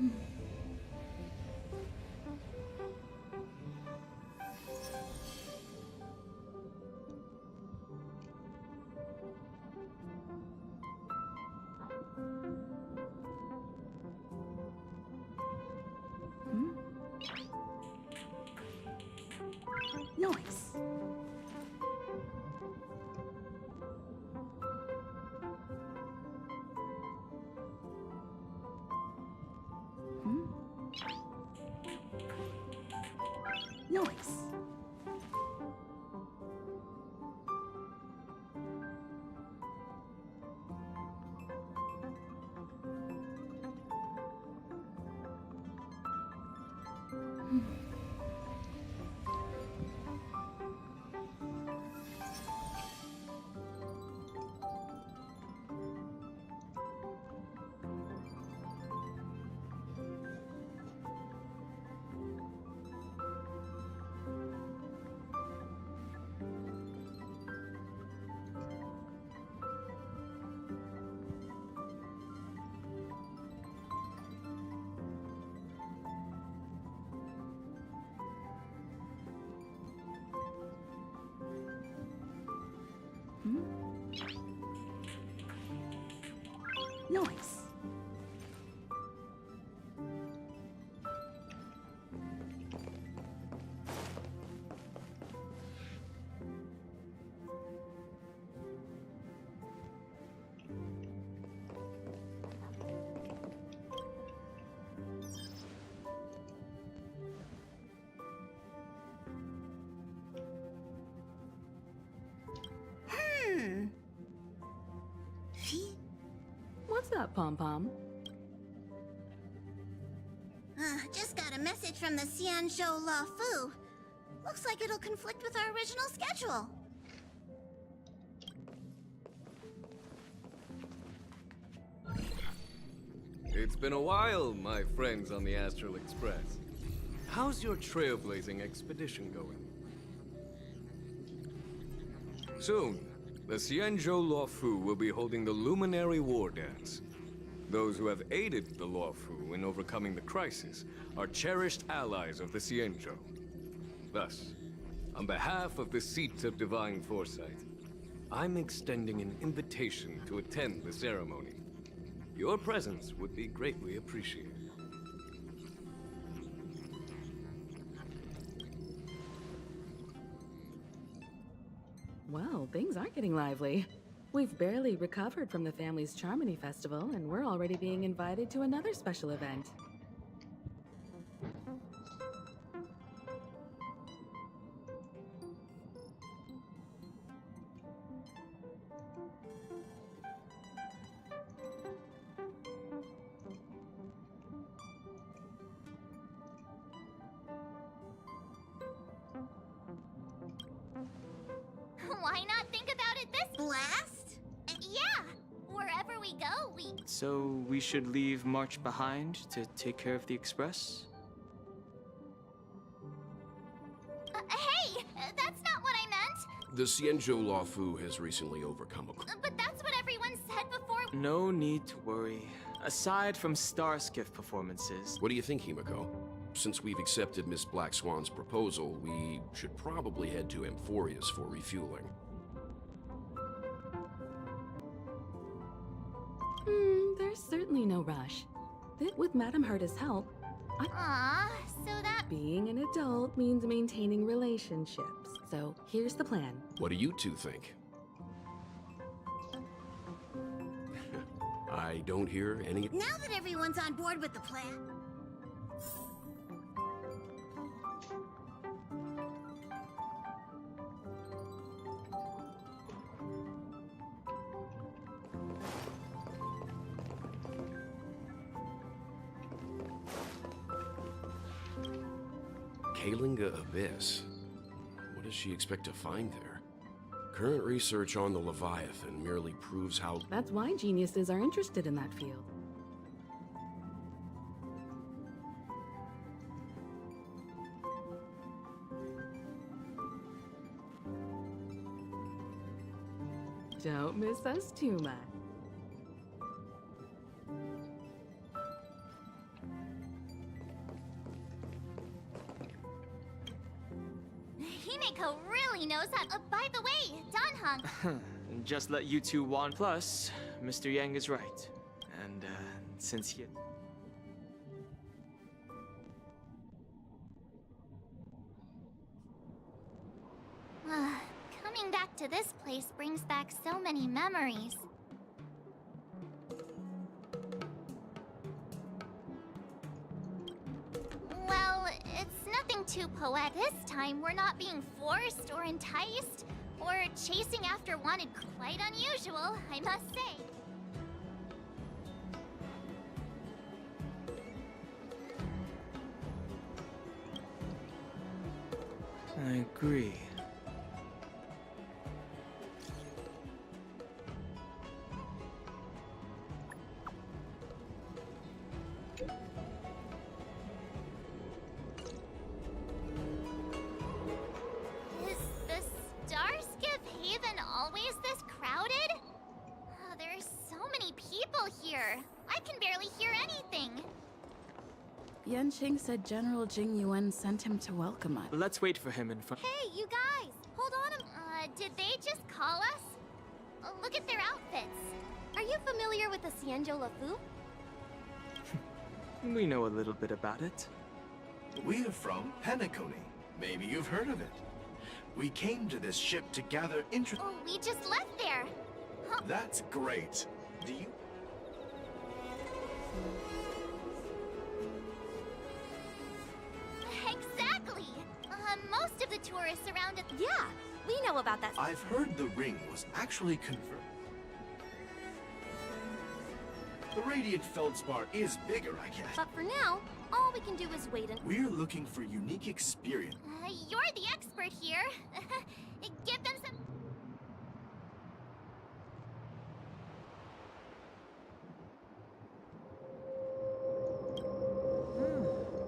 Nice. Nice. Nice. What's up, Pom-Pom? Just got a message from the Xianzhou La Fu. Looks like it'll conflict with our original schedule. It's been a while, my friends on the Astral Express. How's your trailblazing expedition going? Soon, the Xianzhou La Fu will be holding the Luminary War Dance. Those who have aided the La Fu in overcoming the crisis are cherished allies of the Xianzhou. Thus, on behalf of the Seat of Divine Foresight, I'm extending an invitation to attend the ceremony. Your presence would be greatly appreciated. Well, things aren't getting lively. We've barely recovered from the family's Charmony Festival, and we're already being invited to another special event. Why not think about it this blast? Yeah, wherever we go, we... So we should leave March behind to take care of the Express? Hey, that's not what I meant. The Xianzhou La Fu has recently overcome a... But that's what everyone said before. No need to worry. Aside from Starskiff performances... What do you think, Himiko? Since we've accepted Miss Black Swan's proposal, we should probably head to Amphorius for refueling. There's certainly no rush. With Madame Herta's help, So that... being an adult means maintaining relationships. So here's the plan. What do you two think? I don't hear any... Now that everyone's on board with the plan... Kalinga Abyss. What does she expect to find there? Current research on the Leviathan merely proves how... That's why geniuses are interested in that field. Don't miss us too much. Himeko really knows how. By the way, Danhong. Just let you two wander. Plus, Mr. Yang is right. And, since he... Coming back to this place brings back so many memories. Well, it's nothing too poetic. This time, we're not being forced or enticed or chasing after wanted. Quite unusual, I must say. I agree. Is the Starskiff Haven always this crowded? Oh, there's so many people here. I can barely hear anything. Yanqing said General Jing Yuan sent him to welcome us. Let's wait for him in front. Hey, you guys! Hold on did they just call us? Look at their outfits. Are you familiar with the Xianzhou Lafu? We know a little bit about it. We are from Penacony. Maybe you've heard of it. We came to this ship to gather interest. Oh, we just left there. Huh. That's great. Do you? Exactly. Most of the tourists around it. Yeah, we know about that. I've heard the ring was actually converted. The radiant feldspar is bigger, I guess. But for now, all we can do is wait and... We're looking for unique experience. You're the expert here. Give them some...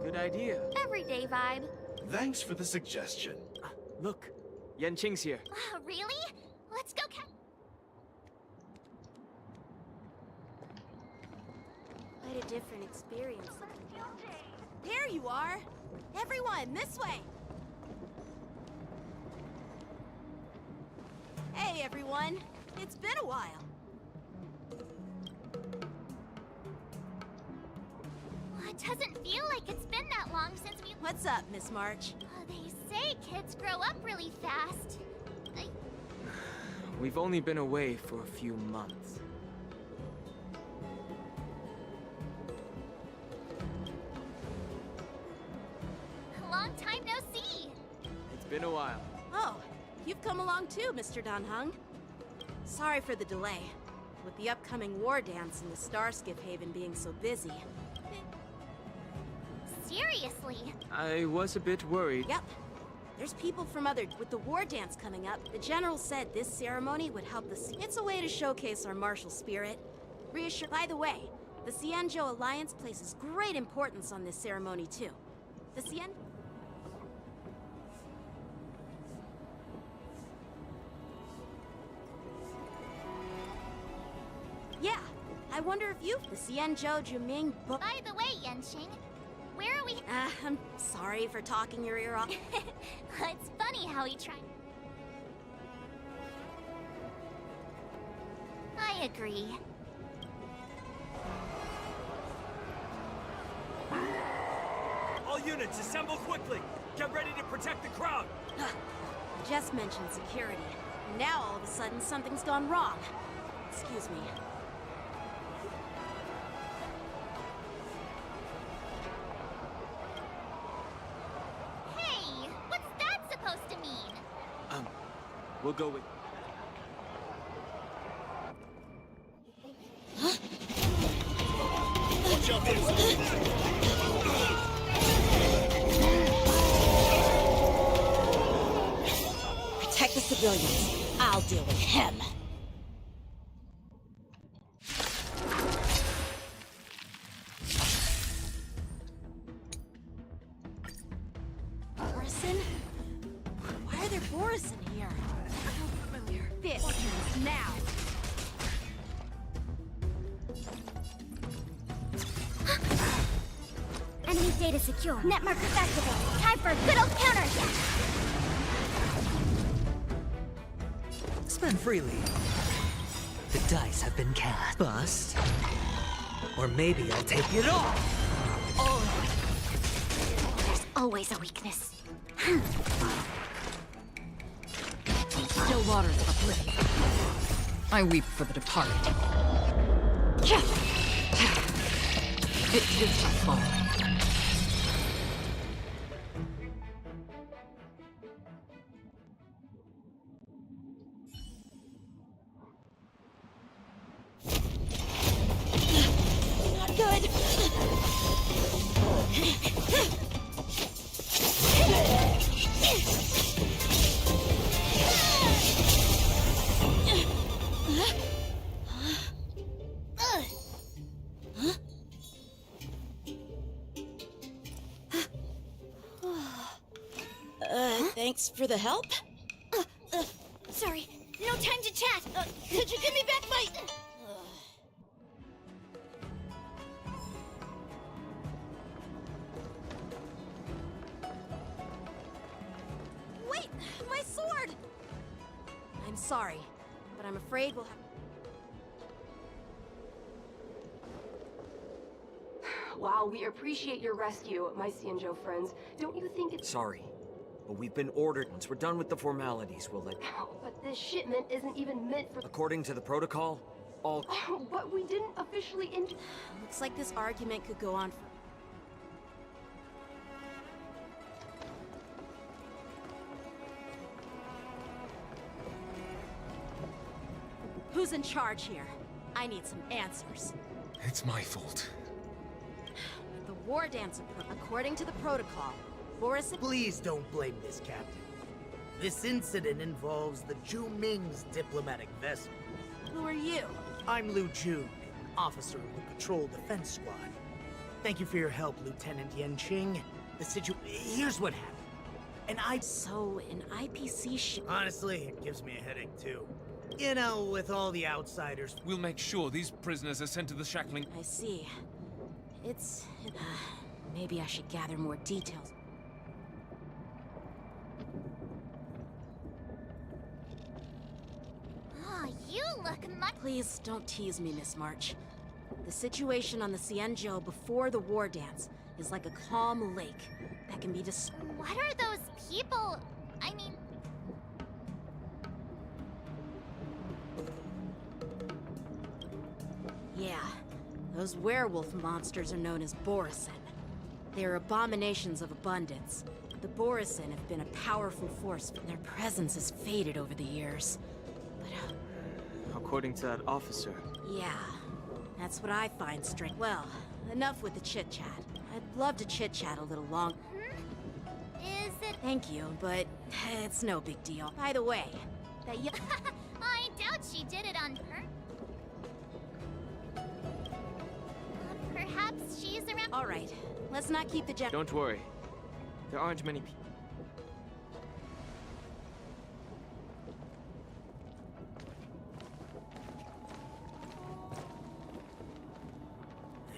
Good idea. Everyday vibe. Thanks for the suggestion. Look, Yanqing's here. Really? Let's go Quite a different experience. There you are! Everyone, this way! Hey, everyone. It's been a while. It doesn't feel like it's been that long since we... What's up, Miss March? They say kids grow up really fast. We've only been away for a few months. Long time no see. It's been a while. Oh, you've come along too, Mr. Danhong. Sorry for the delay. With the upcoming war dance and the Starskiff Haven being so busy. Seriously? I was a bit worried. Yep. There's people from other... With the war dance coming up, the General said this ceremony would help the... It's a way to showcase our martial spirit. Reassure... By the way, the Xianzhou Alliance places great importance on this ceremony too. The Xian... Yeah, I wonder if you... The Xianzhou Juming book... By the way, Yanqing, where are we? I'm sorry for talking your ear off. It's funny how he tried... I agree. All units, assemble quickly! Get ready to protect the crowd! Just mentioned security. And now all of a sudden something's gone wrong. Excuse me. Hey, what's that supposed to mean? We'll go with... Watch out for Protect the civilians. I'll deal with him. Borison? Why are there Borison here? This is now. Enemy data secure. Net markers activated. Time for a good old counterattack. spend freely. The dice have been cast. Bust. Or maybe I'll take it all. There's always a weakness. Still waters of oblivion. I weep for the departed. It is my fault. Not good. Thanks for the help. Sorry, no time to chat. Could you give me back my... Wait, my sword! I'm sorry, but I'm afraid we'll have... While we appreciate your rescue, my Xianzhou friends, don't you think it's... Sorry, but we've been ordered. Once we're done with the formalities, we'll let... But this shipment isn't even meant for... According to the protocol, all... But we didn't officially Looks like this argument could go on for... Who's in charge here? I need some answers. It's my fault. The war dance, according to the protocol, Boris... Please don't blame this, Captain. This incident involves the Zhu Ming's diplomatic vessel. Who are you? I'm Lu Jun, officer of the Patrol Defense Squad. Thank you for your help, Lieutenant Yanqing. Here's what happened. So, an IPC ship... Honestly, it gives me a headache, too. You know, with all the outsiders... We'll make sure these prisoners are sent to the shackling... I see. It's... maybe I should gather more details. Oh, you look much... Please don't tease me, Miss March. The situation on the Xianzhou before the war dance is like a calm lake that can be What are those people? I mean... Yeah, those werewolf monsters are known as Borison. They're abominations of abundance. The Borison have been a powerful force, but their presence has faded over the years. But, According to that officer. yeah, that's what I find strange. Well, enough with the chit-chat. I'd love to chit-chat a little longer. Is it... Thank you, but it's no big deal. By the way, that I doubt she did it on purpose. Perhaps she's around... All right, let's not keep the Don't worry. There aren't many people.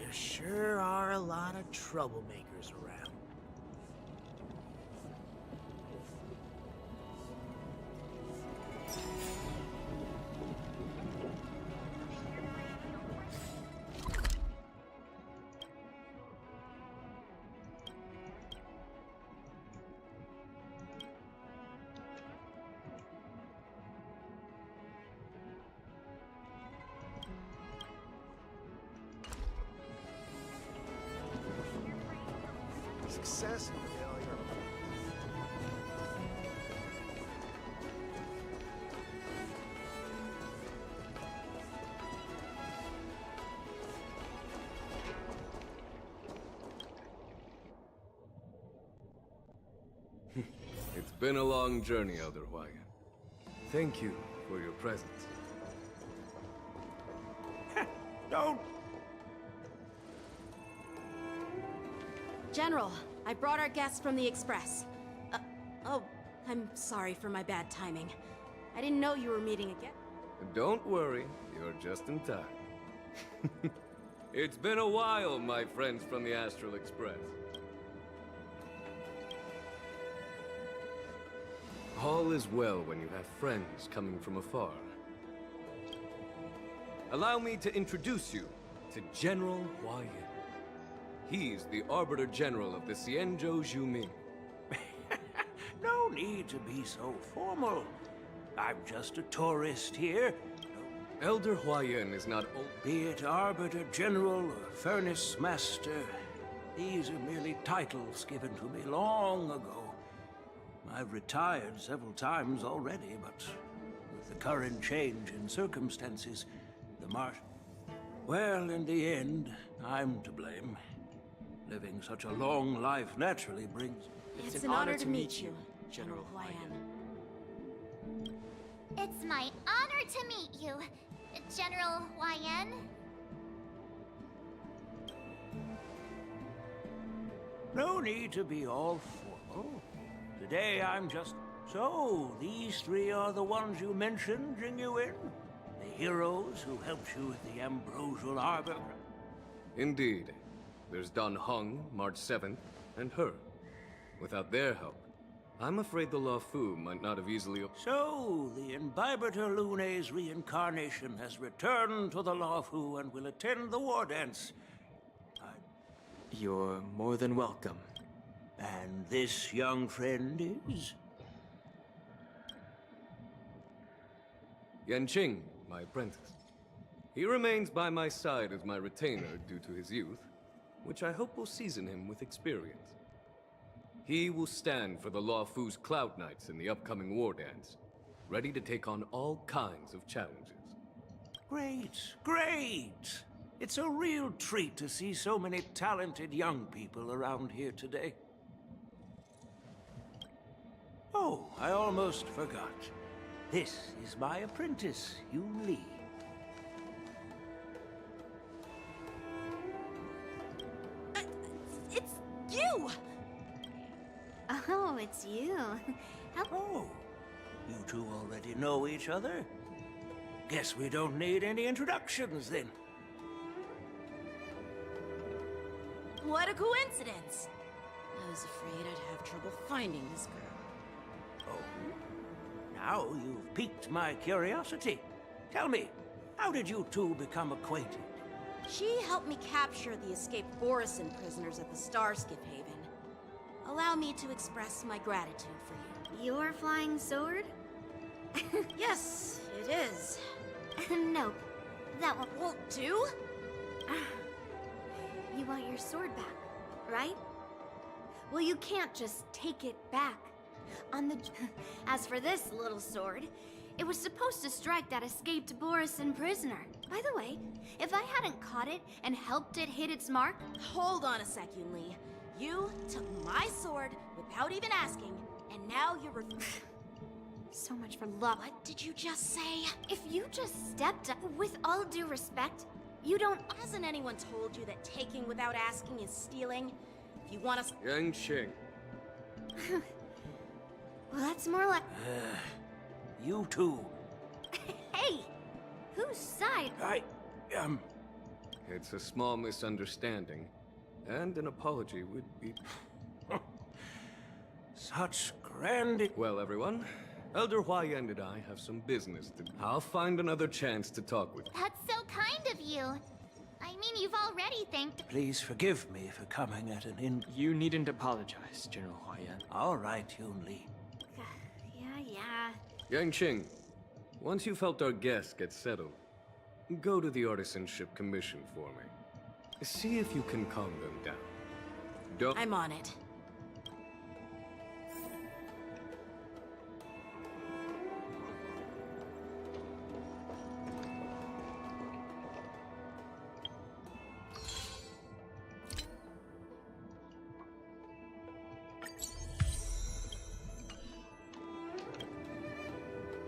There sure are a lot of troublemakers around. Success and failure. It's been a long journey, Elder Huayan. Thank you for your presence. Don't! General, I brought our guests from the Express. Oh, I'm sorry for my bad timing. I didn't know you were meeting again. Don't worry, you're just in time. It's been a while, my friends from the Astral Express. All is well when you have friends coming from afar. Allow me to introduce you to General Hua Yin. He's the Arbiter General of the Xianzhou Zhuming. No need to be so formal. I'm just a tourist here. Elder Hua Yin is not old. Be it Arbiter General or Furnace Master, these are merely titles given to me long ago. I've retired several times already, but with the current change in circumstances, the march... Well, in the end, I'm to blame. Living such a long life naturally brings... It's an honor to meet you, General Hua Yin. It's my honor to meet you, General Hua Yin. No need to be all formal. Today I'm just... So, these three are the ones you mentioned, Jing Yuan? The heroes who helped you with the Ambrosial Arbor? Indeed. There's Don Hong, March 7th, and her. Without their help, I'm afraid the Law Fu might not have easily... So, the Imbibitor Lune's reincarnation has returned to the Law Fu and will attend the war dance. You're more than welcome. And this young friend is? Yanqing, my apprentice. He remains by my side as my retainer due to his youth, which I hope will season him with experience. He will stand for the Law Fu's Cloud Knights in the upcoming war dance, ready to take on all kinds of challenges. Great, great! It's a real treat to see so many talented young people around here today. Oh, I almost forgot. This is my apprentice, Yun Li. It's you! Oh, it's you. Oh, you two already know each other? Guess we don't need any introductions, then. What a coincidence! I was afraid I'd have trouble finding this girl. Oh? Now you've piqued my curiosity. Tell me, how did you two become acquainted? She helped me capture the escaped Borison prisoners at the Starskiff Haven. Allow me to express my gratitude for you. Your flying sword? Yes, it is. Nope. That one won't do? You want your sword back, right? Well, you can't just take it back. As for this little sword, it was supposed to strike that escaped Borison prisoner. By the way, if I hadn't caught it and helped it hit its mark... Hold on a sec, Yun Li. You took my sword without even asking, and now you're So much for love. What did you just say? If you just stepped up, with all due respect, you don't... Hasn't anyone told you that taking without asking is stealing? If you want to... Yanqing. Well, that's more like... You two. Hey! Whose side? It's a small misunderstanding, and an apology would be... Such grand... Well, everyone, Elder Hua Yin and I have some business to do. I'll find another chance to talk with you. That's so kind of you. I mean, you've already thanked... Please forgive me for coming at an in... You needn't apologize, General Hua Yin. All right, Yun Li. Yeah. Yanqing, once you've helped our guests get settled, go to the Artisanship Commission for me. See if you can calm them down. Don't... I'm on it.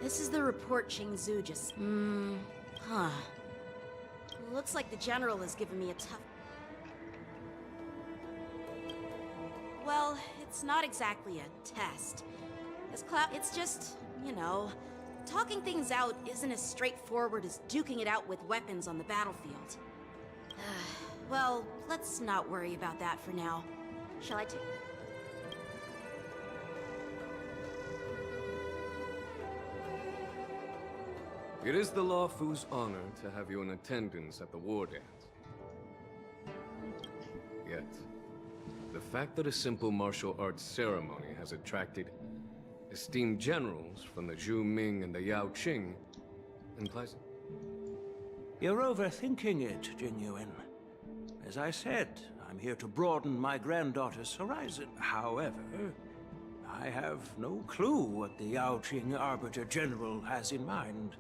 This is the report Qingzu just... Huh. Looks like the General has given me a tough... Well, it's not exactly a test. It's just, you know, talking things out isn't as straightforward as duking it out with weapons on the battlefield. Well, let's not worry about that for now. Shall I take... It is the Law Fu's honor to have you in attendance at the war dance. Yet, the fact that a simple martial arts ceremony has attracted esteemed generals from the Zhu Ming and the Yao Qing implies... You're overthinking it, Jingyuan. As I said, I'm here to broaden my granddaughter's horizon. However, I have no clue what the Yao Qing Arbiter General has in mind.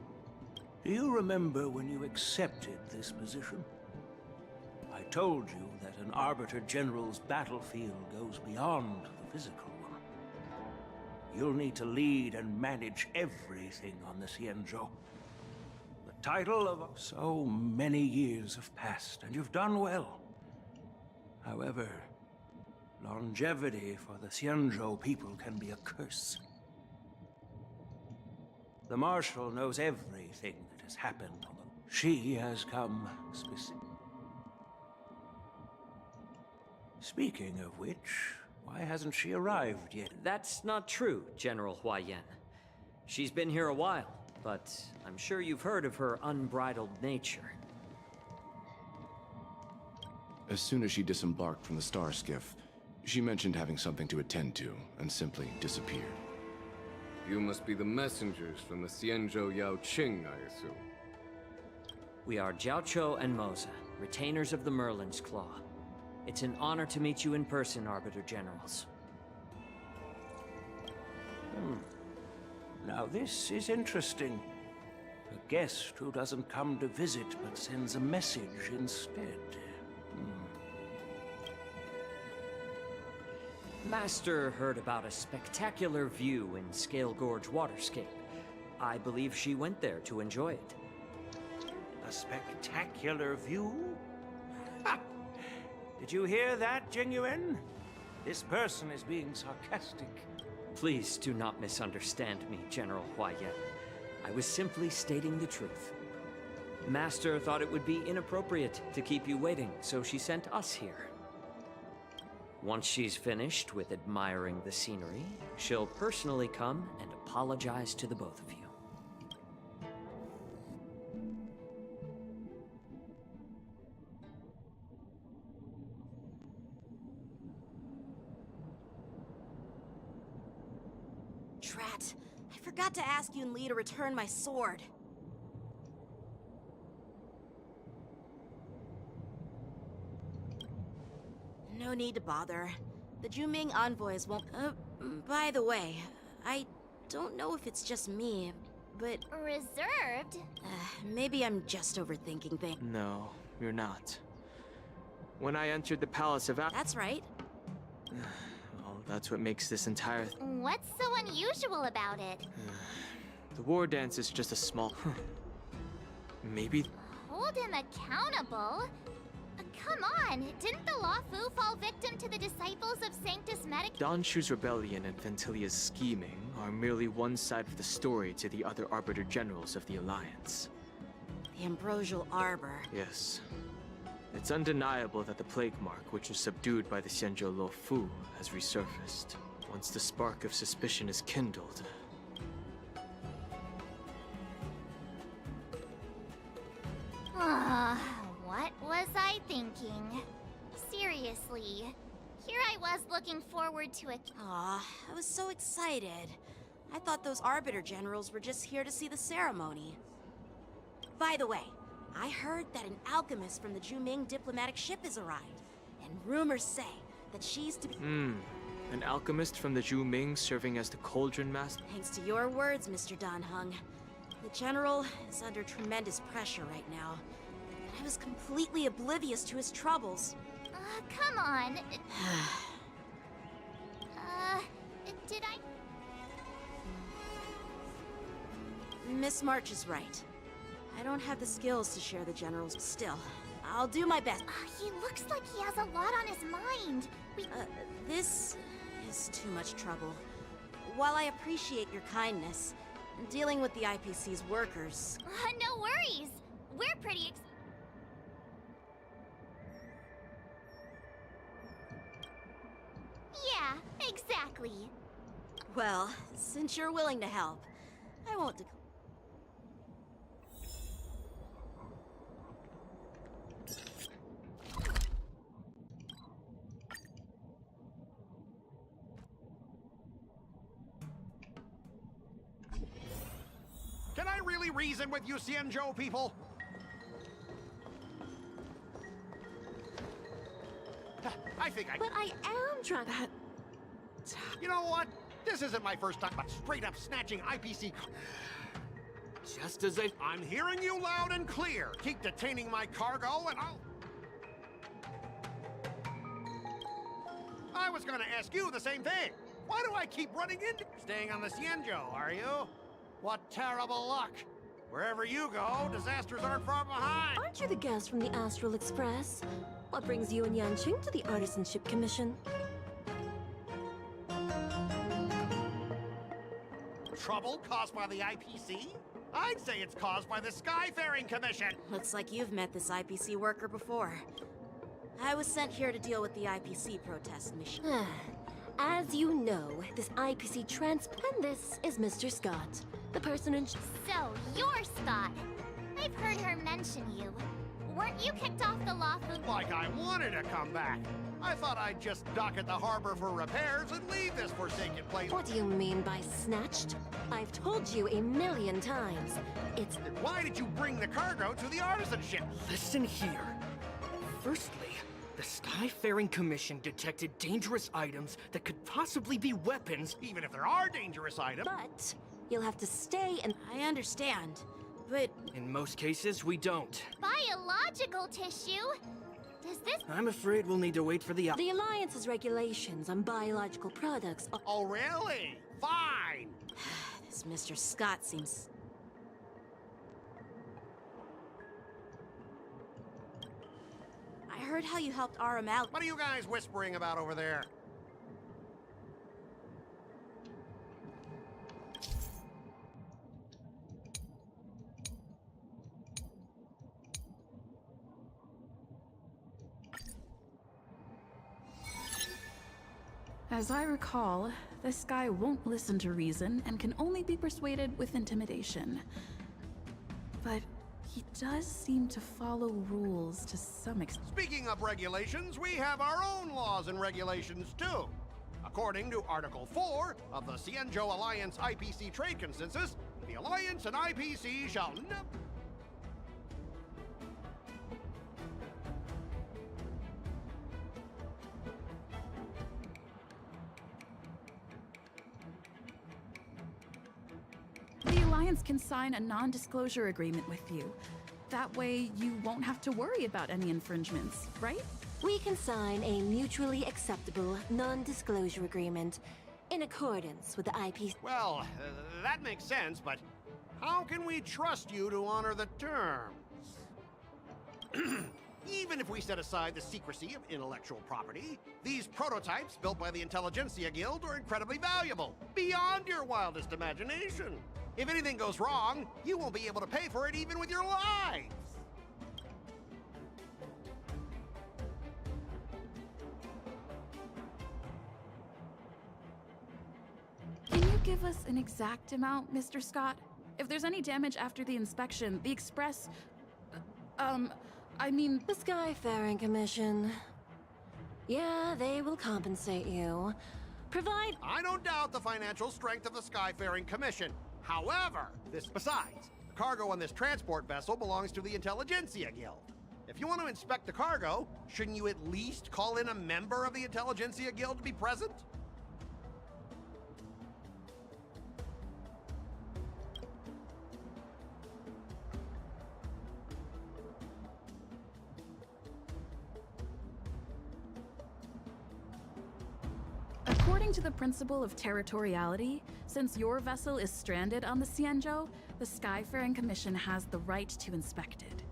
Do you remember when you accepted this position? I told you that an Arbiter General's battlefield goes beyond the physical one. You'll need to lead and manage everything on the Xianzhou. The title of... So many years have passed, and you've done well. However, longevity for the Xianzhou people can be a curse. The Marshal knows everything that has happened. She has come specific. Speaking of which, why hasn't she arrived yet? That's not true, General Huayan. She's been here a while, but I'm sure you've heard of her unbridled nature. As soon as she disembarked from the star skiff, she mentioned having something to attend to, and simply disappeared. You must be the messengers from the Xianzhou Yao Qing, I assume. We are Jiaoqiu and Moza, retainers of the Merlin's Claw. It's an honor to meet you in person, Arbiter Generals. Now this is interesting. A guest who doesn't come to visit but sends a message instead. Master heard about a spectacular view in Scale Gorge Waterscape. I believe she went there to enjoy it. A spectacular view? Ha! Did you hear that, Jingyuan? This person is being sarcastic. Please do not misunderstand me, General Huayan. I was simply stating the truth. Master thought it would be inappropriate to keep you waiting, so she sent us here. Once she's finished with admiring the scenery, she'll personally come and apologize to the both of you. Drat. I forgot to ask Yun Li to return my sword. No need to bother. The Zhu envoys won't... by the way, I don't know if it's just me, but... Reserved? Maybe I'm just overthinking things. No, you're not. When I entered the Palace of... That's right. Well, that's what makes this entire... What's so unusual about it? The war dance is just a small... Maybe... Hold him accountable? Come on, didn't the Law Fu fall victim to the disciples of Sanctus Medic? Don Shu's rebellion and Ventilia's scheming are merely one side of the story to the other Arbiter Generals of the Alliance. The Ambrosial Arbor. Yes. It's undeniable that the Plague Mark, which was subdued by the Xianzhou Law Fu, has resurfaced. Once the spark of suspicion is kindled... What was I thinking? Seriously. Here I was looking forward to it. Aw, I was so excited. I thought those Arbiter Generals were just here to see the ceremony. By the way, I heard that an alchemist from the Zhu diplomatic ship has arrived. And rumors say that she's to be... An alchemist from the Zhu serving as the Cauldron Master? Thanks to your words, Mr. Dan Heng. The General is under tremendous pressure right now. I was completely oblivious to his troubles. Come on. Did I... Miss March is right. I don't have the skills to share the General's. Still, I'll do my best. He looks like he has a lot on his mind. This is too much trouble. While I appreciate your kindness, dealing with the IPC's workers... no worries. We're pretty Yeah, exactly. Well, since you're willing to help, I won't really reason with you Xianzhou people? I think I... But I am trying... You know what? This isn't my first time, but straight up snatching IPC... Just as I'm hearing you loud and clear. Keep detaining my cargo and I'll... I was gonna ask you the same thing. Why do I keep running into... Staying on the Xianzhou, are you? What terrible luck. Wherever you go, disasters aren't far behind. Aren't you the guest from the Astral Express? What brings you and Yanqing to the Artisanship Commission? Trouble caused by the IPC? I'd say it's caused by the Skyfaring Commission. Looks like you've met this IPC worker before. I was sent here to deal with the IPC protest mission. As you know, this IPC and this is Mr. Scott, the person in... So, you're Scott. I've heard her mention you. Weren't you kicked off the Lawfu? Like I wanted to come back. I thought I'd just dock at the harbor for repairs and leave this forsaken place. What do you mean by snatched? I've told you a million times. It's... Then why did you bring the cargo to the artisan ship? Listen here. Firstly, the Skyfaring Commission detected dangerous items that could possibly be weapons. Even if there are dangerous items. But you'll have to stay and... I understand, but... In most cases, we don't. Biological tissue? Does this... I'm afraid we'll need to wait for the... The Alliance's regulations on biological products are... Oh, really? Fine! This Mr. Scott seems... I heard how you helped Aram out. What are you guys whispering about over there? As I recall, this guy won't listen to reason and can only be persuaded with intimidation. But he does seem to follow rules to some extent. Speaking of regulations, we have our own laws and regulations too. According to Article 4 of the Xianzhou Alliance IPC Trade Consensus, the Alliance and IPC shall never... The Alliance can sign a non-disclosure agreement with you. That way, you won't have to worry about any infringements, right? We can sign a mutually acceptable non-disclosure agreement in accordance with the IP. Well, that makes sense, but how can we trust you to honor the terms? Even if we set aside the secrecy of intellectual property, these prototypes built by the Intelligentsia Guild are incredibly valuable, beyond your wildest imagination. If anything goes wrong, you won't be able to pay for it even with your lives. Can you give us an exact amount, Mr. Scott? If there's any damage after the inspection, the Express... I mean... The Skyfaring Commission. Yeah, they will compensate you. Provide... I don't doubt the financial strength of the Skyfaring Commission. However, besides, the cargo on this transport vessel belongs to the Intelligentsia Guild. If you want to inspect the cargo, shouldn't you at least call in a member of the Intelligentsia Guild to be present? According to the principle of territoriality, since your vessel is stranded on the Xianzhou, the Skyfaring Commission has the right to inspect it.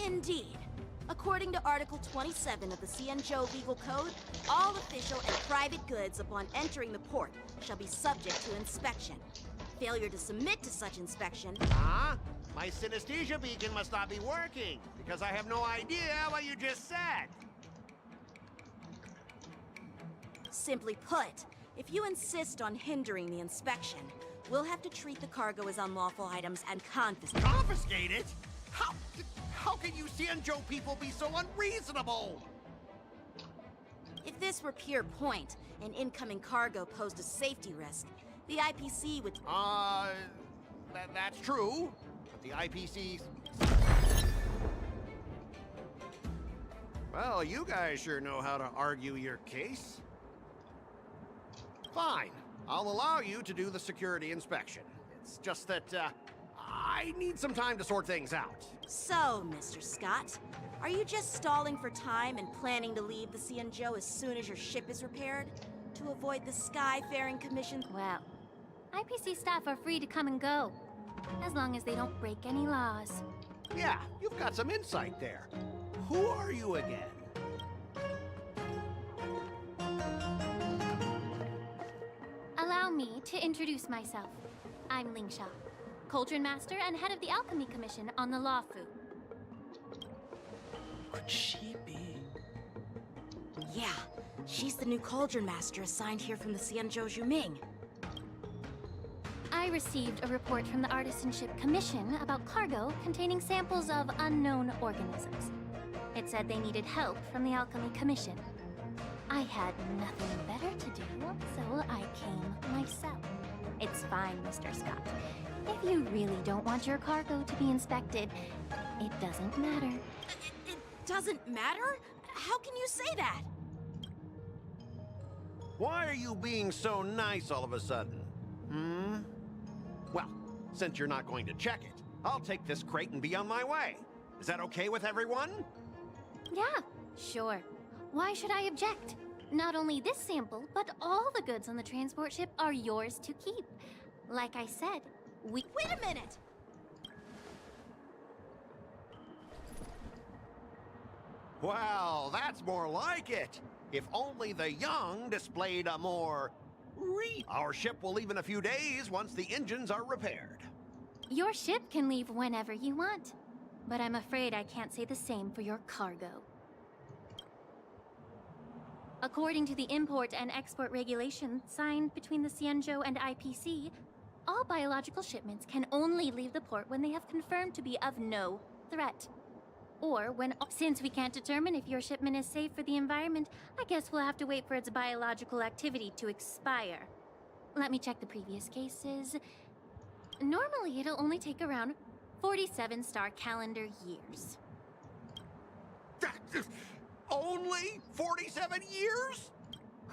Indeed. According to Article 27 of the Xianzhou Legal Code, all official and private goods upon entering the port shall be subject to inspection. Failure to submit to such inspection... Huh? My synesthesia beacon must not be working, because I have no idea what you just said. Simply put, if you insist on hindering the inspection, we'll have to treat the cargo as unlawful items and confiscate. Confiscate it? How can you Xianzhou people be so unreasonable? If this were pure point, and incoming cargo posed a safety risk, the IPC would... That's true. But the IPC... Well, you guys sure know how to argue your case. Fine. I'll allow you to do the security inspection. It's just that, I need some time to sort things out. So, Mr. Scott, are you just stalling for time and planning to leave the Cienjo as soon as your ship is repaired? To avoid the Skyfaring Commission? Well, IPC staff are free to come and go, as long as they don't break any laws. Yeah, you've got some insight there. Who are you again? Allow me to introduce myself. I'm Lingsha, Cauldron Master and head of the Alchemy Commission on the Law Fu. Could she be? Yeah, she's the new Cauldron Master assigned here from the Cienjo Juming. I received a report from the Artisanship Commission about cargo containing samples of unknown organisms. It said they needed help from the Alchemy Commission. I had nothing better to do, so I came myself. It's fine, Mr. Scott. If you really don't want your cargo to be inspected, it doesn't matter. It doesn't matter? How can you say that? Why are you being so nice all of a sudden? Well, since you're not going to check it, I'll take this crate and be on my way. Is that okay with everyone? Yeah, sure. Why should I object? Not only this sample, but all the goods on the transport ship are yours to keep. Like I said, we— Wait a minute! Well, that's more like it. If only the young displayed a more... Our ship will leave in a few days once the engines are repaired. Your ship can leave whenever you want. But I'm afraid I can't say the same for your cargo. According to the import and export regulations signed between the Cienjo and IPC, all biological shipments can only leave the port when they have confirmed to be of no threat. Or when— Since we can't determine if your shipment is safe for the environment, I guess we'll have to wait for its biological activity to expire. Let me check the previous cases. Normally, it'll only take around 47 star calendar years. Only 47 years?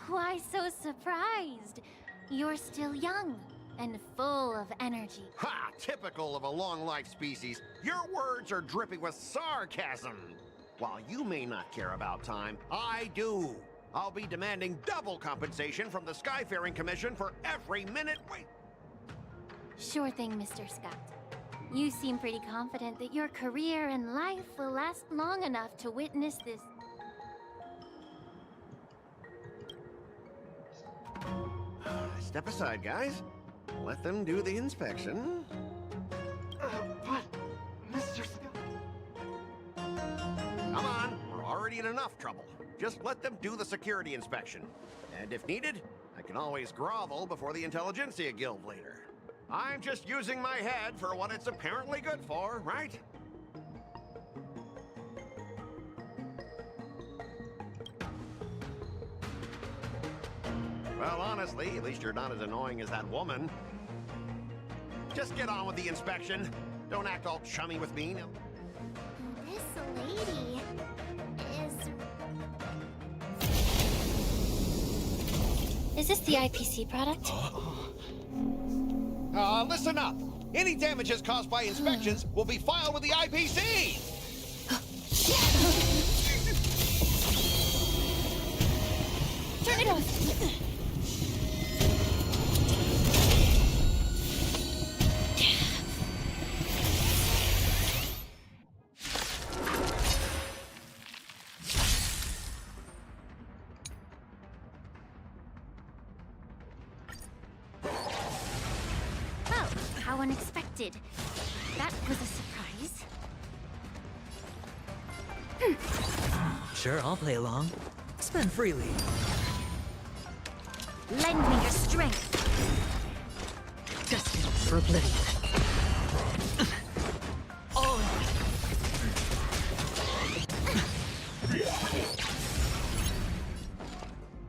Why so surprised? You're still young and full of energy. Ha! Typical of a long-life species. Your words are dripping with sarcasm. While you may not care about time, I do. I'll be demanding double compensation from the Skyfaring Commission for every minute wait. Sure thing, Mr. Scott. You seem pretty confident that your career and life will last long enough to witness this. Step aside, guys. Let them do the inspection. But, Mr. Scott... Come on, we're already in enough trouble. Just let them do the security inspection. And if needed, I can always grovel before the Intelligentsia Guild later. I'm just using my head for what it's apparently good for, right? Well, honestly, at least you're not as annoying as that woman. Just get on with the inspection. Don't act all chummy with me. No. This lady Is this the IPC product? Listen up. Any damages caused by inspections will be filed with the IPC! Turn it off! Oh, how unexpected. That was a surprise. Sure, I'll play along. Spend freely. Lend me your strength. Destined for oblivion. Oh.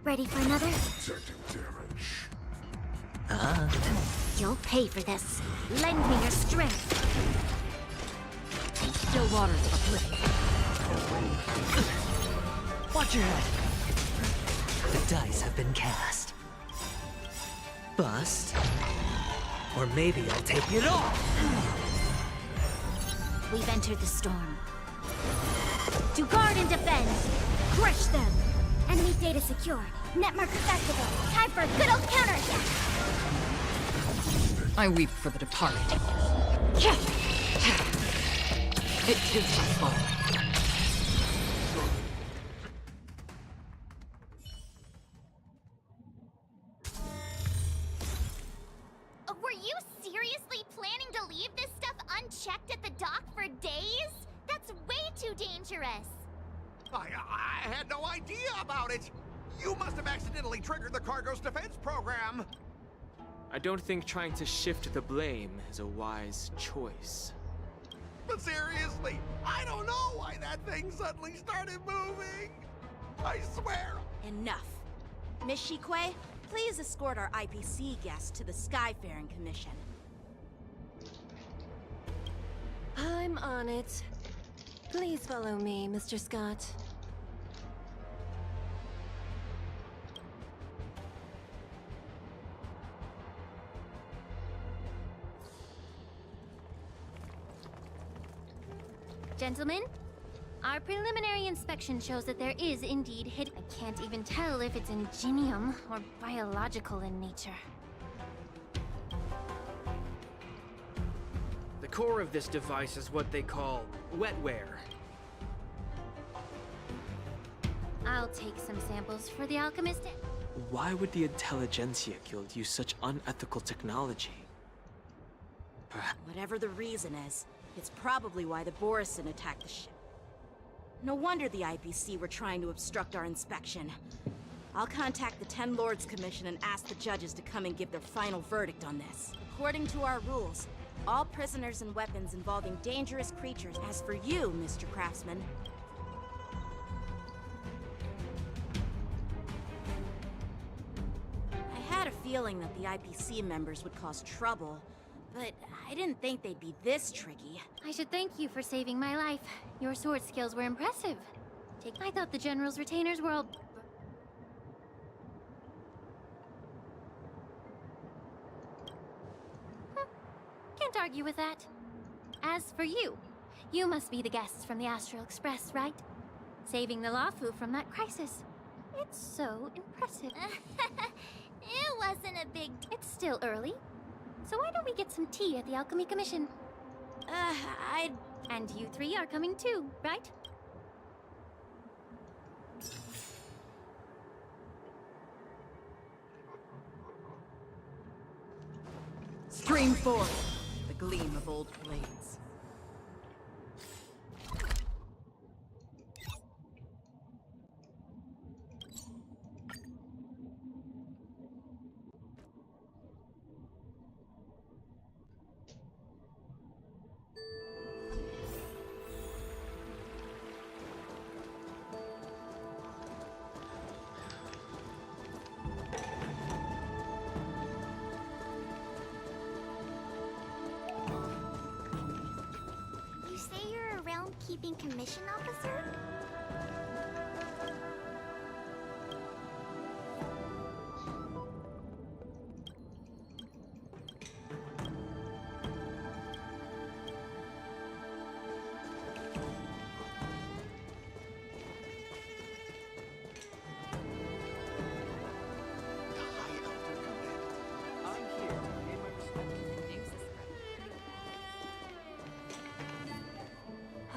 Ready for another? You'll pay for this. Lend me your strength. Still waters of oblivion. Watch your head. The dice have been cast. Bust. Or maybe I'll take it off. We've entered the storm. To guard and defend. Crush them. Enemy data secure. Netmark accessible. Time for a good old counterattack. I weep for the departed. It is my fault. Were you seriously planning to leave this stuff unchecked at the dock for days? That's way too dangerous. I had no idea about it. You must have accidentally triggered the cargo's defense program. I don't think trying to shift the blame is a wise choice. But seriously, I don't know why that thing suddenly started moving. I swear. Enough. Miss Shikwe, please escort our IPC guest to the Skyfaring Commission. I'm on it. Please follow me, Mr. Scott. Gentlemen, our preliminary inspection shows that there is indeed hidden. I can't even tell if it's ingenium or biological in nature. The core of this device is what they call wetware. I'll take some samples for the alchemist. Why would the Intelligentsia Guild use such unethical technology? Whatever the reason is, it's probably why the Borison attacked the ship. No wonder the IPC were trying to obstruct our inspection. I'll contact the Ten Lords Commission and ask the judges to come and give their final verdict on this. According to our rules, all prisoners and weapons involving dangerous creatures. As for you, Mr. Craftsman, I had a feeling that the IPC members would cause trouble, but I didn't think they'd be this tricky. I should thank you for saving my life. Your sword skills were impressive. I thought the General's retainers were all... Can't argue with that. As for you, you must be the guests from the Astral Express, right? Saving the Lafu from that crisis. It's so impressive. It wasn't a big... It's still early. So why don't we get some tea at the Alchemy Commission? And you three are coming too, right? Stream forth, the gleam of old blades. You say you're a realm-keeping commission officer?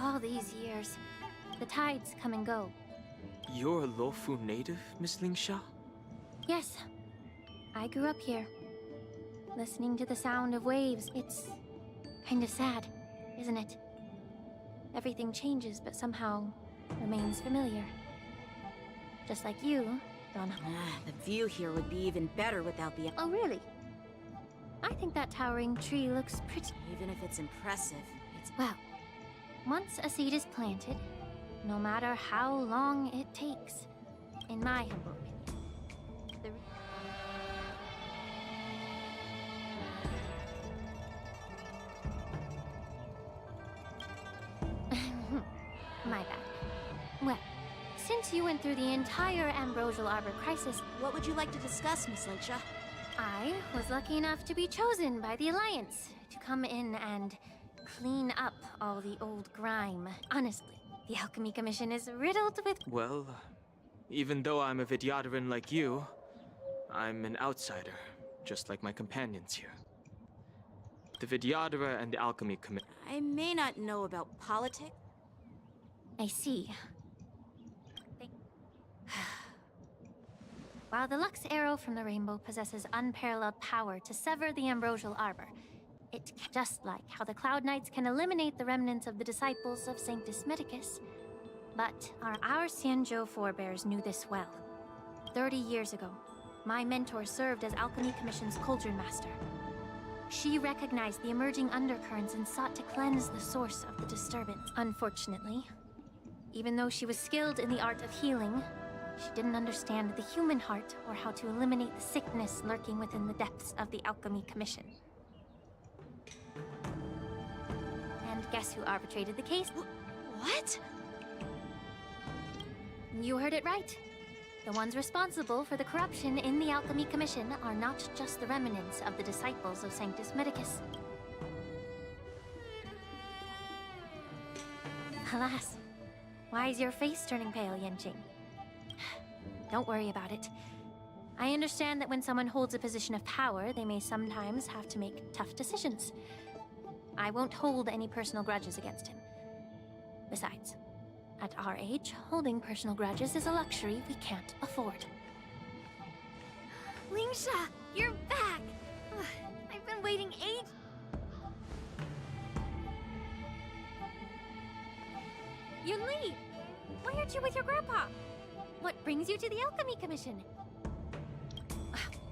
All these years, the tides come and go. You're a Lofu native, Miss Lingsha? Yes, I grew up here. Listening to the sound of waves, it's kind of sad, isn't it? Everything changes, but somehow remains familiar. Just like you, Donna. The view here would be even better without the... Oh, really? I think that towering tree looks pretty. Even if it's impressive, it's... Well, once a seed is planted, no matter how long it takes, in my humble opinion, My bad. Well, since you went through the entire Ambrosial Arbor crisis, What would you like to discuss, Miss Lingsha? I was lucky enough to be chosen by the Alliance to come in and clean up all the old grime. Honestly, the Alchemy Commission is riddled with... Well, even though I'm a Vidyadharan like you, I'm an outsider, just like my companions here. The Vidyadhara and the Alchemy Commission... I may not know about politics. I see. While the Lux Arrow from the Rainbow possesses unparalleled power to sever the Ambrosial Arbor, it just like how the Cloud Knights can eliminate the remnants of the disciples of Sanctus Medicus. But our Xianzhou forebears knew this well. 30 years ago, my mentor served as Alchemy Commission's Cauldron Master. She recognized the emerging undercurrents and sought to cleanse the source of the disturbance. Unfortunately, even though she was skilled in the art of healing, she didn't understand the human heart or how to eliminate the sickness lurking within the depths of the Alchemy Commission. And guess who arbitrated the case? What? You heard it right. The ones responsible for the corruption in the Alchemy Commission are not just the remnants of the disciples of Sanctus Medicus. Alas, why is your face turning pale, Yanqing? Don't worry about it. I understand that when someone holds a position of power, they may sometimes have to make tough decisions. I won't hold any personal grudges against him. Besides, at our age, holding personal grudges is a luxury we can't afford. Lingsha, you're back! I've been waiting Yunli! Why aren't you with your grandpa? What brings you to the Alchemy Commission?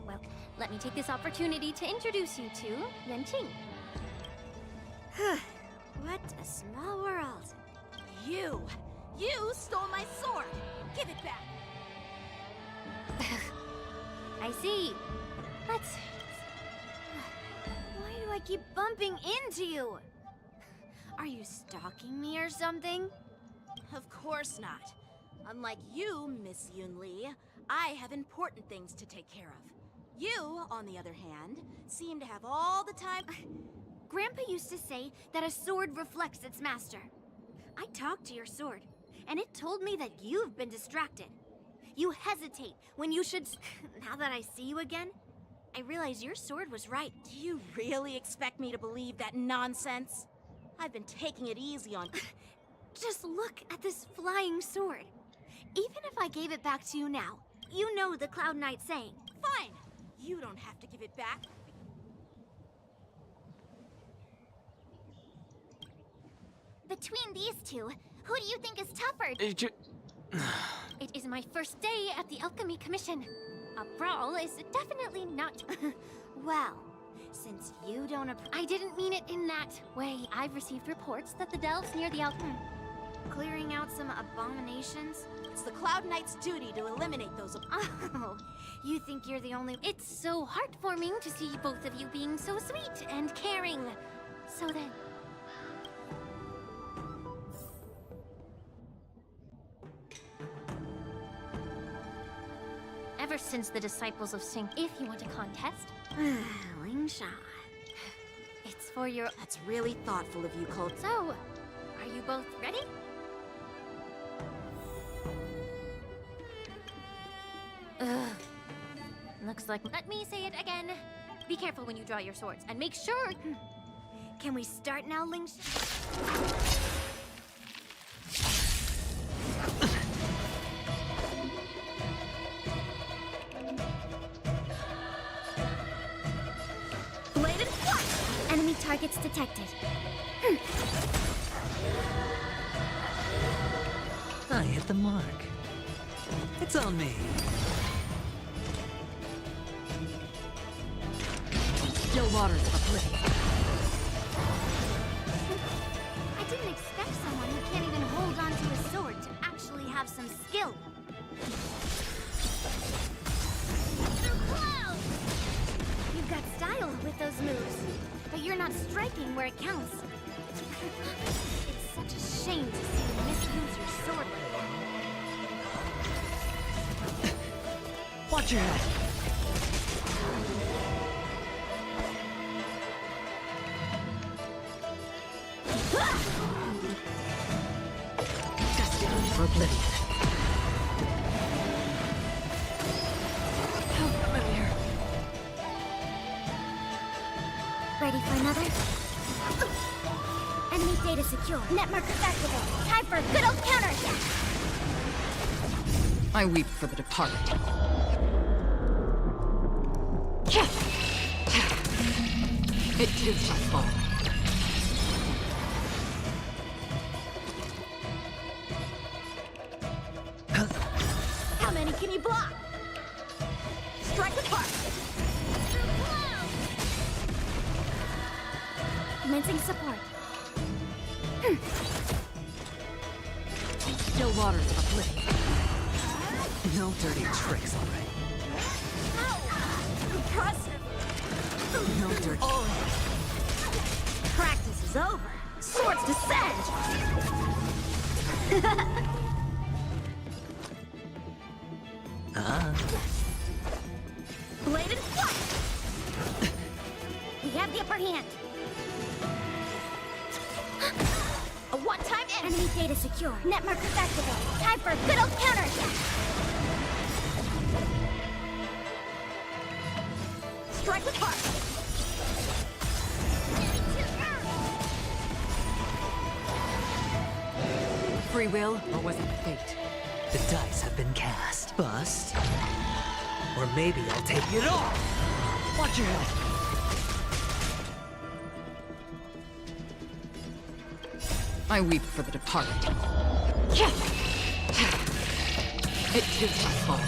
Well, let me take this opportunity to introduce you to Yanqing. What a small world. You stole my sword! Give it back! I see. Let's... Why do I keep bumping into you? Are you stalking me or something? Of course not. Unlike you, Miss Yunli, I have important things to take care of. You, on the other hand, seem to have all the time... Grandpa used to say that a sword reflects its master. I talked to your sword, and it told me that you've been distracted. You hesitate when you should... Now that I see you again, I realize your sword was right. Do you really expect me to believe that nonsense? I've been taking it easy on... Just look at this flying sword. Even if I gave it back to you now, you know the Cloud Knight saying. Fine! You don't have to give it back. Between these two, who do you think is tougher? It is my first day at the Alchemy Commission. A brawl is definitely not... Well, since you don't... I didn't mean it in that way. I've received reports that the delves near the Alchemy... Clearing out some abominations? It's the Cloud Knight's duty to eliminate those... Oh, you think you're the only... It's so heartwarming to see both of you being so sweet and caring. So then... Ever since the disciples of Sync, if you want a contest... Lingsha. It's for your... That's really thoughtful of you, Cole. So, are you both ready? Ugh. Looks like... Let me say it again. Be careful when you draw your swords, and make sure... Can we start now, Lingsha? Bladed flash! Enemy targets detected. I hit the mark. It's on me. Still waters ablaze. I didn't expect someone who can't even hold on to a sword to actually have some skill. Through clouds! You've got style with those moves, but you're not striking where it counts. It's such a shame to see you misuse Watch your head. Destined for oblivion. How familiar. Ready for another? Enemy data secure. Net markers activated. Time for a good old counterattack. I weep for the departed. It too shall fall. How many can you block? Strike apart. Commencing support. Still waters of oblivion. No dirty tricks already. Impressive. No dirty. Practice is over. Swords descend. Blade and flight. We have the upper hand. A one-time Enemy data secure. Net markers activated. Time for a good old counterattack. Strike apart. Free will, or was it fate? The dice have been cast. Bust. Or maybe I'll take it all. Watch your head. I weep for the departed. It too shall fall.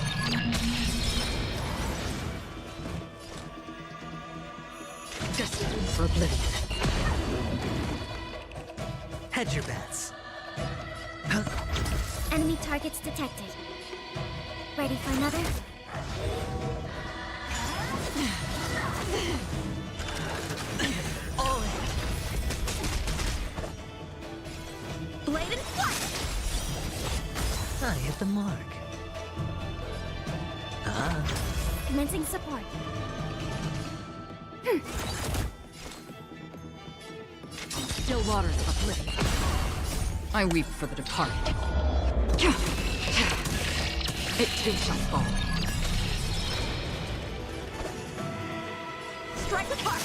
Destined for oblivion. Hedge your bets. Enemy targets detected. Ready for another? Blade and flight. I hit the mark. Commencing support. Still waters of oblivion. I weep for the departed. It too shall fall. Strike apart.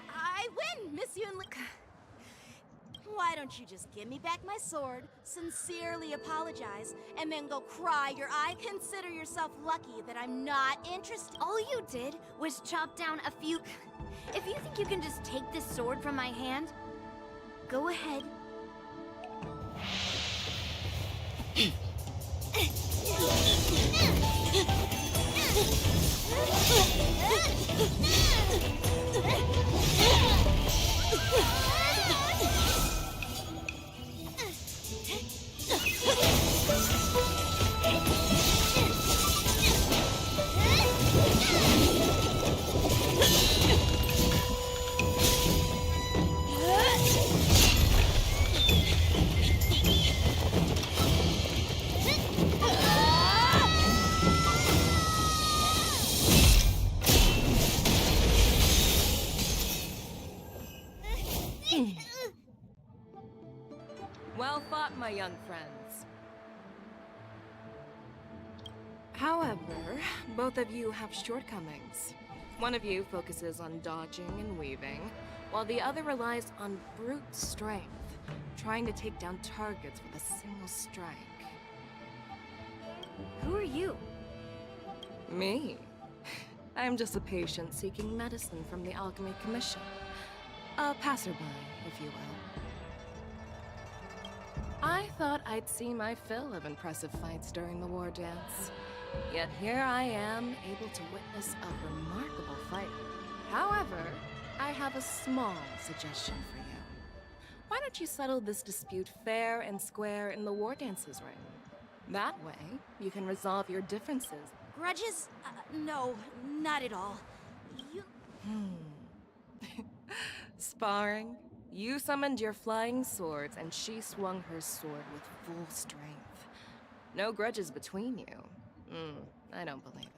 I win, Miss Yunli. Why don't you just give me back my sword, sincerely apologize, and then go cry your eye? Consider yourself lucky that I'm not interested. All you did was chop down a few... If you think you can just take this sword from my hand, go ahead. Well fought, my young friends. However, both of you have shortcomings. One of you focuses on dodging and weaving, while the other relies on brute strength, trying to take down targets with a single strike. Who are you? Me? I'm just a patient seeking medicine from the Alchemy Commission. A passerby, if you will. I thought I'd see my fill of impressive fights during the war dance. Yet here I am, able to witness a remarkable fight. However, I have a small suggestion for you. Why don't you settle this dispute fair and square in the war dances ring? That way, you can resolve your differences. Grudges? No, not at all. You... Sparring? You summoned your flying swords, and she swung her sword with full strength. No grudges between you. I don't believe it.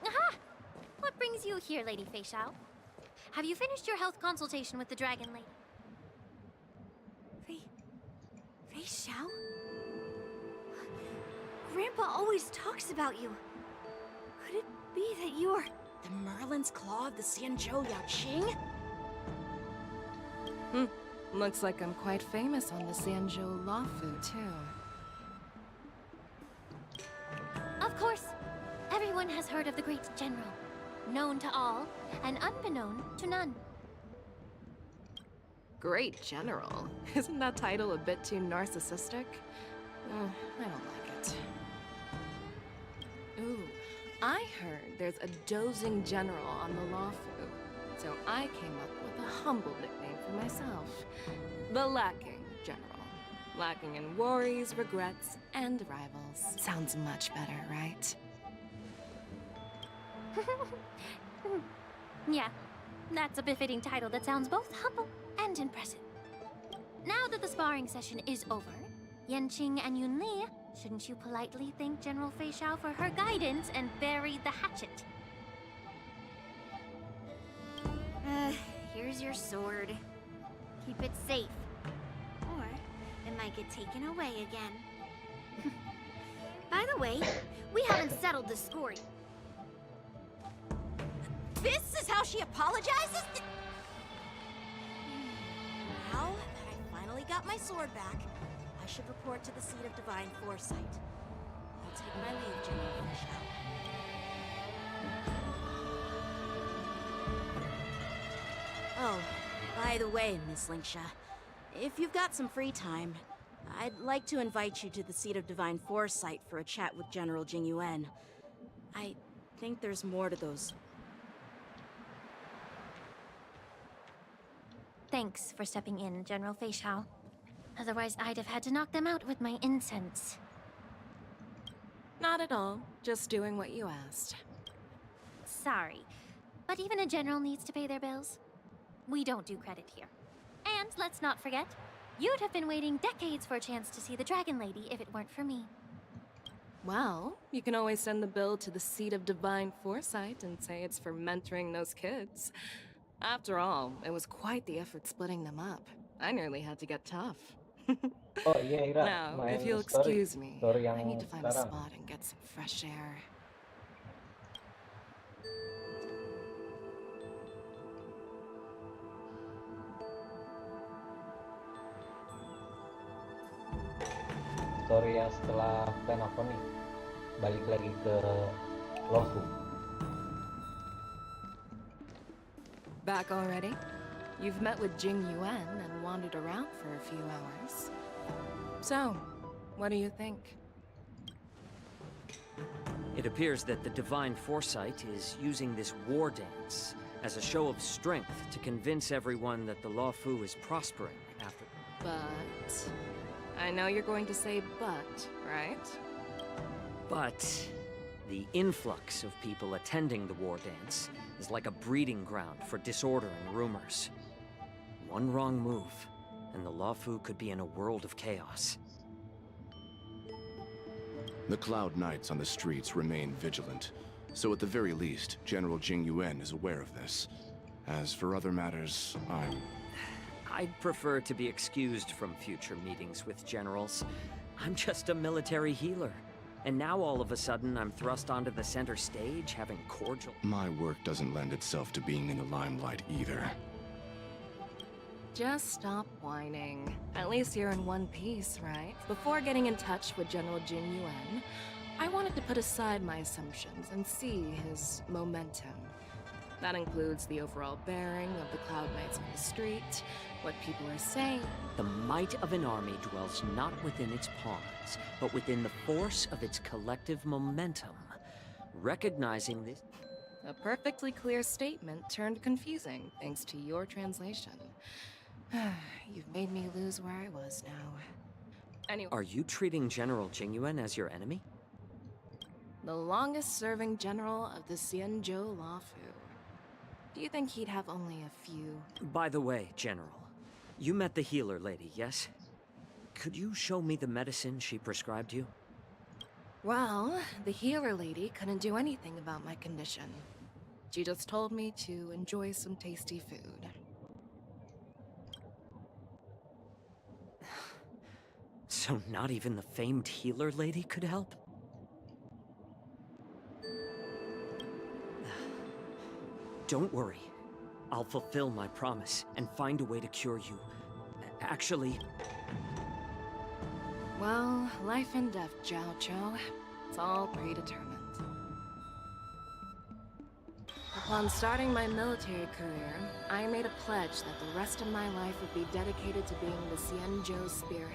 Aha! What brings you here, Lady Fei Xiao? Have you finished your health consultation with the Dragon Lady? Fei Xiao? Grandpa always talks about you. Could it be that you're... The Merlin's Claw of the Xianzhou Yaoqing? Looks like I'm quite famous on the Xianzhou Luofu, too. Of course. Everyone has heard of the great general. Known to all, and unbeknown to none. Great General? Isn't that title a bit too narcissistic? I don't like it. Ooh, I heard there's a dozing general on the Luofu, so I came up with a humble nickname for myself. The Lacking General. Lacking in worries, regrets, and rivals. Sounds much better, right? Yeah, that's a befitting title that sounds both humble and impressive. Now that the sparring session is over, Yanqing and Yunli, shouldn't you politely thank General Fei Xiao for her guidance and bury the hatchet? Here's your sword. Keep it safe. Or it might get taken away again. By the way, we haven't settled the score yet. This is how she apologizes? Now that I finally got my sword back, I should report to the seat of divine foresight. I'll take my leave, General Fei Xiao. Oh, by the way, Miss Linksha, if you've got some free time, I'd like to invite you to the seat of divine foresight for a chat with General Jingyuan. I think there's more to those. Thanks for stepping in, General Fei Xiao. Otherwise, I'd have had to knock them out with my incense. Not at all. Just doing what you asked. Sorry, but even a general needs to pay their bills. We don't do credit here. And let's not forget, you'd have been waiting decades for a chance to see the Dragon Lady if it weren't for me. Well, you can always send the bill to the seat of divine foresight and say it's for mentoring those kids. After all, it was quite the effort splitting them up. I nearly had to get tough. Oh iya Ira, Now, main if you'll story, excuse me, story I yang need to find a sekarang. spot and get some fresh air. Story yang setelah plan apa nih? Balik lagi ke Luofu. Back already? You've met with Jing Yuan and wandered around for a few hours. So, what do you think? It appears that the Divine Foresight is using this war dance as a show of strength to convince everyone that the Luofu is prospering after... But... I know you're going to say but, right? But the influx of people attending the war dance is like a breeding ground for disorder and rumors. One wrong move, and the Luofu could be in a world of chaos. The Cloud Knights on the streets remain vigilant, so at the very least, General Jing Yuan is aware of this. As for other matters, I'd prefer to be excused from future meetings with generals. I'm just a military healer. And now all of a sudden I'm thrust onto the center stage having cordial... My work doesn't lend itself to being in the limelight either. Just stop whining. At least you're in one piece, right? Before getting in touch with General Jing Yuan, I wanted to put aside my assumptions and see his momentum. That includes the overall bearing of the Cloud Knights on the street, what people are saying. The might of an army dwells not within its pawns, but within the force of its collective momentum. Recognizing this... A perfectly clear statement turned confusing thanks to your translation. You've made me lose where I was now. Anyway. Are you treating General Jingyuan as your enemy? The longest-serving general of the Xianzhou Luofu. Do you think he'd have only a few? By the way, General, you met the healer lady, yes? Could you show me the medicine she prescribed you? Well, the healer lady couldn't do anything about my condition. She just told me to enjoy some tasty food. So not even the famed healer lady could help? Don't worry. I'll fulfill my promise and find a way to cure you. Actually... Well, life and death, Jiao Cho. It's all predetermined. Upon starting my military career, I made a pledge that the rest of my life would be dedicated to being the Xianzhou spearhead.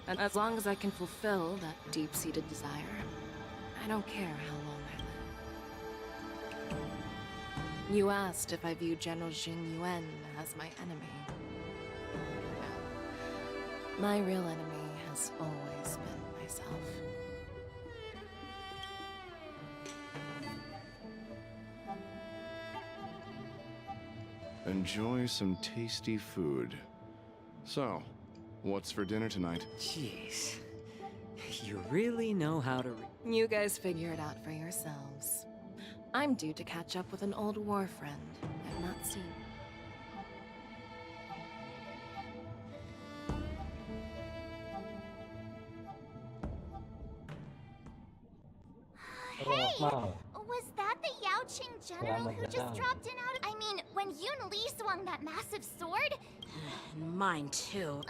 And as long as I can fulfill that deep-seated desire, I don't care how long I live. You asked if I view General Jing Yuan as my enemy. No. My real enemy has always been myself. Enjoy some tasty food. So, what's for dinner tonight? Jeez. You really know how to You guys figure it out for yourselves. I'm due to catch up with an old war friend I've not seen. Selamat malam. Was that the Yaoqing general who just datang. dropped in out of— I mean, when Yun Li swung that massive sword? Mine too.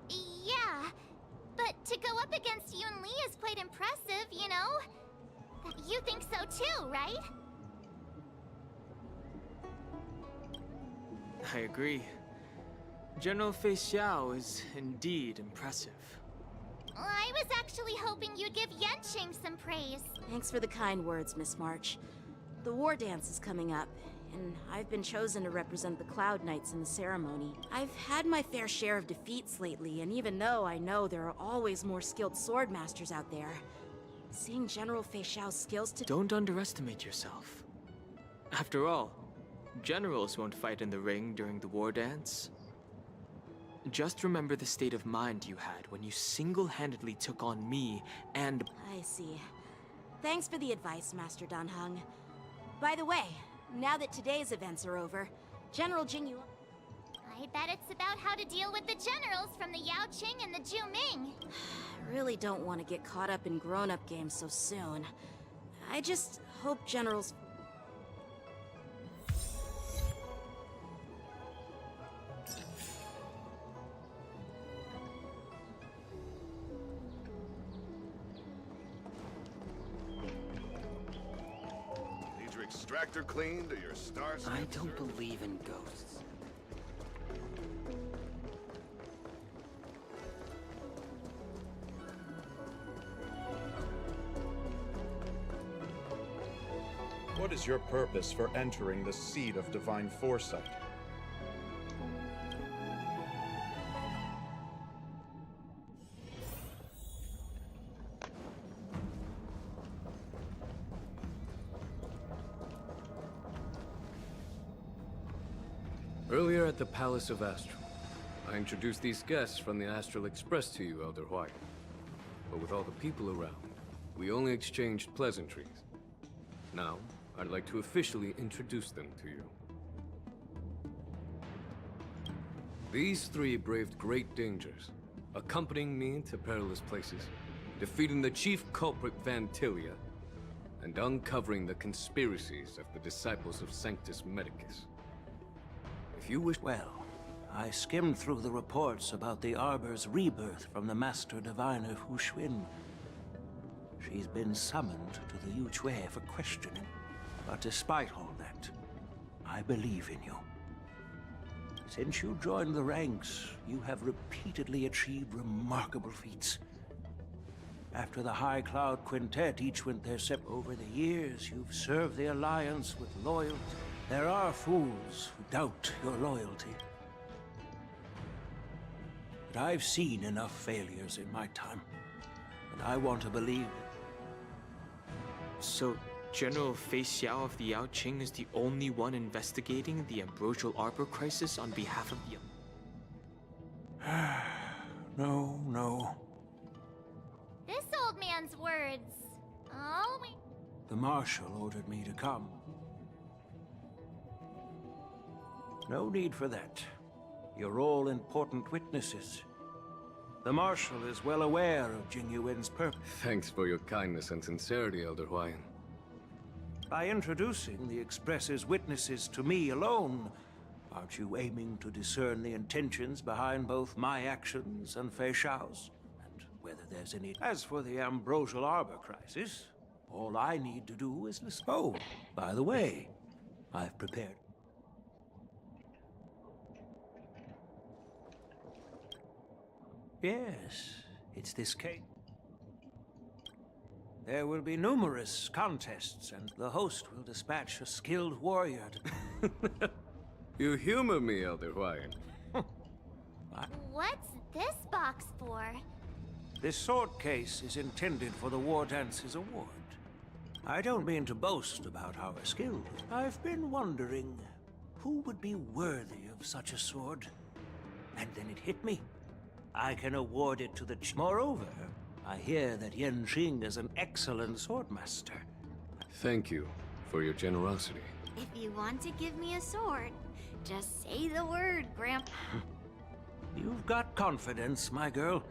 Yeah. But to go up against Yun Li is quite impressive, you know? You think so too, right? I agree. General Fei Xiao is indeed impressive. I was actually hoping you'd give Yanqing some praise. Thanks for the kind words, Miss March. The war dance is coming up, and I've been chosen to represent the Cloud Knights in the ceremony. I've had my fair share of defeats lately, and even though I know there are always more skilled sword masters out there, seeing General Fei Xiao's skills to— Don't underestimate yourself. After all, generals won't fight in the ring during the war dance. Just remember the state of mind you had when you single-handedly took on me and— I see. Thanks for the advice, Master Dan Heng. By the way, now that today's events are over, General Jing Yuan— I bet it's about how to deal with the generals from the Yaoqing and the Zhuming. I really don't want to get caught up in grown-up games so soon. I just hope generals— Need your extractor cleaned or your stars? I don't believe in ghosts. What is your purpose for entering the seat of divine foresight? Earlier at the Palace of Astral, I introduced these guests from the Astral Express to you, Elder White. But with all the people around, we only exchanged pleasantries. Now, I'd like to officially introduce them to you. These three braved great dangers, accompanying me to perilous places, defeating the chief culprit Vantilia, and uncovering the conspiracies of the disciples of Sanctus Medicus. If you wish— Well, I skimmed through the reports about the Arbor's rebirth from the Master Diviner Hu Xuan. She's been summoned to the Yuchue for questioning. But despite all that, I believe in you. Since you joined the ranks, you have repeatedly achieved remarkable feats. After the High Cloud Quintet each went their separate— Over the years, you've served the Alliance with loyalty. There are fools who doubt your loyalty. But I've seen enough failures in my time, and I want to believe. So, General Fei Xiao of the Yaoqing is the only one investigating the Ambrosial Arbor crisis on behalf of the... No. This old man's words. Oh, The Marshal ordered me to come. No need for that. You're all important witnesses. The Marshal is well aware of Jing Yuan's purpose. Thanks for your kindness and sincerity, Elder Huayan. By introducing the Express's witnesses to me alone, aren't you aiming to discern the intentions behind both my actions and Fei Xiao's? And whether there's any... As for the Ambrosial Arbor crisis, all I need to do is listen. Oh, by the way, I've prepared... Yes, it's this case. There will be numerous contests, and the host will dispatch a skilled warrior to... You humor me, Elder Huayan. what's this box for? This sword case is intended for the War Dance's award. I don't mean to boast about our skills. I've been wondering who would be worthy of such a sword. And then it hit me. I can award it to the... Moreover, I hear that Yan Xing is an excellent swordmaster. Thank you for your generosity. If you want to give me a sword, just say the word, Grandpa. You've got confidence, my girl,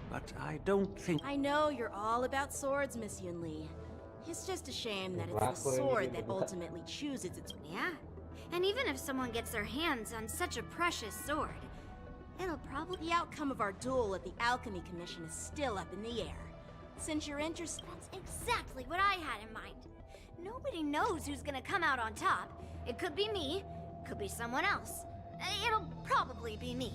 but I don't think... I know you're all about swords, Miss Yunli. It's just a shame that it's the sword that ultimately chooses its... Yeah, and even if someone gets their hands on such a precious sword, it'll probably... The outcome of our duel at the Alchemy Commission is still up in the air. Since you're interested... That's exactly what I had in mind. Nobody knows who's gonna come out on top. It could be me, could be someone else. It'll probably be me.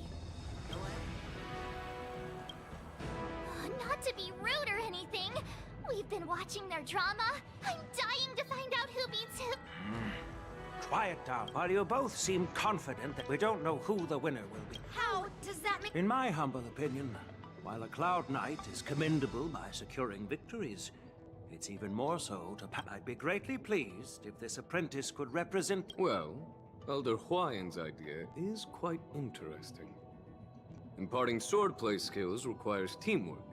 Not to be rude or anything. We've been watching their drama. I'm dying to find out who beats who. Quiet down. While you both seem confident that we don't know who the winner will be. How does that make... In my humble opinion, while a Cloud Knight is commendable by securing victories, it's even more so to... I'd be greatly pleased if this apprentice could represent... Well, Elder Huayan's idea is quite interesting. Imparting swordplay skills requires teamwork,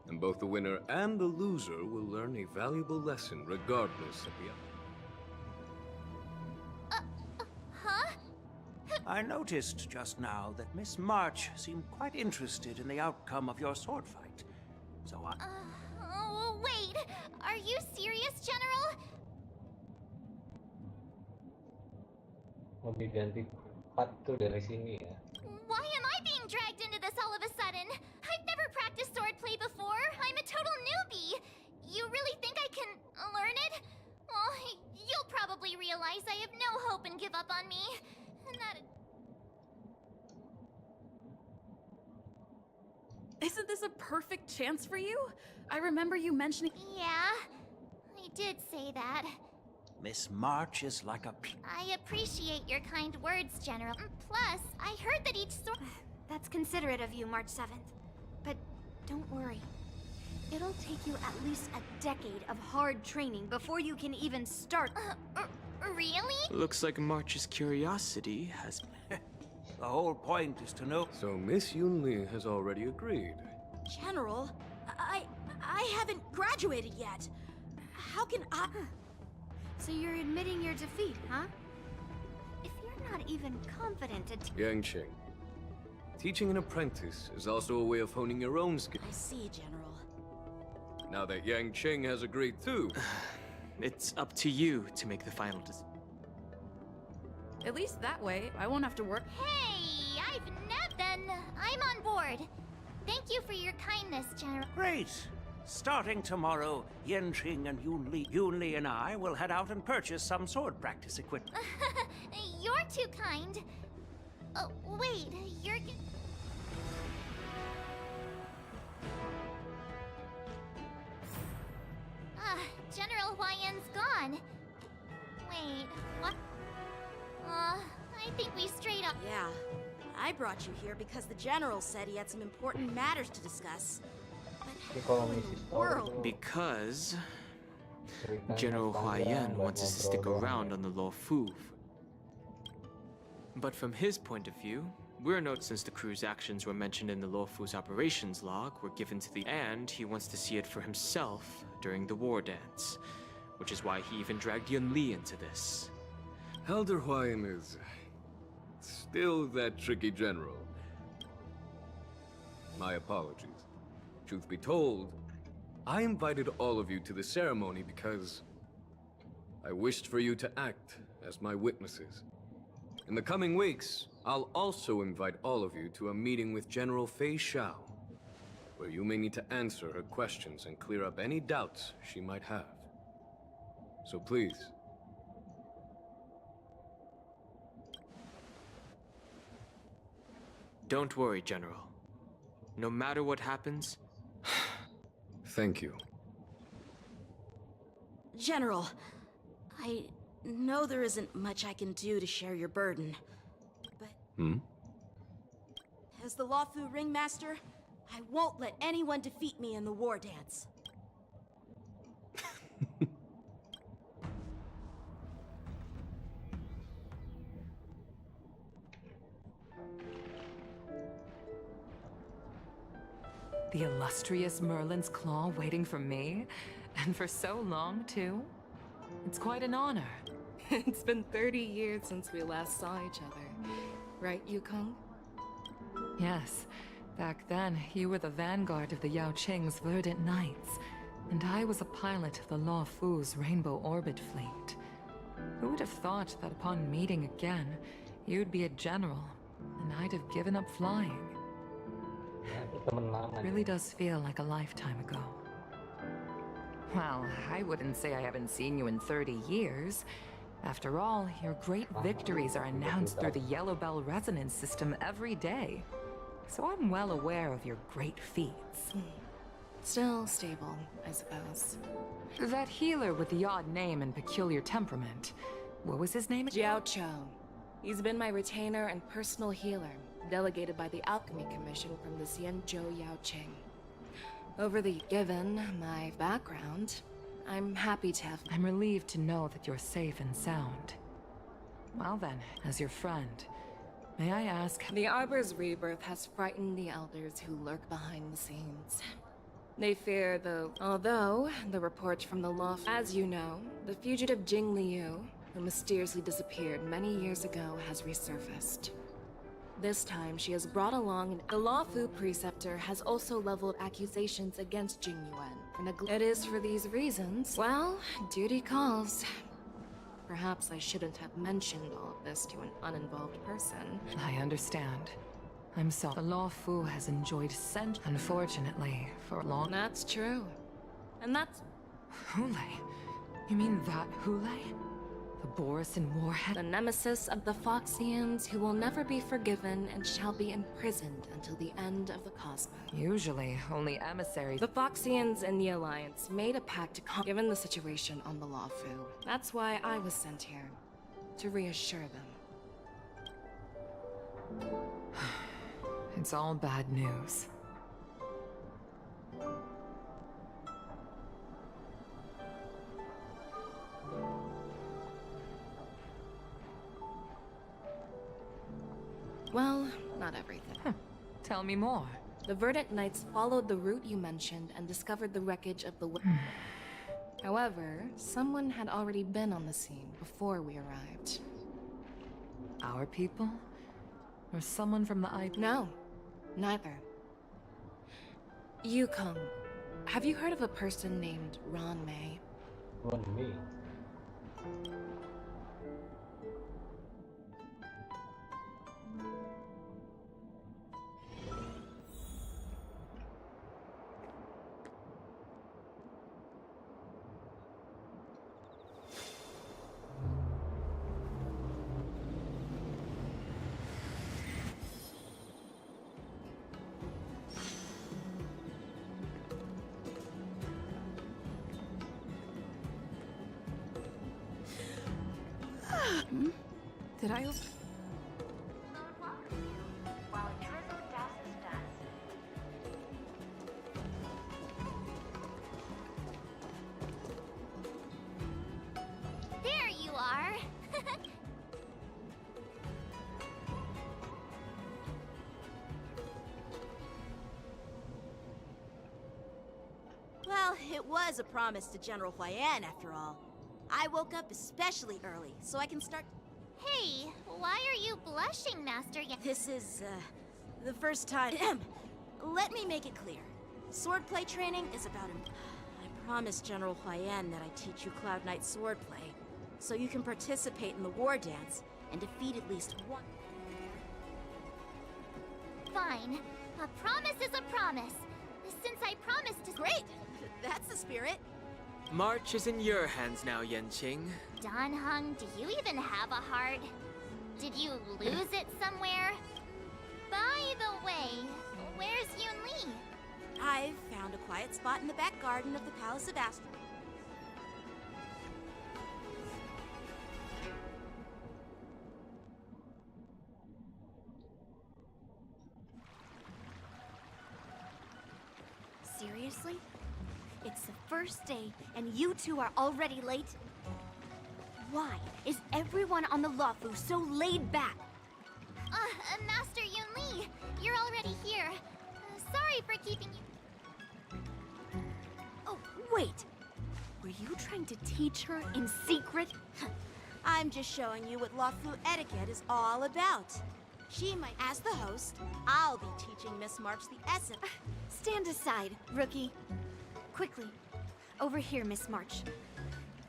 and both the winner and the loser will learn a valuable lesson regardless of the other. Huh? I noticed just now that Miss March seemed quite interested in the outcome of your sword fight. So I... Oh, wait! Are you serious, General? Mau diganti part tuh dari sini ya. Why am I being dragged into this all of a sudden? I've never practiced swordplay before. I'm a total newbie. You really think I can learn it? Well, you'll probably realize I have no hope and give up on me. And that... Isn't this a perfect chance for you? I remember you mentioning... Yeah, I did say that. Miss March is like a... I appreciate your kind words, General. Plus, I heard that each sword... That's considerate of you, March 7th. But don't worry. It'll take you at least a decade of hard training before you can even start. Really? Looks like March's curiosity has... The whole point is to know... So Miss Yunli has already agreed. General, I haven't graduated yet. How can I... So you're admitting your defeat, huh? If you're not even confident to... Yang Qing, teaching an apprentice is also a way of honing your own skills. I see, General. Now that Yang Qing has agreed too... It's up to you to make the final decision. At least that way, I won't have to work. Hey, I've never... Then I'm on board. Thank you for your kindness, General. Great! Starting tomorrow, Yan Xing and Yunli and I will head out and purchase some sword practice equipment. You're too kind. Oh, wait, you're... General Huayan's gone. Wait, what? I think we straight up... Yeah, I brought you here because the General said he had some important matters to discuss. But how in the world? Because General Hua Yan wants us to stick around on the Law Fu. But from his point of view, we're not, since the crew's actions were mentioned in the Law Fu's operations log, were given to the and he wants to see it for himself during the war dance, which is why he even dragged Yun Li into this. Elder Huayan is still that tricky general. My apologies. Truth be told, I invited all of you to the ceremony because I wished for you to act as my witnesses. In the coming weeks, I'll also invite all of you to a meeting with General Fei Xiao, where you may need to answer her questions and clear up any doubts she might have. So please. Don't worry, General. No matter what happens... Thank you. General, I know there isn't much I can do to share your burden, but... As the Lawfu Ringmaster, I won't let anyone defeat me in the war dance. The illustrious Merlin's Claw waiting for me? And for so long, too? It's quite an honor. It's been 30 years since we last saw each other. Right, Yukong? Yes. Back then, you were the vanguard of the Yao Qing's Verdant Knights, and I was a pilot of the Law Fu's Rainbow Orbit Fleet. Who would have thought that upon meeting again, you'd be a general, and I'd have given up flying? It really does feel like a lifetime ago. Well, I wouldn't say I haven't seen you in 30 years. After all, your great victories are announced through the Yellow Bell Resonance System every day. So I'm well aware of your great feats. Still stable, I suppose. That healer with the odd name and peculiar temperament. What was his name? Jiao Cho. He's been my retainer and personal healer, delegated by the Alchemy Commission from the Xianzhou Yao Qing. Given my background, I'm happy to have... I'm relieved to know that you're safe and sound. Well then, as your friend, may I ask... The Arbor's rebirth has frightened the elders who lurk behind the scenes. They fear although the report from the law... As you know, the fugitive Jing Liu, who mysteriously disappeared many years ago, has resurfaced. This time, she has brought along the Law Fu preceptor has also leveled accusations against Jing Yuan for neglect. It is for these reasons. Well, duty calls. Perhaps I shouldn't have mentioned all of this to an uninvolved person. I understand. I'm sorry. The Law Fu has enjoyed unfortunately, for long... That's true. And that's... Hule? You mean that Hule? The Borisin Warhead? The nemesis of the Foxians who will never be forgiven and shall be imprisoned until the end of the cosmos. Usually, only emissaries... The Foxians and the Alliance made a pact to given the situation on the Law Fu. That's why I was sent here. To reassure them. It's all bad news. Well, not everything. Tell me more. The Verdant Knights followed the route you mentioned and discovered the wreckage of the... However, someone had already been on the scene before we arrived. Our people? Or someone from the IP? No, neither. Yukong, have you heard of a person named Ron Mei? Ron Mei? Did I... It was a promise to General Huayan, after all. I woke up especially early, so I can start... Hey, why are you blushing, Master Yan? This is, the first time... Let me make it clear. Swordplay training is about... I promised General Huayan that I'd teach you Cloud Knight swordplay, so you can participate in the war dance and defeat at least one... Fine. A promise is a promise. Since I promised to... Great! That's the spirit. March is in your hands now, Yanqing. Dan Heng, do you even have a heart? Did you lose it somewhere? By the way, where's Yun Li? I've found a quiet spot in the back garden of the Palace of Astro. Seriously? It's the first day, and you two are already late? Why is everyone on the Luofu so laid back? Master Yun Li, you're already here. Sorry for keeping you... Oh, wait. Were you trying to teach her in secret? I'm just showing you what Luofu etiquette is all about. She might, as the host, I'll be teaching Miss March the essence. Stand aside, rookie. Quickly. Over here, Miss March.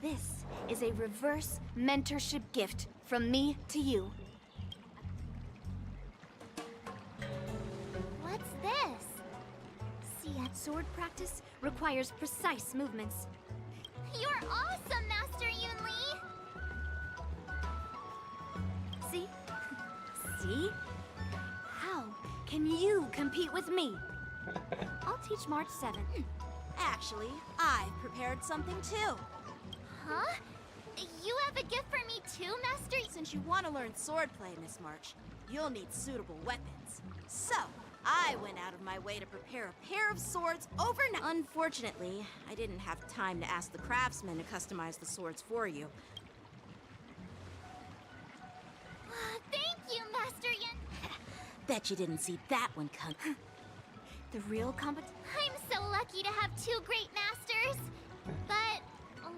This is a reverse mentorship gift from me to you. What's this? See, sword practice requires precise movements. You're awesome, Master Yun Li! See? See? How can you compete with me? I'll teach March 7. Actually, I've prepared something too. Huh? You have a gift for me too, Master? Since you want to learn swordplay, Miss March, you'll need suitable weapons. So, I went out of my way to prepare a pair of swords overnight. Unfortunately, I didn't have time to ask the craftsman to customize the swords for you. Thank you, Master Yun. Bet you didn't see that one come. The real competition. I'm so lucky to have two great masters. But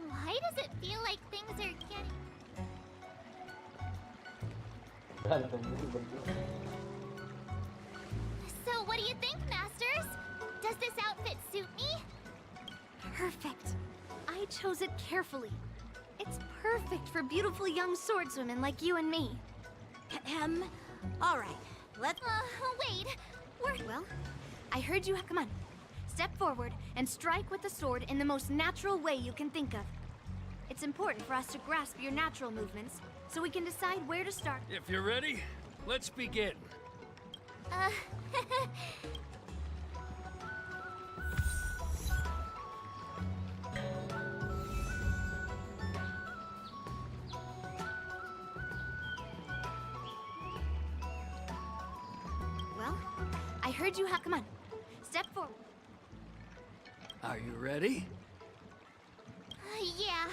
why does it feel like things are getting... So what do you think, Masters? Does this outfit suit me? Perfect. I chose it carefully. It's perfect for beautiful young swordswomen like you and me. All right, let's... wait. Well, I heard you. Come on. Step forward and strike with the sword in the most natural way you can think of. It's important for us to grasp your natural movements, so we can decide where to start. If you're ready, let's begin. Well, I heard you. Come on. Step forward. Are you ready? Yeah.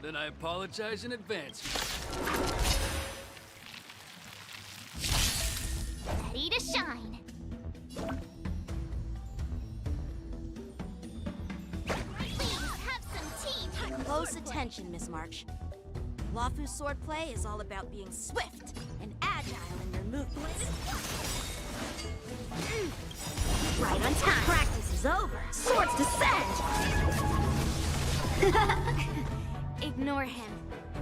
Then I apologize in advance. Ready to shine. Please have some tea. Close attention, Miss March. Luofu swordplay is all about being swift and agile in your movements. Right on time. Practice is over. Swords descend! Ignore him.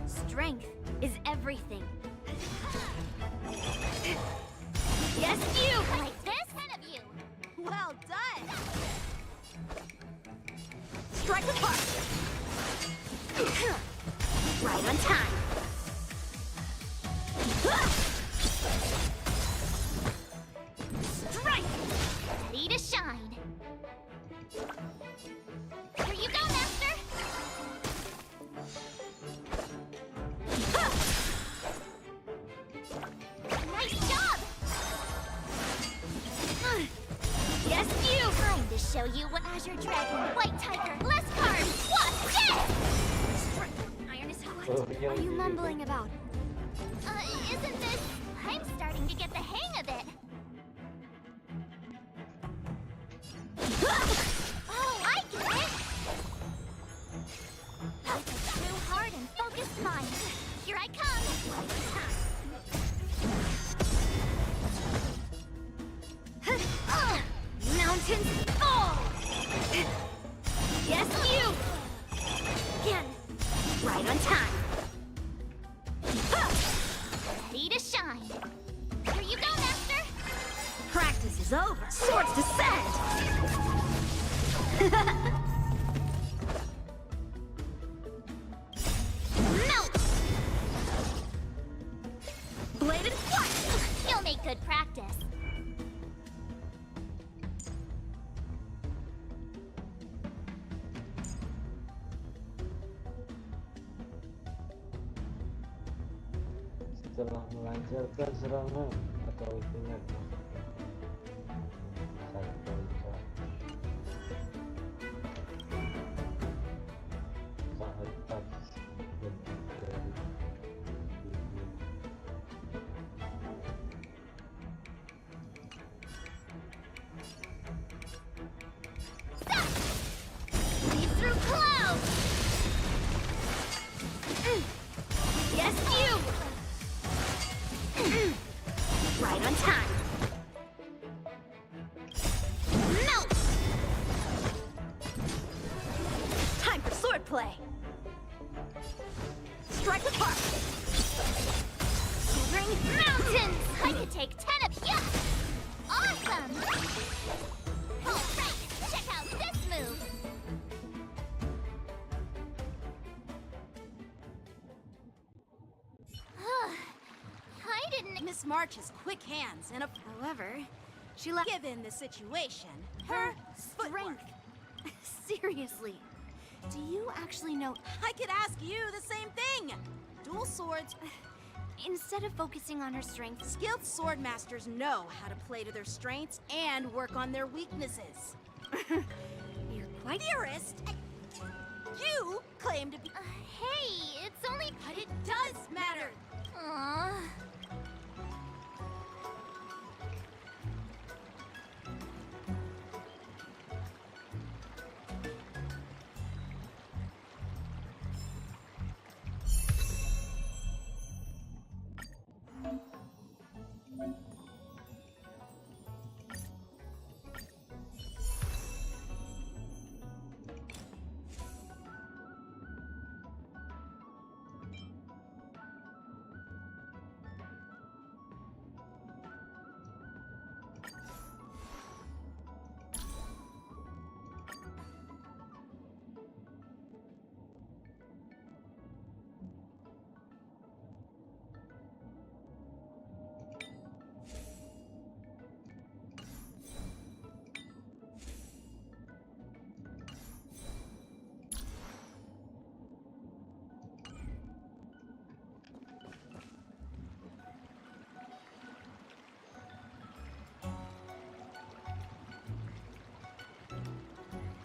Strength is everything. Yes, you! Like this? 10 of you! Well done! Strike apart! Right on time. Strike! Ready to shine. Here you go, Master! Nice job! Yes, you! Time to show you what Azure Dragon, White Tiger, less cards, what's this? Iron is hot. What are you mumbling about? Isn't this... I'm starting to get the hang of it. Oh, I get it! shine. Here you go, Master! Practice is over. Swords descend! Melt! Bladed flight! You'll make good practice. Setelah melancarkan serangan atau itunya Lead through clouds! Yes, you! Right on time. Melt! Time for swordplay. Strike with heart. Shivering mountains! I could take 10 of you! Awesome! Alright, check out this move! I didn't... Miss March has quick hands and a... However, she left. Given the situation, her strength. Seriously, do you actually know? I could ask you the same thing. Dual swords. Instead of focusing on her strengths, Skilled sword masters know how to play to their strengths and work on their weaknesses. you're quite Dearest, you claim to be... Hey, it's only... But it does matter. Aww.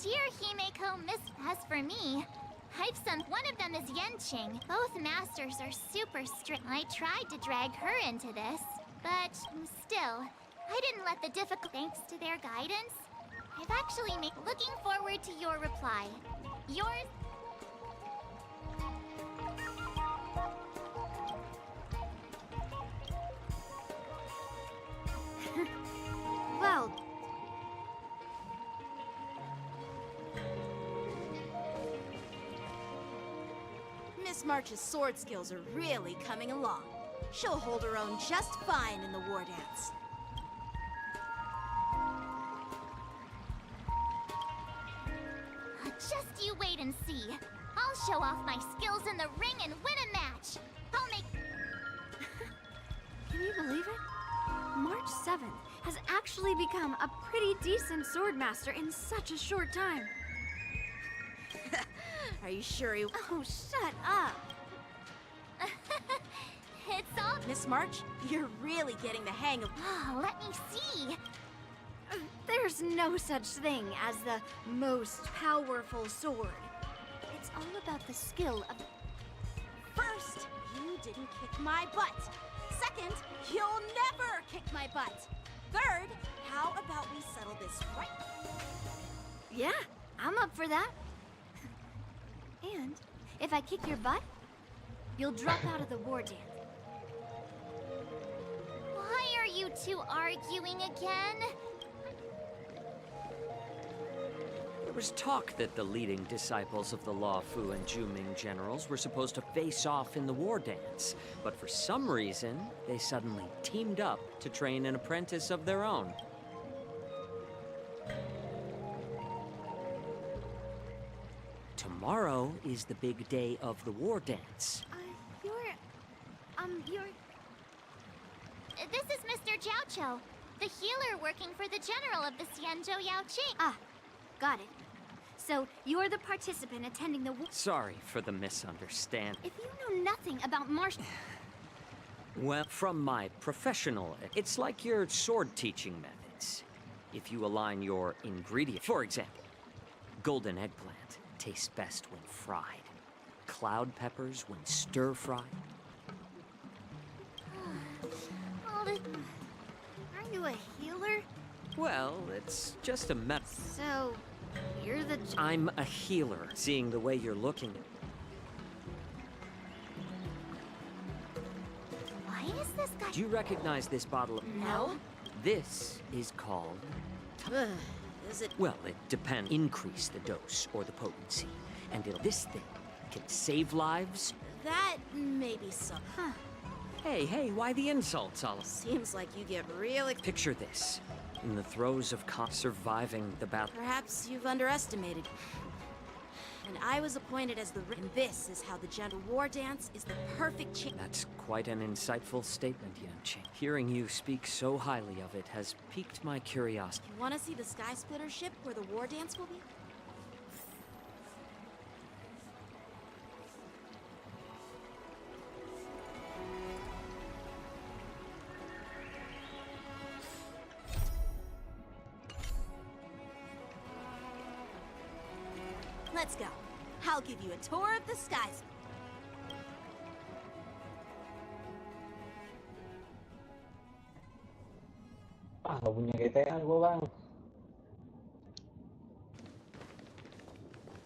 Dear Himeko, as for me, I've sent one of them is Yenqing. Both masters are super strict. I tried to drag her into this, but still, I didn't let the difficult thanks to their guidance. I've actually made looking forward to your reply. Yours. well. Miss March's sword skills are really coming along. She'll hold her own just fine in the war dance. Just you wait and see. I'll show off my skills in the ring and win a match. I'll make... Can you believe it? March 7th has actually become a pretty decent swordmaster in such a short time. Are you sure he... Oh, shut up! It's all... Miss March, you're really getting the hang of... Oh, let me see. There's no such thing as the most powerful sword. It's all about the skill of... First, you didn't kick my butt. Second, you'll never kick my butt. Third, how about we settle this right? Yeah, I'm up for that. And if I kick your butt, you'll drop out of the war dance. Why are you two arguing again? There was talk that the leading disciples of the Law Fu and Juming generals were supposed to face off in the war dance, but for some reason, they suddenly teamed up to train an apprentice of their own. Tomorrow is the big day of the war dance. This is Mr. Jiaoqiu, the healer working for the general of the Xianzhou Yaoqing. Ah, got it. So, you're the participant attending the war. Sorry for the misunderstanding. If you know nothing about martial... Well, from my professional, it's like your sword teaching methods. If you align your ingredient, for example, golden eggplant tastes best when fried. Cloud peppers when stir-fried. Aren't you a healer? Well, it's just a metaphor. So, you're the... I'm a healer, seeing the way you're looking. Why is this guy... Do you recognize this bottle of... No. This is called... Is it... Well, it depends. Increase the dose or the potency. And this thing can save lives. That may be so. Huh. Hey, why the insults, Olive? Seems like you get really... Picture this. In the throes of surviving the battle. Perhaps you've underestimated. And I was appointed as the... And this is how the general war dance is the perfect chance. That's quite an insightful statement, Yanqing. Hearing you speak so highly of it has piqued my curiosity. You want to see the Sky Splitter ship where the war dance will be? Let's go. I'll give you a tour of the skies. Ah, nggak punya GTA gua, Bang.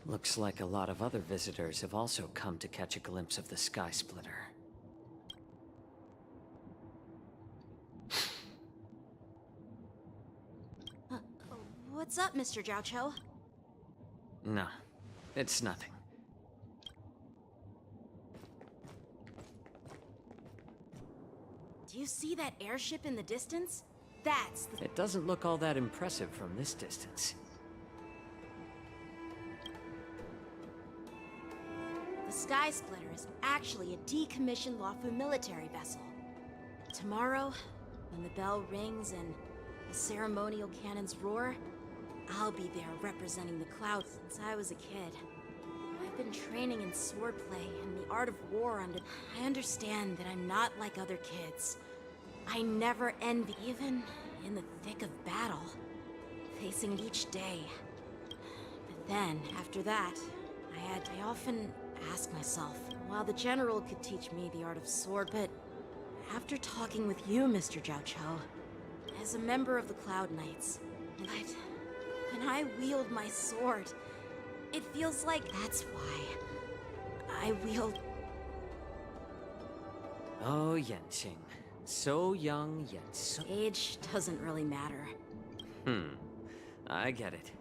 Looks like a lot of other visitors have also come to catch a glimpse of the Sky Splitter. What's up, Mr. Jiaoqiu? No, it's nothing. Do you see that airship in the distance? That's the... It doesn't look all that impressive from this distance. The Sky Splitter is actually a decommissioned Luofu military vessel. Tomorrow, when the bell rings and the ceremonial cannons roar, I'll be there representing the clouds since I was a kid. I've been training in swordplay and the art of war under... I understand that I'm not like other kids. I never envy, even in the thick of battle, facing it each day. But then, after that, I often ask myself, while the general could teach me the art of sword, but after talking with you, Mr. Jiaoqiu, as a member of the Cloud Knights, but when I wield my sword, it feels like that's why I wield... Oh, Yanqing. So young, yet so... Age doesn't really matter. I get it.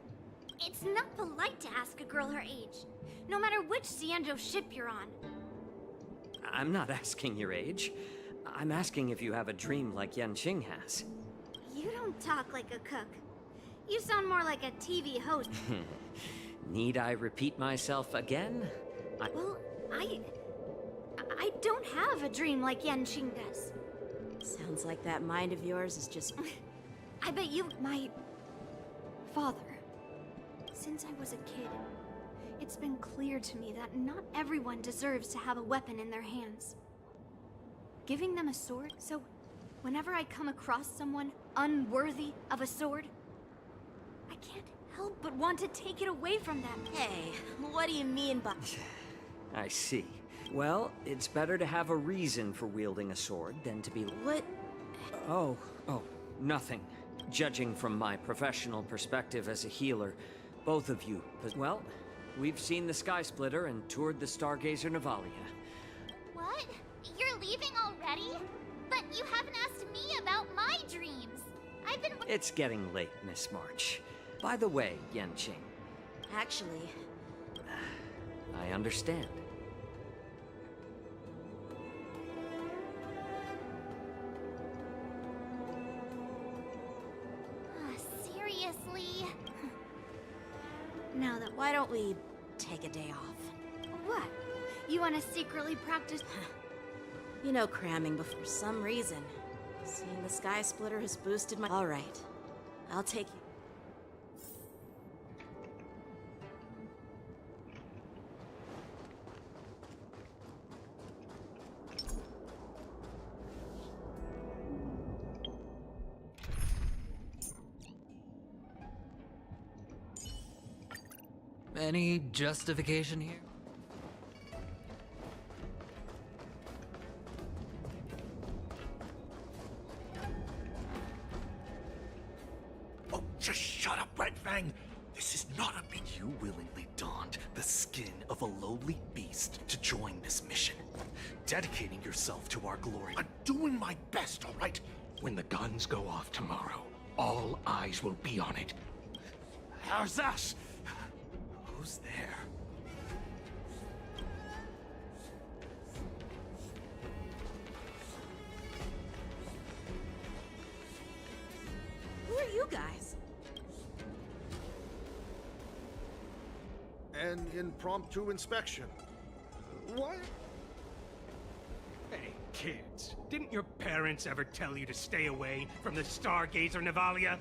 It's not polite to ask a girl her age, no matter which Xianzhou ship you're on. I'm not asking your age. I'm asking if you have a dream like Yanqing has. You don't talk like a cook. You sound more like a TV host. Need I repeat myself again? Well, I don't have a dream like Yanqing does. Sounds like that mind of yours is just... I bet you... My... father. Since I was a kid, it's been clear to me that not everyone deserves to have a weapon in their hands. Giving them a sword, so whenever I come across someone unworthy of a sword, I can't help but want to take it away from them. Hey, what do you mean by... I see. Well, it's better to have a reason for wielding a sword than to be... What? Oh, nothing. Judging from my professional perspective as a healer, both of you... Well, we've seen the Sky Splitter and toured the Stargazer Navalia. What? You're leaving already? But you haven't asked me about my dreams. I've been... It's getting late, Miss March. By the way, Yanqing, Actually, I understand. Seriously? Now that why don't we take a day off? what? You want to secretly practice? You know, cramming before some reason. Seeing the Sky Splitter has boosted my. All right, I'll take you. Any justification here? Oh, just shut up, Red Fang! This is not a big... You willingly donned the skin of a lowly beast to join this mission, dedicating yourself to our glory. I'm doing my best, all right? When the guns go off tomorrow, all eyes will be on it. How's that? Who's there? Who are you guys? An impromptu inspection. What? Hey, kids, didn't your parents ever tell you to stay away from the Stargazer, Navalia?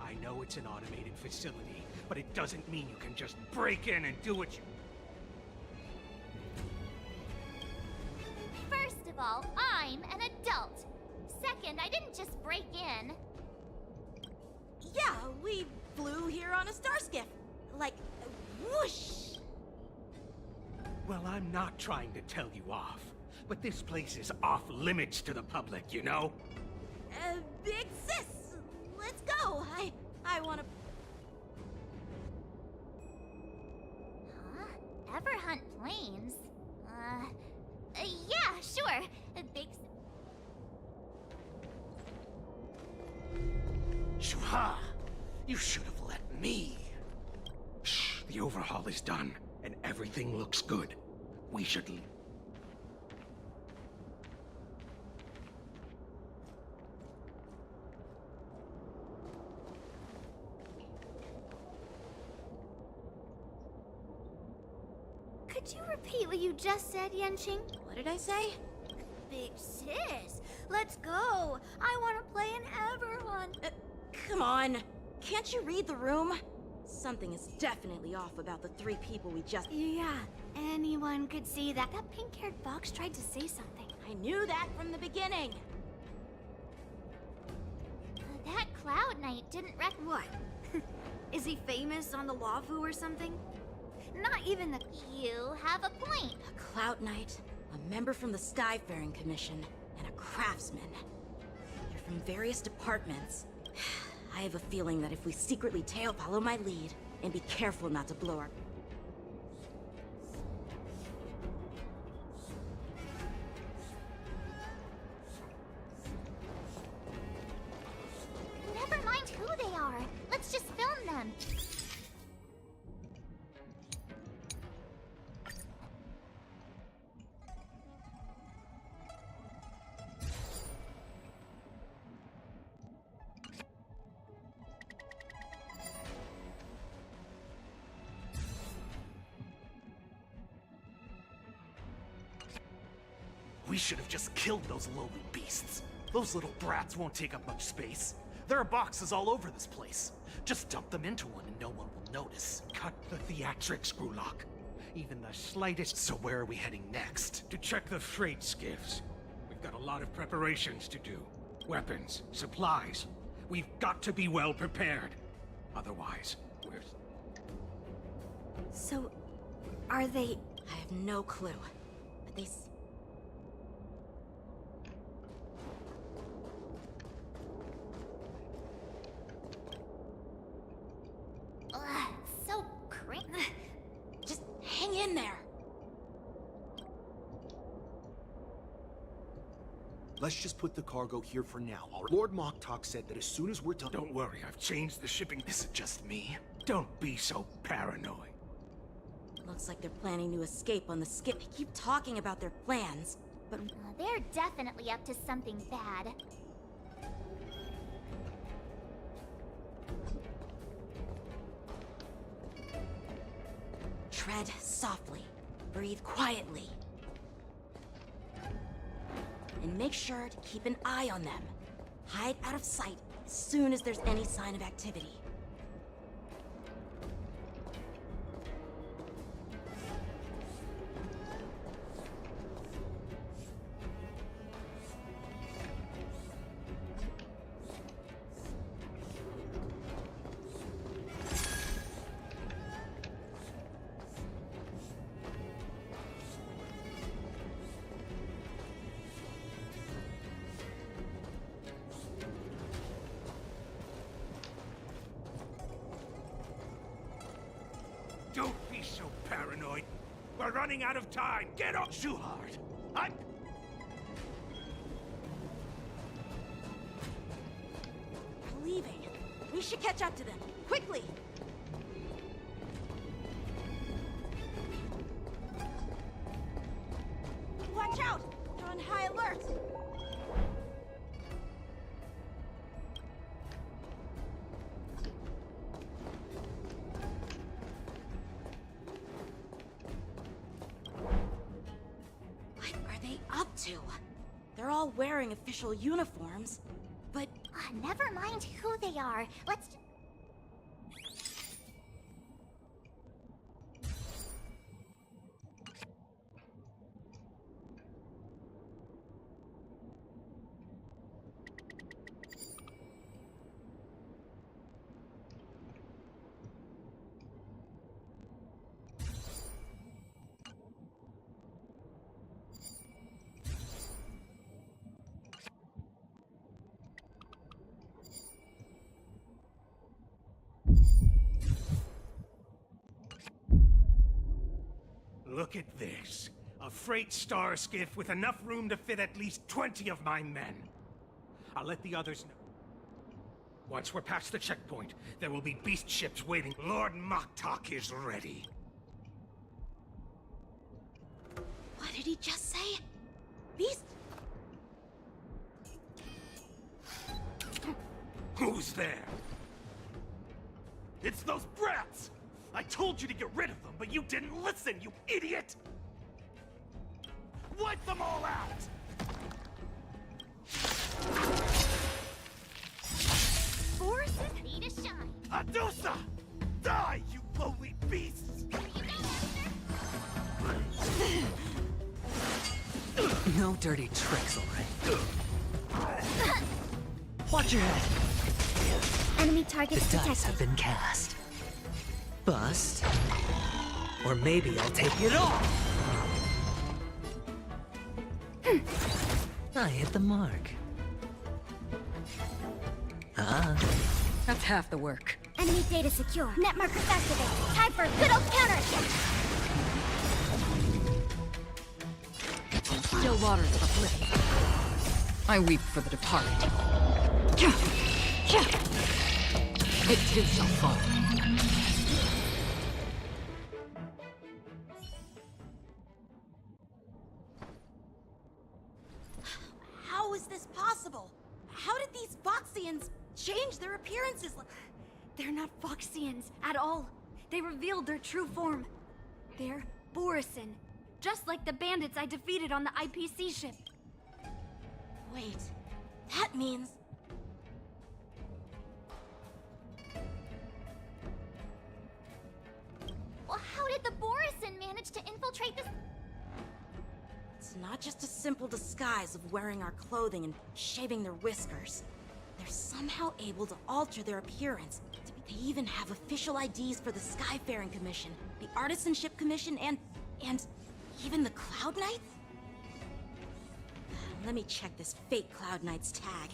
I know it's an automated facility, but it doesn't mean you can just break in and do what you... First of all, I'm an adult. Second, I didn't just break in. Yeah, we flew here on a starskiff. Like, whoosh! Well, I'm not trying to tell you off, but this place is off limits to the public, you know? Big sis! Let's go! I wanna... Huh? Ever hunt planes? Yeah, sure. Big... Shuha! You should have let me. Shh, the overhaul is done, and everything looks good. We should leave. Could you repeat what you just said, Yanqing? What did I say? Big sis, let's go. I want to play in Everyone. Come on. Can't you read the room? Something is definitely off about the three people we just... Yeah, anyone could see that. That pink-haired fox tried to say something. I knew that from the beginning. That Cloud Knight didn't What? Is he famous on the Lawfu or something? Not even the... You have a point. A Cloud Knight, a member from the Skyfaring Commission, and a craftsman. They're from various departments. I have a feeling that if we secretly follow my lead, and be careful not to blow our... Never mind who they are. Let's just film them. We should have just killed those lowly beasts. Those little brats won't take up much space. There are boxes all over this place. Just dump them into one and no one will notice. Cut the theatrics, Grulok. Even the slightest... So where are we heading next? To check the freight skiffs. We've got a lot of preparations to do. Weapons, supplies. We've got to be well prepared. Otherwise, we're... So, are they... I have no clue. But they... So crazy. Just hang in there. Let's just put the cargo here for now. Lord Moktok said that as soon as we're done... Don't worry, I've changed the shipping... Is it just me? Don't be so paranoid. Looks like they're planning to escape on the skip. They keep talking about their plans, but They're definitely up to something bad. tread softly. Breathe quietly. And make sure to keep an eye on them. Hide out of sight as soon as there's any sign of activity. Don't be so paranoid. We're running out of time. Get on, Zuhard. I'm... They're leaving. We should catch up to them. Quickly! Watch out! They're on high alert! What are they up to? They're all wearing official uniforms, but... never mind who they are. Let's... Look at this. A freight star skiff with enough room to fit at least 20 of my men. I'll let the others know. Once we're past the checkpoint, there will be beast ships waiting. Lord Moktok is ready. What did he just say? Beast? Who's there? It's those brats! I told you to get rid of them, but you didn't listen, you idiot! Wipe them all out! Forces need a shine. Adusa! Die, you lowly beasts! No dirty tricks, alright? Watch your head. Enemy targets The dice detected. have been cast. Bust. Or maybe I'll take it all! I hit the mark. That's half the work. Enemy data secure. Net markers activated. Time for a good old counterattack. Still waters of oblivion. I weep for the departed. It too shall fall. How is this possible? How did these Foxians change their appearances? They're not Foxians at all. They revealed their true form. They're Borisin, just like the bandits I defeated on the IPC ship. Wait, that means... Well, how did the Borisin manage to infiltrate this? It's not just a simple disguise of wearing our clothing and shaving their whiskers. They're somehow able to alter their appearance. They even have official IDs for the Skyfaring Commission, the Artisanship Commission, and even the Cloud Knights? Let me check this fake Cloud Knight's tag.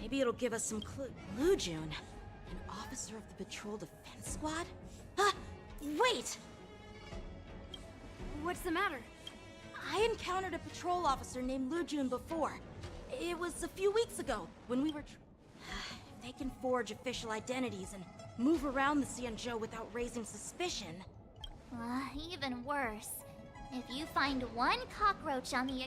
Maybe it'll give us some clue. Lujun, an officer of the Patrol Defense Squad? Wait! What's the matter? I encountered a patrol officer named Lujun before. It was a few weeks ago, when we were... If They can forge official identities and move around the Xianzhou without raising suspicion. Even worse. If you find one cockroach on the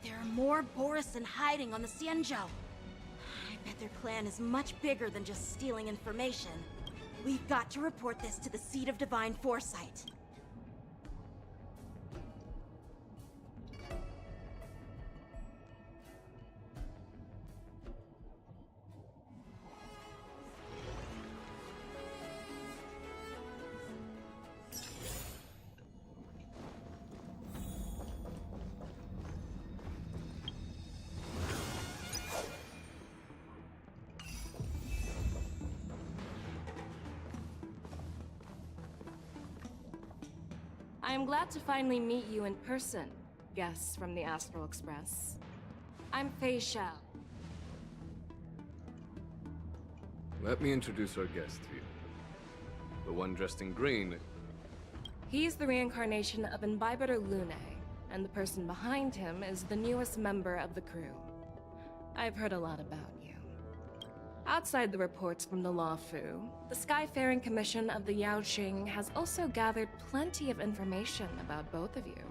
There are more Borisin hiding on the Xianzhou. I bet their plan is much bigger than just stealing information. We've got to report this to the Seat of Divine Foresight. I am glad to finally meet you in person, guests from the Astral Express. I'm Fei Xiao. Let me introduce our guest to you. The one dressed in green. He's the reincarnation of Imbibitor Lune, and the person behind him is the newest member of the crew. I've heard a lot about you. Outside the reports from the Law Fu, the Skyfaring Commission of the Yaoqing has also gathered plenty of information about both of you.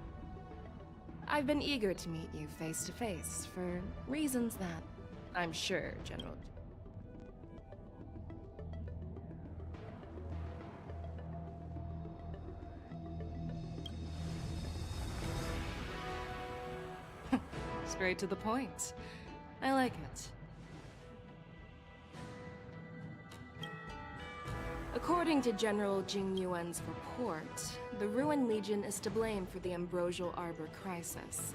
I've been eager to meet you face to face for reasons that I'm sure General... Straight to the point. I like it. According to General Jing Yuan's report, the Ruin Legion is to blame for the Ambrosial Arbor crisis,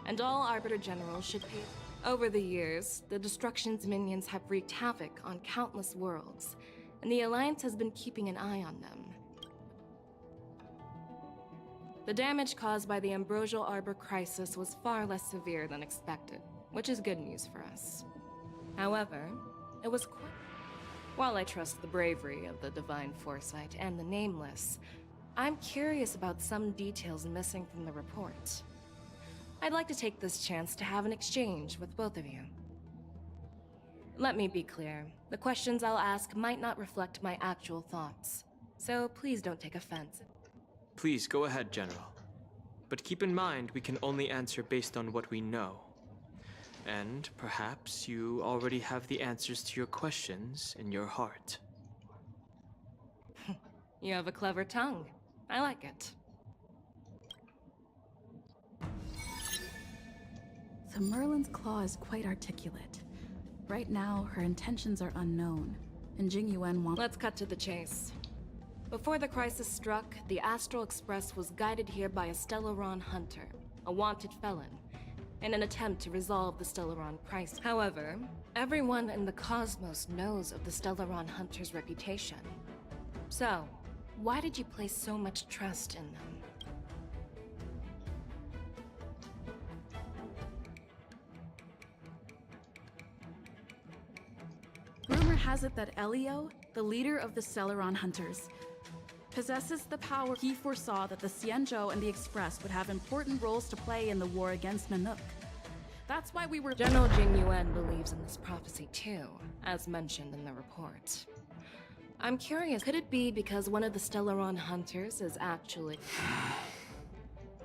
and all Arbiter Generals should pay. Over the years, the Destruction's minions have wreaked havoc on countless worlds, and the Alliance has been keeping an eye on them. The damage caused by the Ambrosial Arbor crisis was far less severe than expected, which is good news for us. However, it was quite... While I trust the bravery of the Divine Foresight and the Nameless, I'm curious about some details missing from the report. I'd like to take this chance to have an exchange with both of you. Let me be clear, the questions I'll ask might not reflect my actual thoughts, so please don't take offense. Please go ahead, General. But keep in mind, we can only answer based on what we know. And perhaps you already have the answers to your questions in your heart. You have a clever tongue. I like it. The Merlin's Claw is quite articulate. Right now, her intentions are unknown, and Jing Yuan wants... Let's cut to the chase. Before the crisis struck, the Astral Express was guided here by a Stellaron hunter, a wanted felon, in an attempt to resolve the Stellaron crisis. However, everyone in the cosmos knows of the Stellaron hunter's reputation. So, why did you place so much trust in them? Rumor has it that Elio, the leader of the Stellaron hunters, possesses the power. He foresaw that the Xianzhou and the Express would have important roles to play in the war against Nanook. That's why we were... General Jing Yuan believes in this prophecy too, as mentioned in the report. I'm curious, could it be because one of the Stellaron hunters is actually...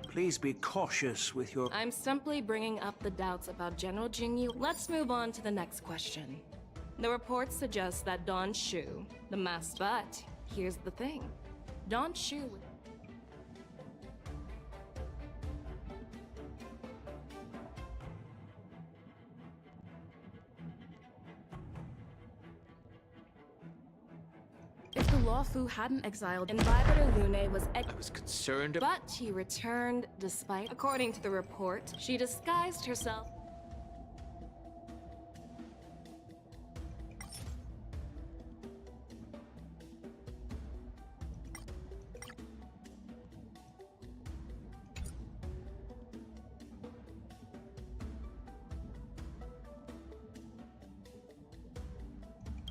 Please be cautious with your... I'm simply bringing up the doubts about General Jing Yuan. Let's move on to the next question. The report suggests that Don Shu, the master... But here's the thing. Don Shu... If the Law Fu hadn't exiled... Imbibitor Lune was... I was concerned... But he returned despite... According to the report, she disguised herself...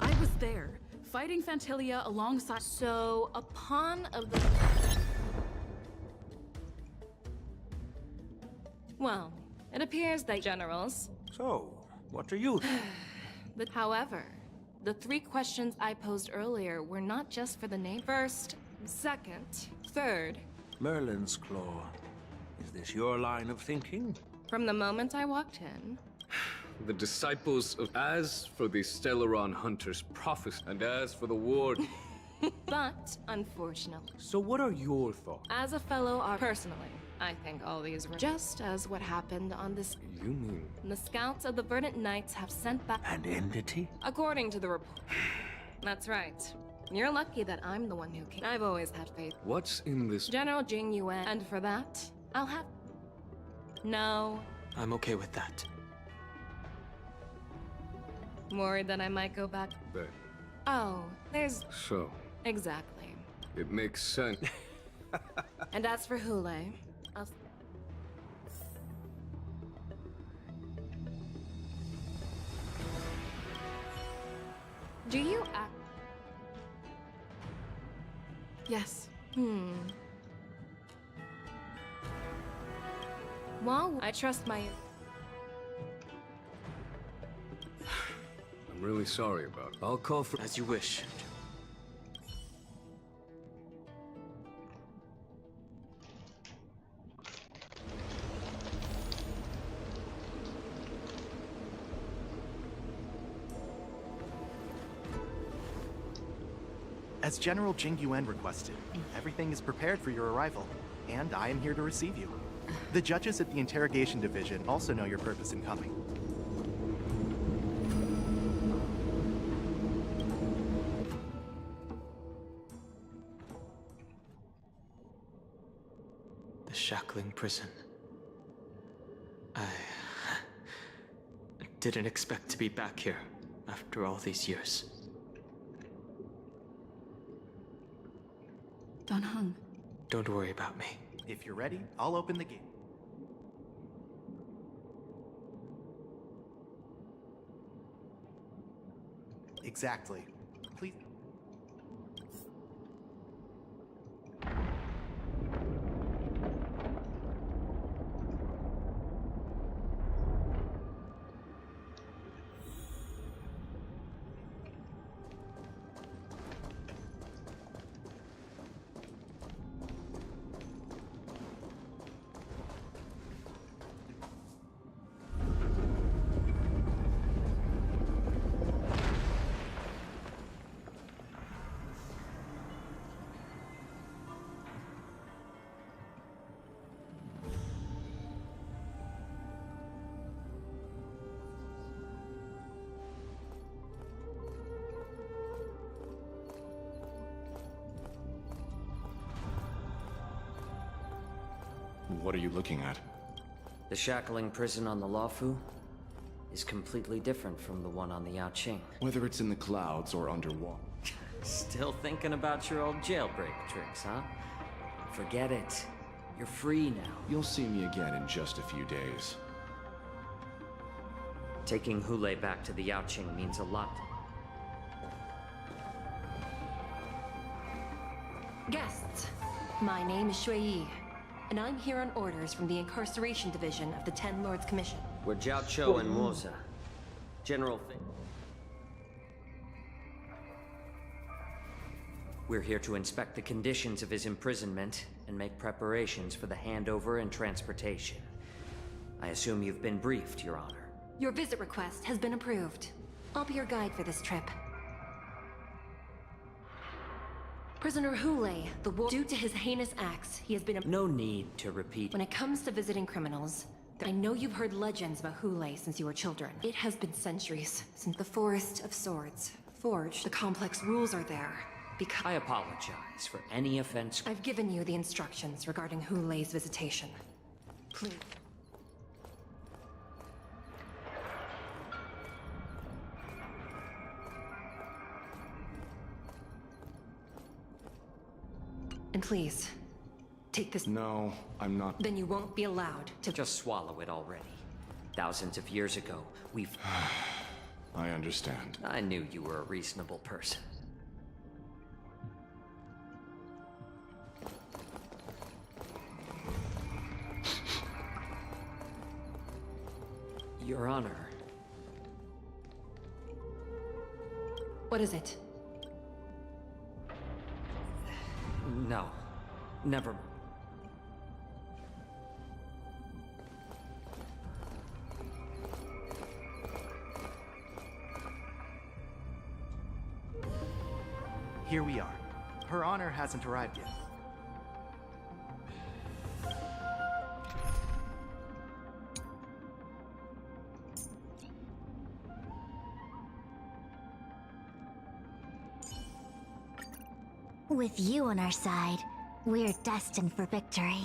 I was there, fighting Fantilia alongside... So, a pawn of the... Well, it appears that generals... So, what are you... However, the 3 questions I posed earlier were not just for the name. First, second, third. Merlin's Claw. Is this your line of thinking? From the moment I walked in, The disciples of... As for the Stellaron Hunter's prophecy, and as for the ward... but unfortunately, So what are your thoughts? as a fellow personally, I think all these were just as what happened on this. You mean... The scouts of the Verdant Knights have sent back An entity? according to the report. That's right. You're lucky that I'm the one who came. I've always had faith. What's in this... General Jing Yuan, and for that, I'll have... No. I'm okay with that. Worried that I might go back. But, Oh, there's... so, Exactly. it makes sense. And as for Hule, I'll... Do you act... Yes. Well, I trust my... I'm really sorry about it. I'll call for... As you wish. As General Jing Yuan requested, everything is prepared for your arrival, and I am here to receive you. The judges at the Interrogation Division also know your purpose in coming. The shackling prison. I didn't expect to be back here after all these years. Don Hung. Don't worry about me. If you're ready, I'll open the gate. Exactly. Please. What are you looking at? The shackling prison on the Luofu is completely different from the one on the Yaoqing. Whether it's in the clouds or underwater. Still thinking about your old jailbreak tricks, huh? Forget it. You're free now. You'll see me again in just a few days. Taking Hule back to the Yaoqing means a lot. Guests, my name is Shui Yi, and I'm here on orders from the Incarceration Division of the Ten Lords Commission. We're Jiao Cho and Moza. General Fing. We're here to inspect the conditions of his imprisonment and make preparations for the handover and transportation. I assume you've been briefed, Your Honor. Your visit request has been approved. I'll be your guide for this trip. Prisoner Hule, due to his heinous acts, he has been No need to repeat. When it comes to visiting criminals, I know you've heard legends about Hule since you were children. It has been centuries since the Forest of Swords. Forged, the complex rules are there. Because I apologize for any offense. I've given you the instructions regarding Hule's visitation. Please. And please, take this. No, I'm not. Then you won't be allowed to. Just swallow it already. Thousands of years ago, we've... I understand. I knew you were a reasonable person. Your Honor. What is it? No. Never. Here we are. Her Honor hasn't arrived yet. With you on our side, we're destined for victory.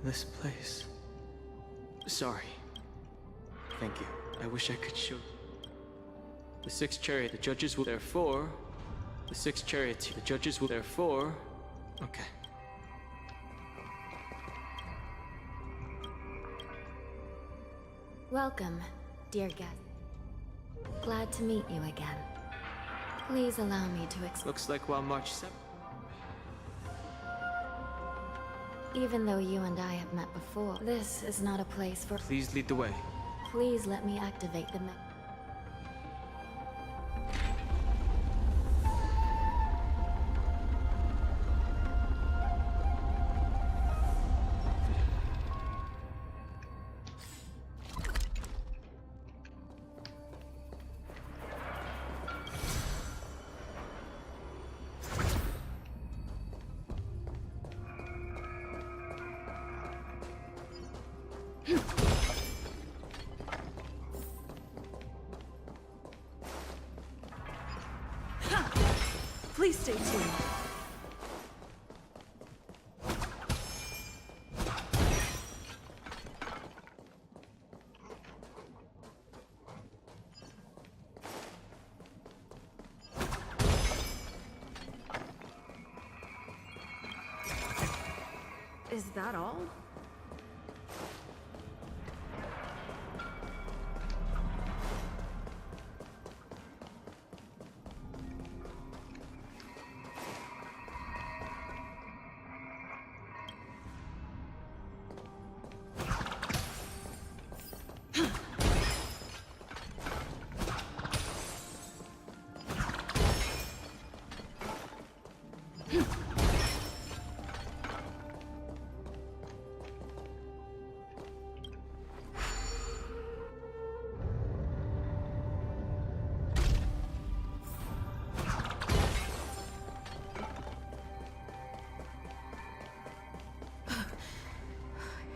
This place. Sorry. Thank you. I wish I could show. The sixth chariot, the judges will therefore. The sixth chariot, the judges will therefore. Okay. Welcome, dear guest. Glad to meet you again. Please allow me to Looks like while March 7th. Even though you and I have met before, this is not a place for... Please lead the way. Please let me activate the Please stay tuned. Is that all?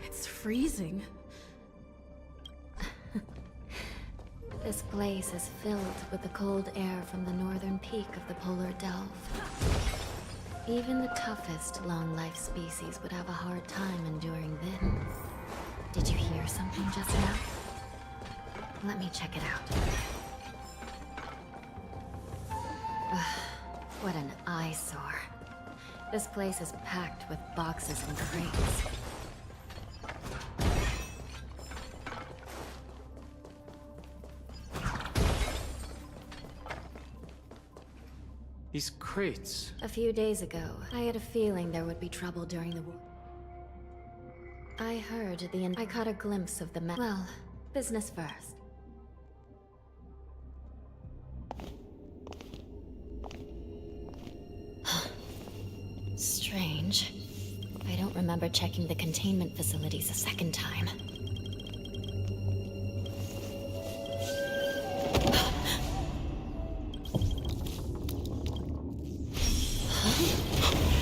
It's freezing. This place is filled with the cold air from the northern peak of the polar delve. Even the toughest long-life species would have a hard time enduring this. Did you hear something just now? Let me check it out. What an eyesore. This place is packed with boxes and crates. These crates. A few days ago, I had a feeling there would be trouble during the war. I heard I caught a glimpse of the well, business first. Strange. I don't remember checking the containment facilities a second time.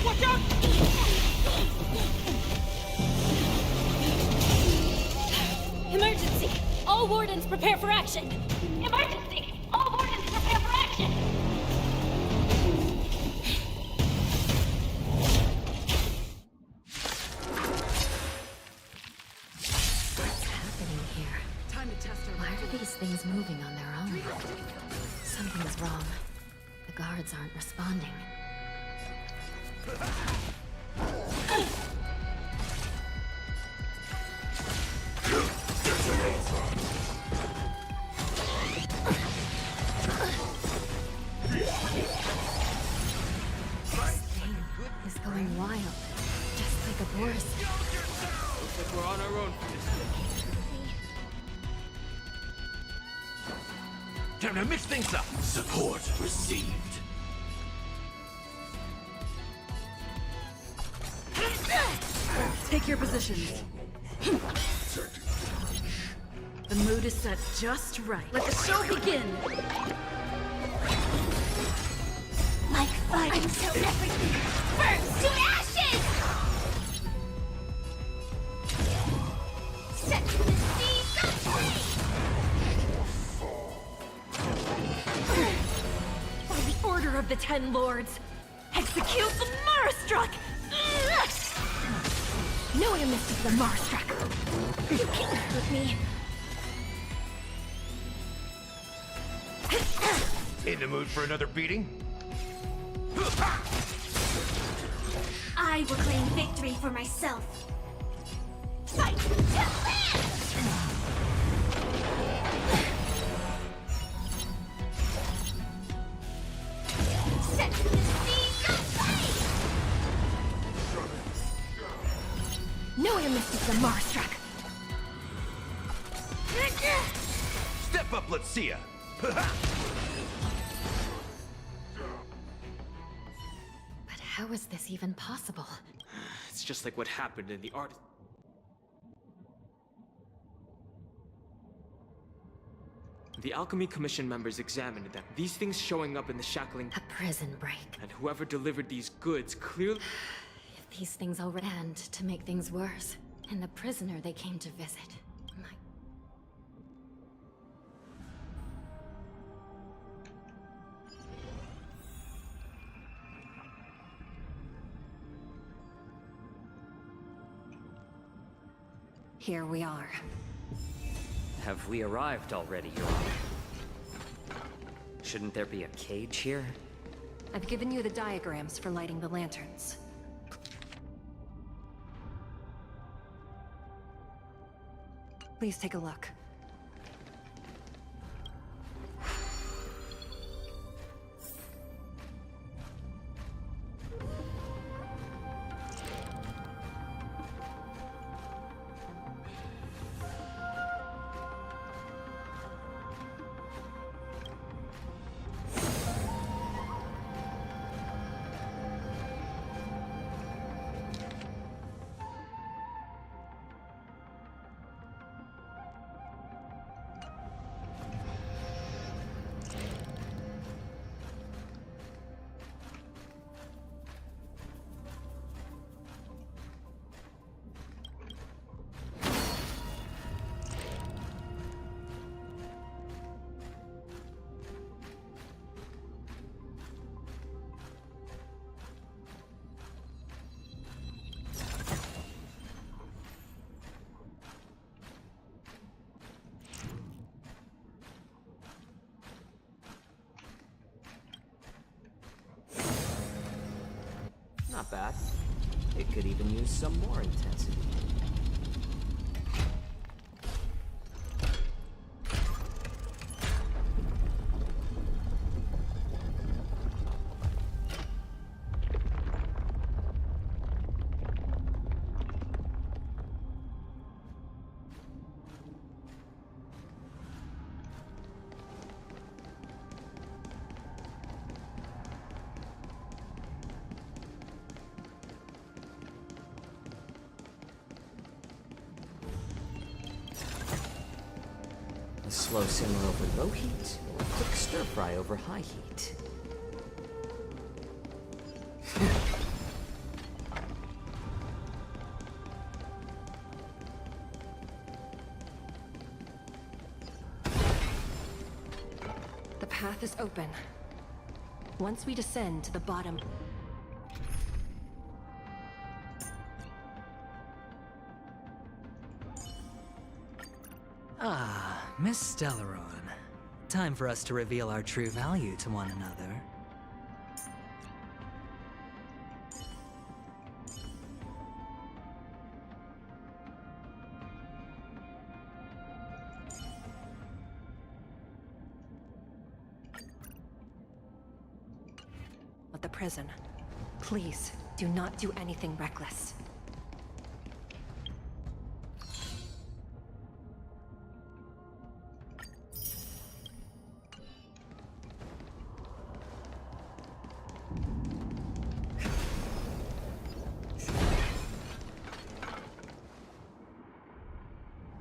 Watch out! Emergency! All wardens prepare for action! Emergency! All wardens prepare for action! What's happening here? Time to test our Why are these things moving on their own? Something's wrong. The guards aren't responding. This thing is going wild, just like a Boris. Looks like we're on our own for this. Time to mix things up. Support received. Take your positions. The mood is set just right. Let the show begin! Like fire until everything burns to ashes! Set the seas ablaze! By the order of the Ten Lords, execute the Marastruck! No amnesty for the Marastruck! You can't hurt me! In the mood for another beating? I will claim victory for myself. Fight to live! Set the seas ablaze! No amnesty for the Marastruck! Step up, let's see ya! But how is this even possible? It's just like what happened in the art. The Alchemy Commission members examined them. These things showing up in the shackling... A prison break. And whoever delivered these goods clearly... If these things already and to make things worse, and the prisoner they came to visit. My... Here we are. Have we arrived already, Your Honor? Shouldn't there be a cage here? I've given you the diagrams for lighting the lanterns. Please take a look. Not bad. It could even use some more intensity. A slow simmer over low heat, or a quick stir fry over high heat? The path is open. Once we descend to the bottom... Ah, Miss Stellaron. Time for us to reveal our true value to one another. of the prison. Please, do not do anything reckless.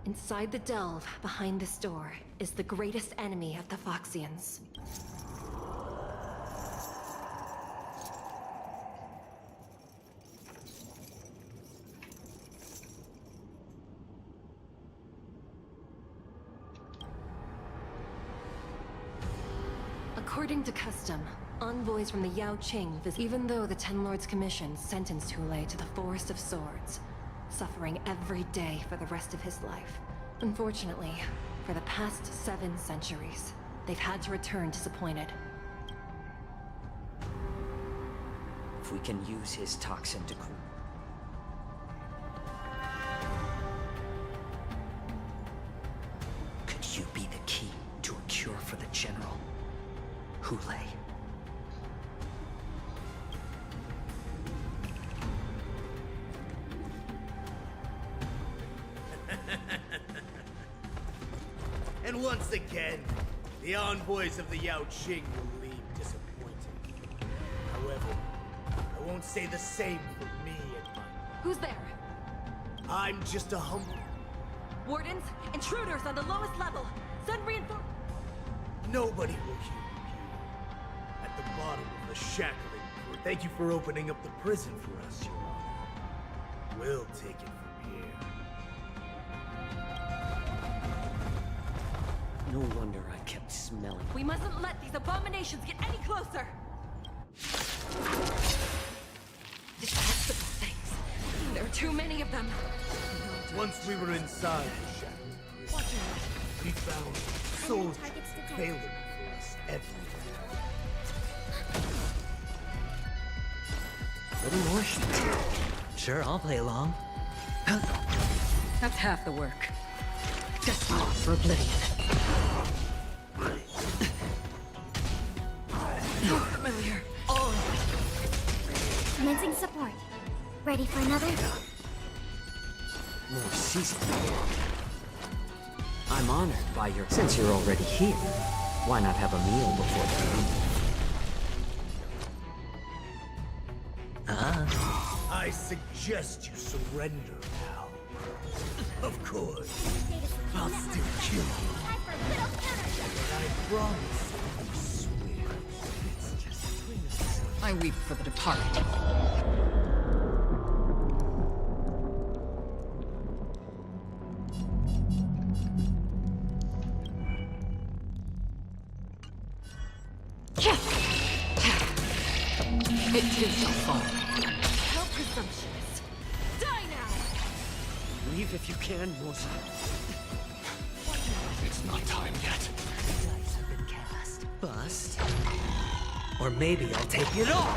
Inside the delve, behind this door, is the greatest enemy of the Foxians. According to custom, envoys from the Yao Qing visit, even though the Ten Lords Commission sentenced Hule to the Forest of Swords, suffering every day for the rest of his life. Unfortunately, for the past 7 centuries, they've had to return disappointed. If we can use his toxin to cool. Could you be the key to a cure for the General? Hule. And once again, the envoys of the Yao Qing will leave disappointed. However, I won't say the same for me and mine. Who's there? I'm just a humble... Wardens, intruders on the lowest level. Send reinforcements. Nobody will hear you here. At the bottom of the shackling court. Thank you for opening up the prison for us, Your Honor. We'll take it from here. No wonder I kept smelling. We mustn't let these abominations get any closer! Detestable things. There are too many of them. Once we were inside the shackled prison, we found soldiers failing for us everywhere. Little more heat. Sure, I'll play along. That's half the work. Destined for oblivion. So familiar. Commencing support. Ready for another? More seasoned. I'm honored by your... Since you're already here, why not have a meal before the meal? I suggest you surrender now. Of course. I'll still kill you. But I promise you swear. It's just between us. I weep for the departed. It too shall fall. How presumptuous. Die now! Leave if you can, Mosa. It's not time yet. Dice have been cast. Bust. Or maybe I'll take it all.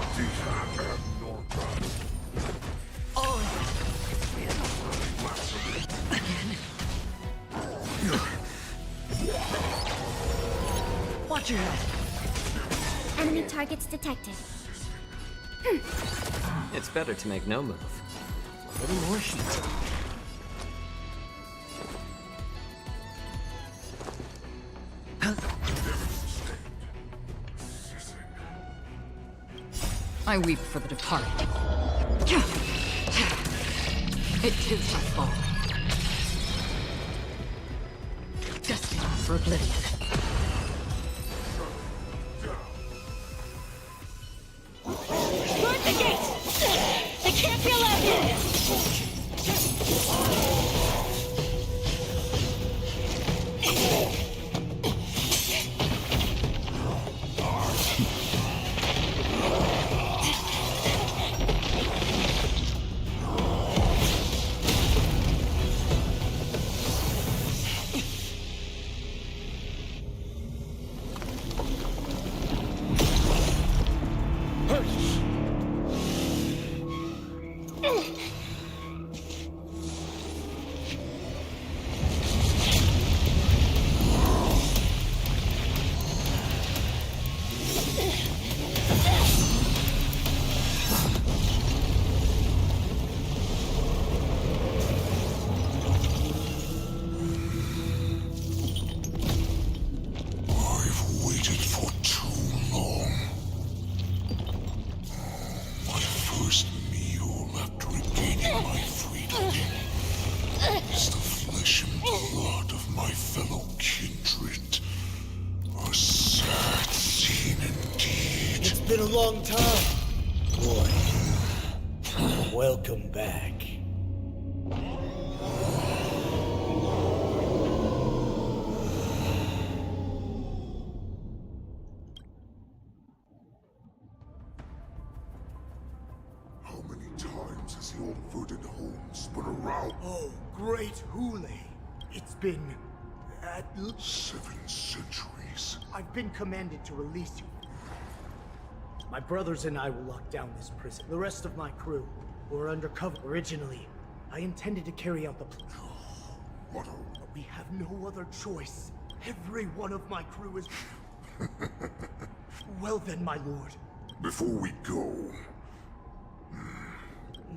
Watch your head. Enemy targets detected. It's better to make no move. A little more heat. I weep for the departed. It too shall fall. Destined for oblivion. Guard the gate! They can't be allowed in! Been a long time. Boy, welcome back. How many times has the old verdant home spun around? Oh, great Hule. It's been at 7 centuries. I've been commanded to release you. My brothers and I will lock down this prison. The rest of my crew were undercover. Originally, I intended to carry out the plan. But we have no other choice. Every one of my crew is... Well then, my lord. Before we go...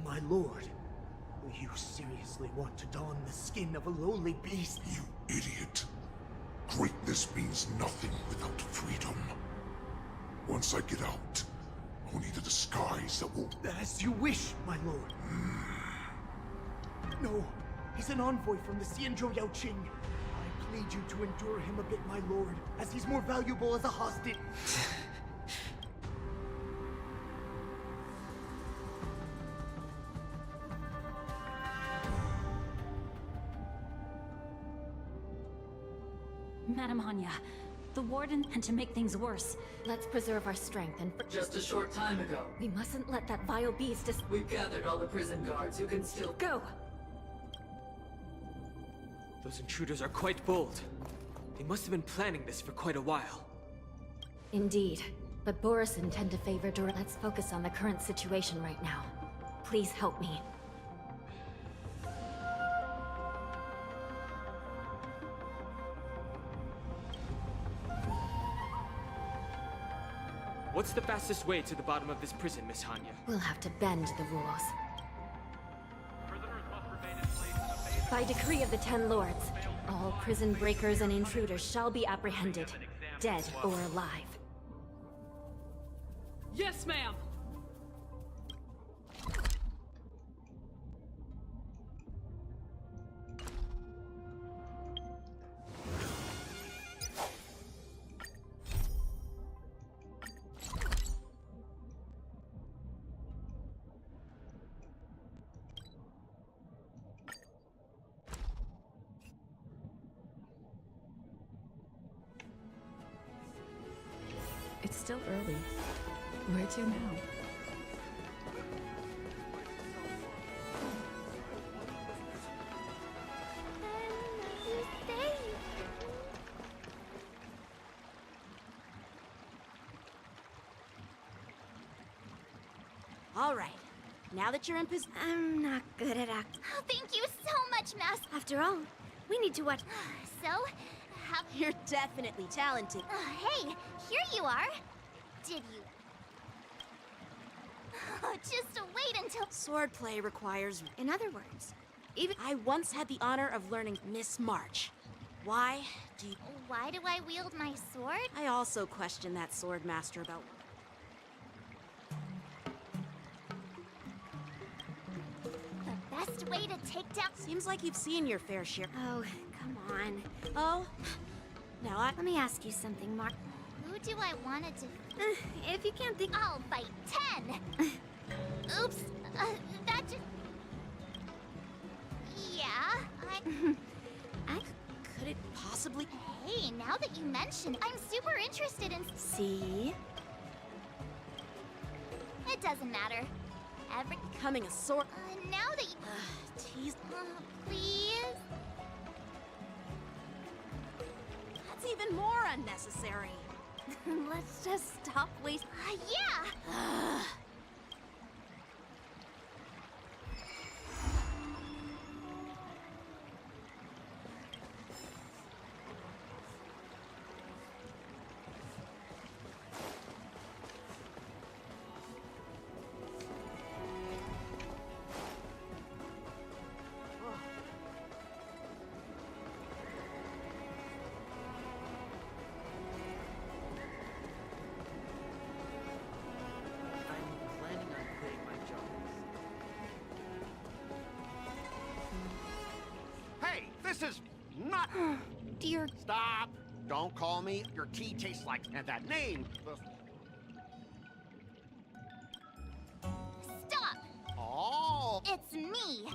My lord, you seriously want to don the skin of a lowly beast? You idiot. Greatness means nothing without freedom. Once I get out, I'll need a disguise that will... As you wish, my lord. No, he's an envoy from the Xianzhou Yaoqing. I plead you to endure him a bit, my lord, as he's more valuable as a hostage. Madam Hanya, the warden, and to make things worse. Let's preserve our strength and... Just a short time ago, We mustn't let that vile beast we've gathered all the prison guards who can still... Go! Those intruders are quite bold. They must have been planning this for quite a while. Indeed. But Borisin tend to favor direct... Let's focus on the current situation right now. Please help me. What's the fastest way to the bottom of this prison, Miss Hanya? We'll have to bend the rules. By decree of the Ten Lords, all prison breakers and intruders shall be apprehended, dead or alive. Yes, ma'am! It's still early. Where to now? All right. Now that you're in position... I'm not good at act. Oh, thank you so much, Master. After all, we need to watch... So, how... You're definitely talented. Hey, here you are. Did you... Oh, just wait until... Swordplay requires... In other words, even... I once had the honor of learning Miss March. Why do you... Why do I wield my sword? I also question that sword master about... The best way to take down... Seems like you've seen your fair share. Oh, come on. Oh, Let me ask you something, Mark. Who do I want it to... If you can't think... I'll fight 10! Oops, that just... Yeah, Could it possibly... Hey, now that you mention, I'm super interested in... See? It doesn't matter. Becoming a sword... now that you... Tease... please? That's even more unnecessary. Let's just stop wasting... Yeah! Hey, this is not... Dear... Stop! Don't call me. Your tea tastes like... And that name... Stop! Oh! It's me!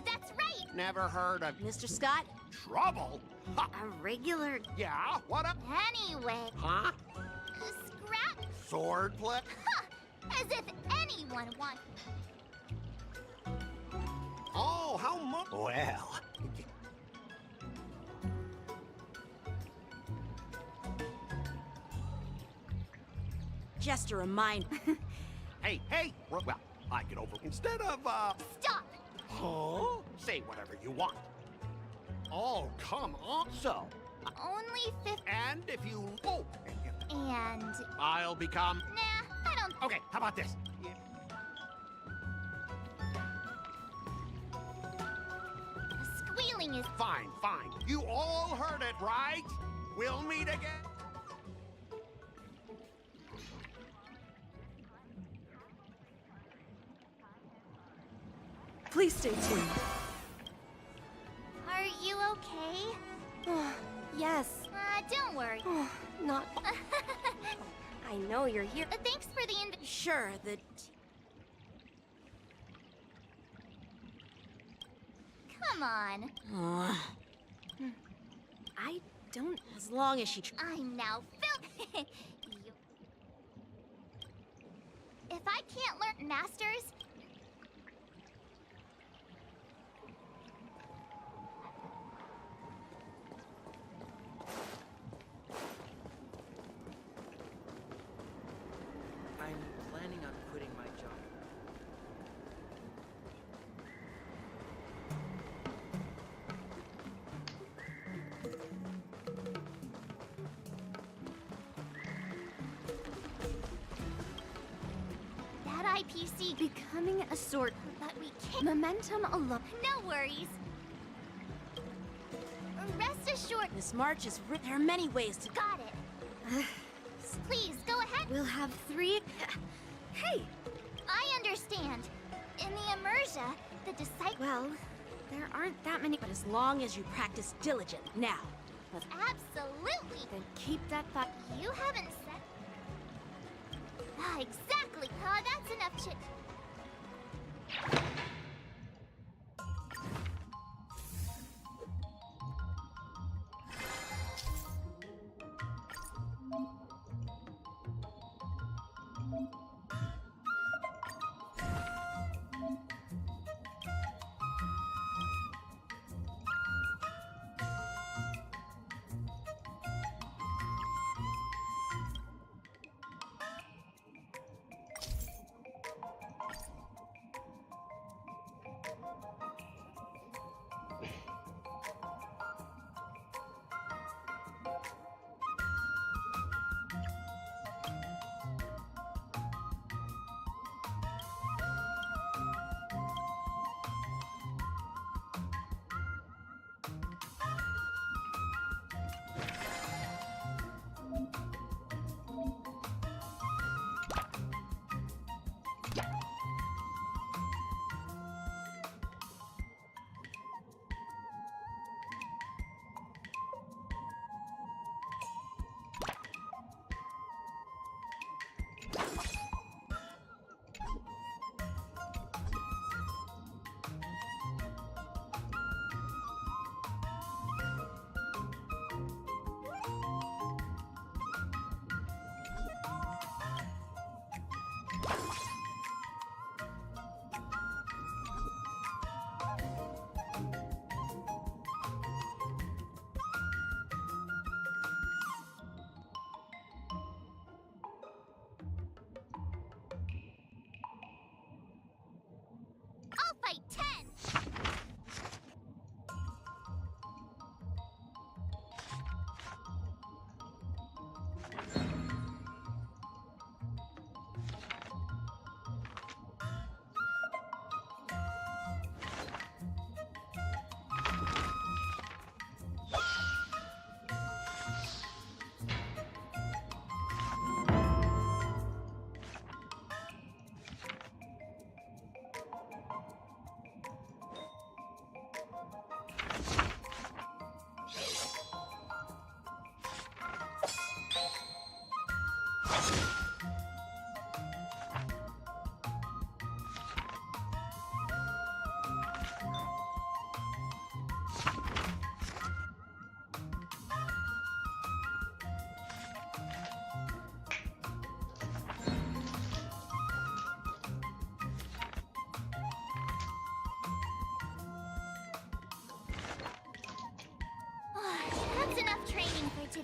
That's right! Never heard of... Mr. Scott? Trouble? Ha. A regular... Yeah? What up? Anyway... Huh? Scrap? Swordplay? As if anyone wants... Oh, how much? Well... Just a reminder. Hey! Well, I get over... Instead of, Stop! Huh? Say whatever you want. Oh, come on. So... Only 50... And if you... Oh! And... I'll become... Nah, I don't... Okay, how about this? Squealing is... Fine. You all heard it, right? We'll meet again. Please stay tuned. Are you okay? Yes. Don't worry. Not... I know you're here. Thanks for the Sure, Come on. I don't... As long as she... I'm now you... If I can't learn masters... I'm planning on quitting my job. That IPC... Becoming a sword... But we can't... Momentum alone... No worries. Rest assured... This march is... There are many ways to... Got it. Please, go ahead. We'll have 3... Hey! I understand. In the Immersia, the disciple... Well, there aren't that many... But as long as you practice diligent. Now. Absolutely. Then keep that thought... You haven't said... exactly. That's enough chit...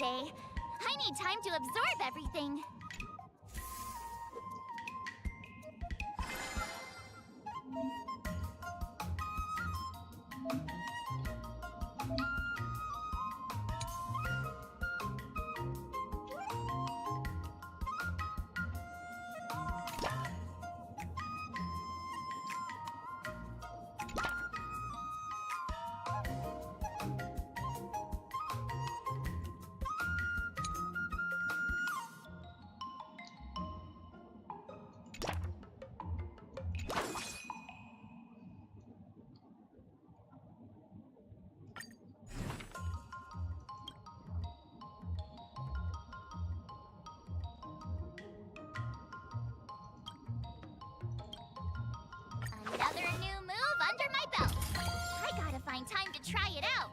today. I need time to absorb everything. Another new move under my belt. I gotta find time to try it out.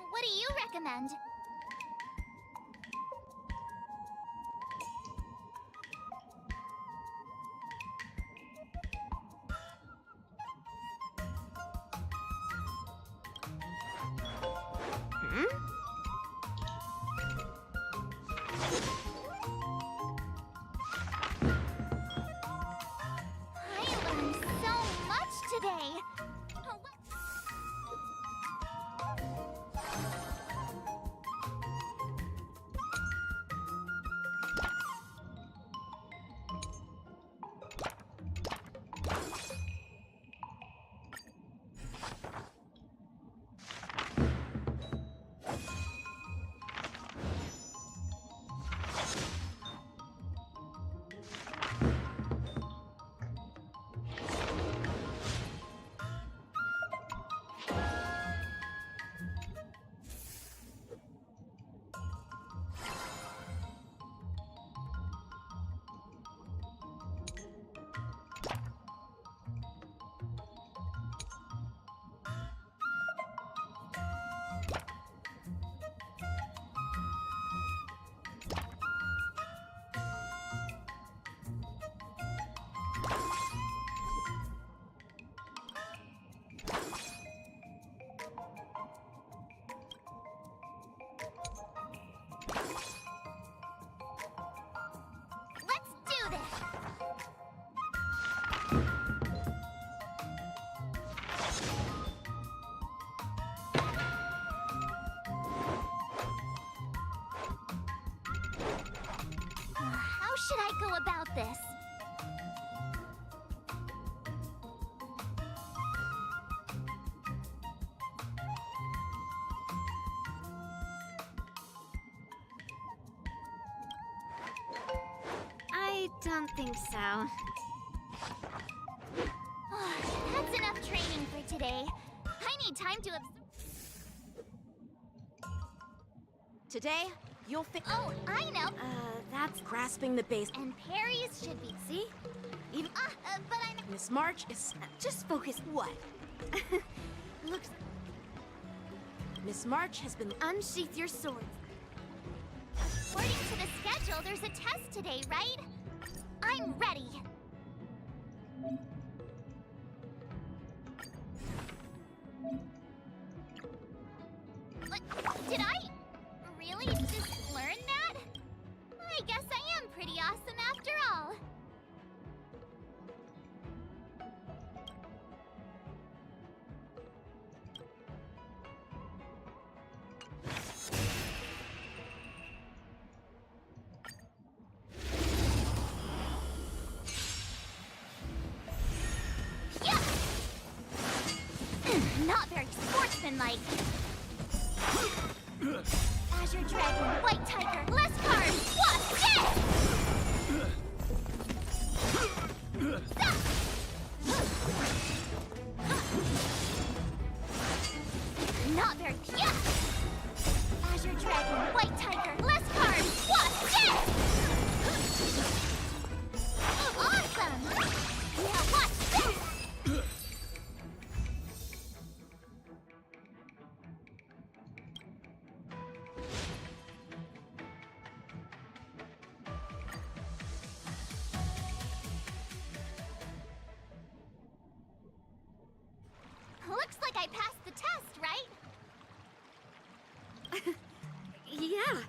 What do you recommend? I learned so much today. Let's do this! How should I go about this? I don't think so. That's enough training for today. I need time to Today, you'll Oh, I know! that's grasping the base. And parries should be... See? Even but I'm... Miss March is... just focus. What? Looks. Miss March has been... Unsheath your sword. According to the schedule, there's a test today, right? I'm ready. Did I really just learn that? I guess I am pretty awesome after all. Yeah! Not very sportsmanlike. Azure Dragon, White Tiger, less cards! What's this? Not very yeah. Azure Dragon, White Tiger, less cards! What's this? Awesome! Now what's this? Looks like I passed the test, right? Yeah.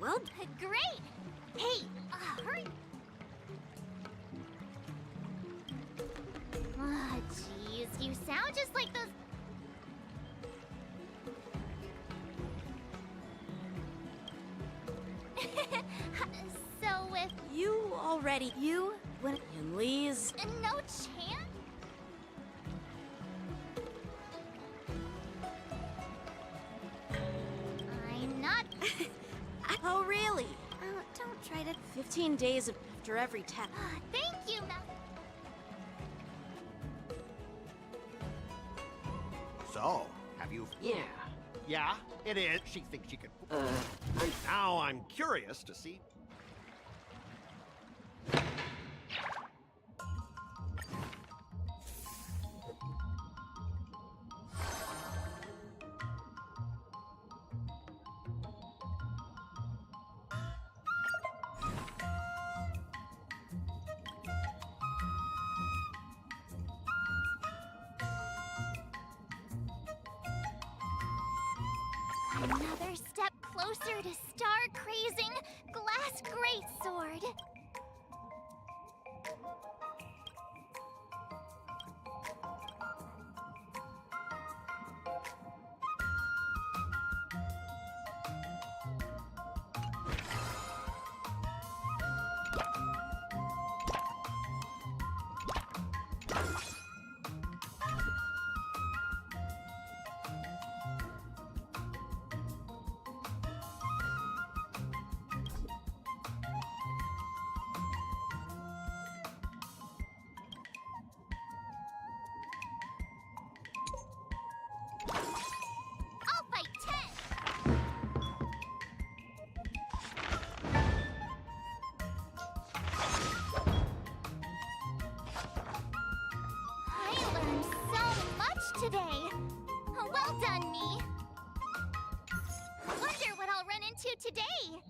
Well, Great! Hey, hurry! Ah, jeez, you sound just like those... So if... You already... You? When... In Lee's... No chance? I'm not... Oh, really? Don't try to... 15 days after every test. Thank you, So, have you... Yeah. Yeah, it is. She thinks she can... Now I'm curious to see... Another step closer to star-crazing glass greatsword. I'll fight 10! I learned so much today! Well done, me! Wonder what I'll run into today!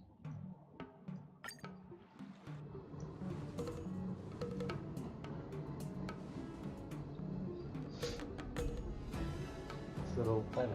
Little planet.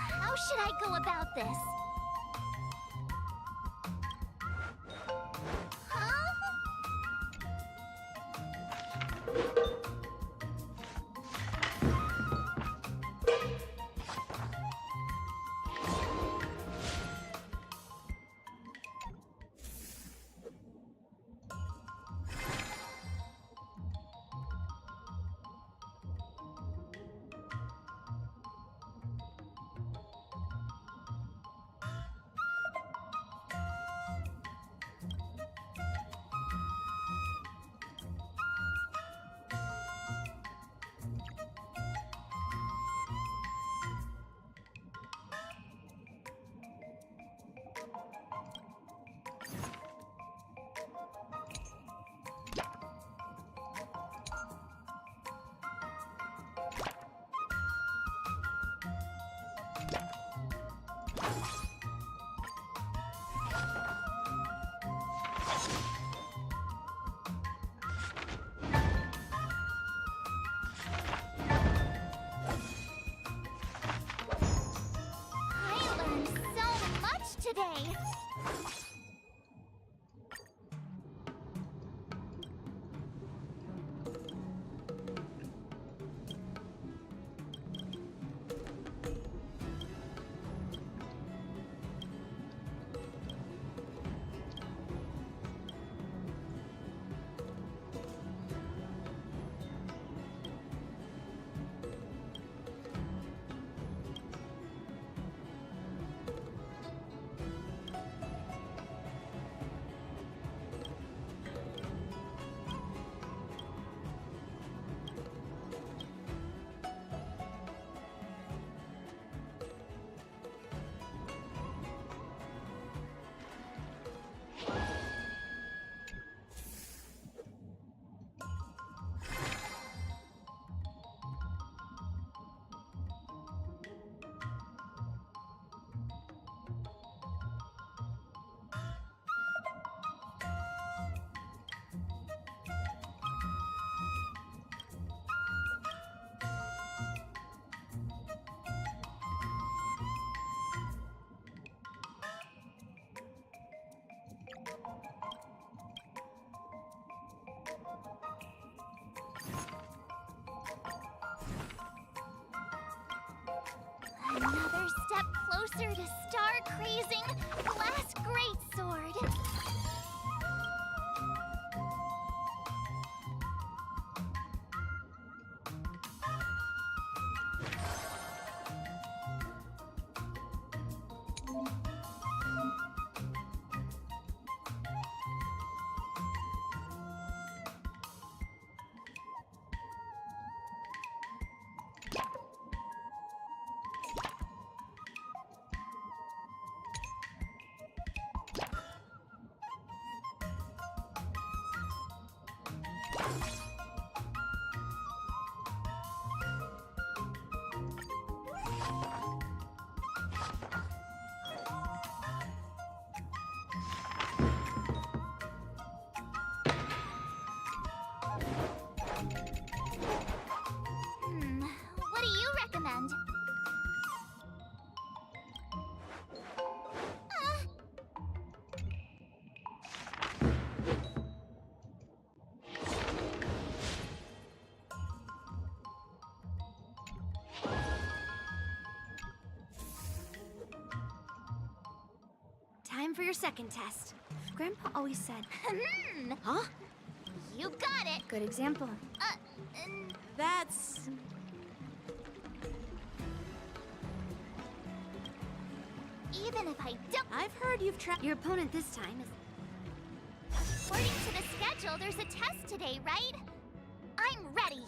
How should I go about this? Huh? closer to star-crazing glass greatsword. What do you recommend? Time for your second test. Grandpa always said, Huh? You got it. Good example. That's... Even if I don't... I've heard you've tried... Your opponent this time is... According to the schedule, there's a test today, right? I'm ready.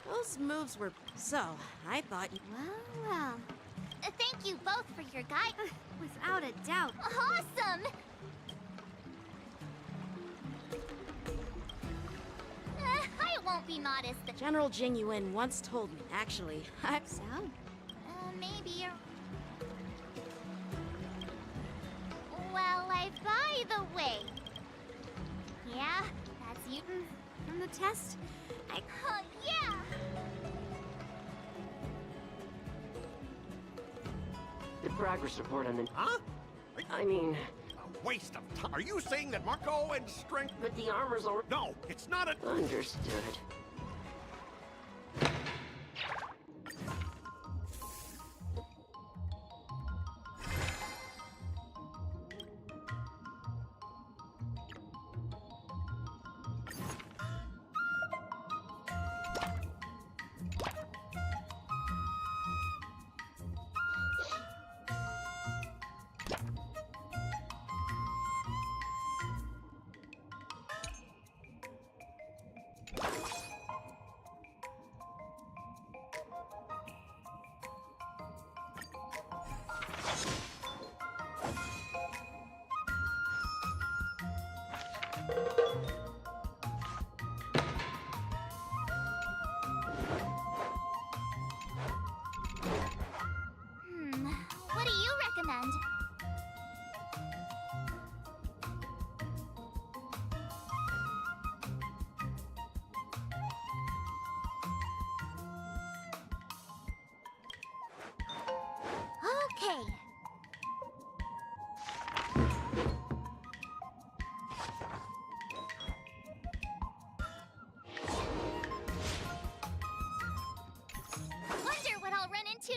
Those moves were... So, I thought you... Well. Thank you both for your guide. Without a doubt. Awesome! I won't be modest. General Jing Yuan once told me, actually. So? Maybe... Well, by the way... Yeah, that's you. From the test? Yeah! The progress report on the... Huh? I mean... A waste of time. Are you saying that Marco and strength... But the armor's already... No, it's not a... Understood.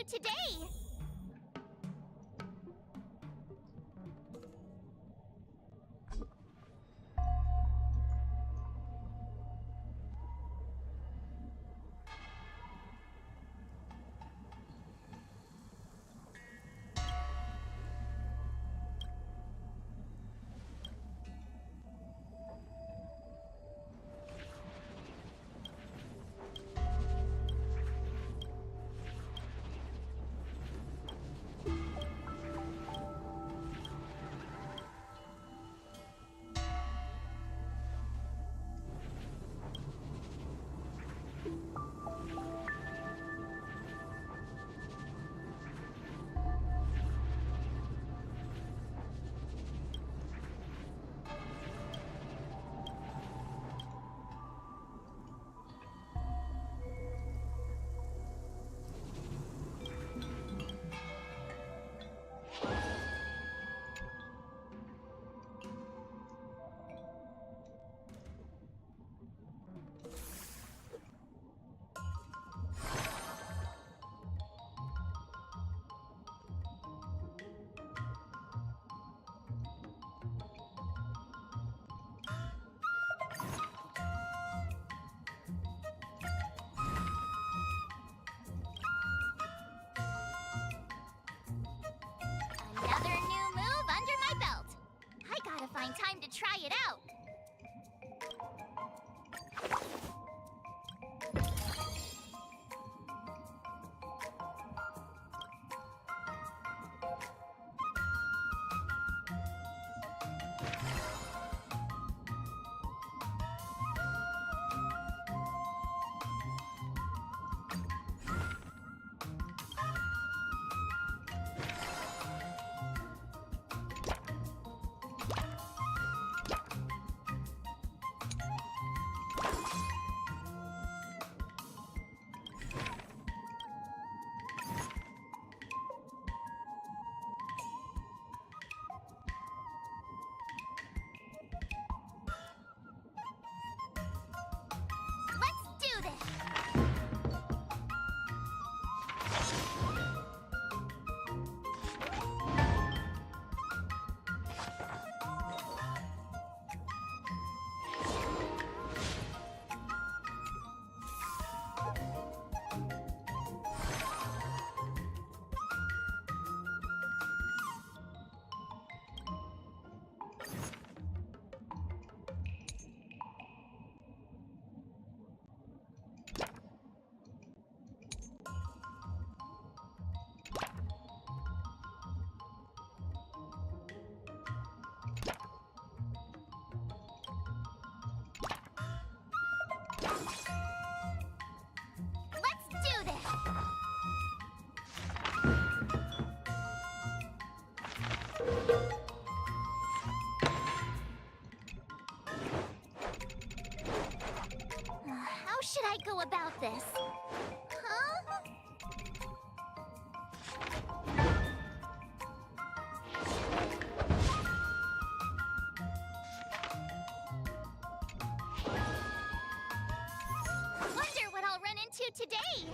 today? Another new move under my belt. I gotta find time to try it out. Let's do this! Let's do this! How should I go about this? Huh? Wonder what I'll run into today.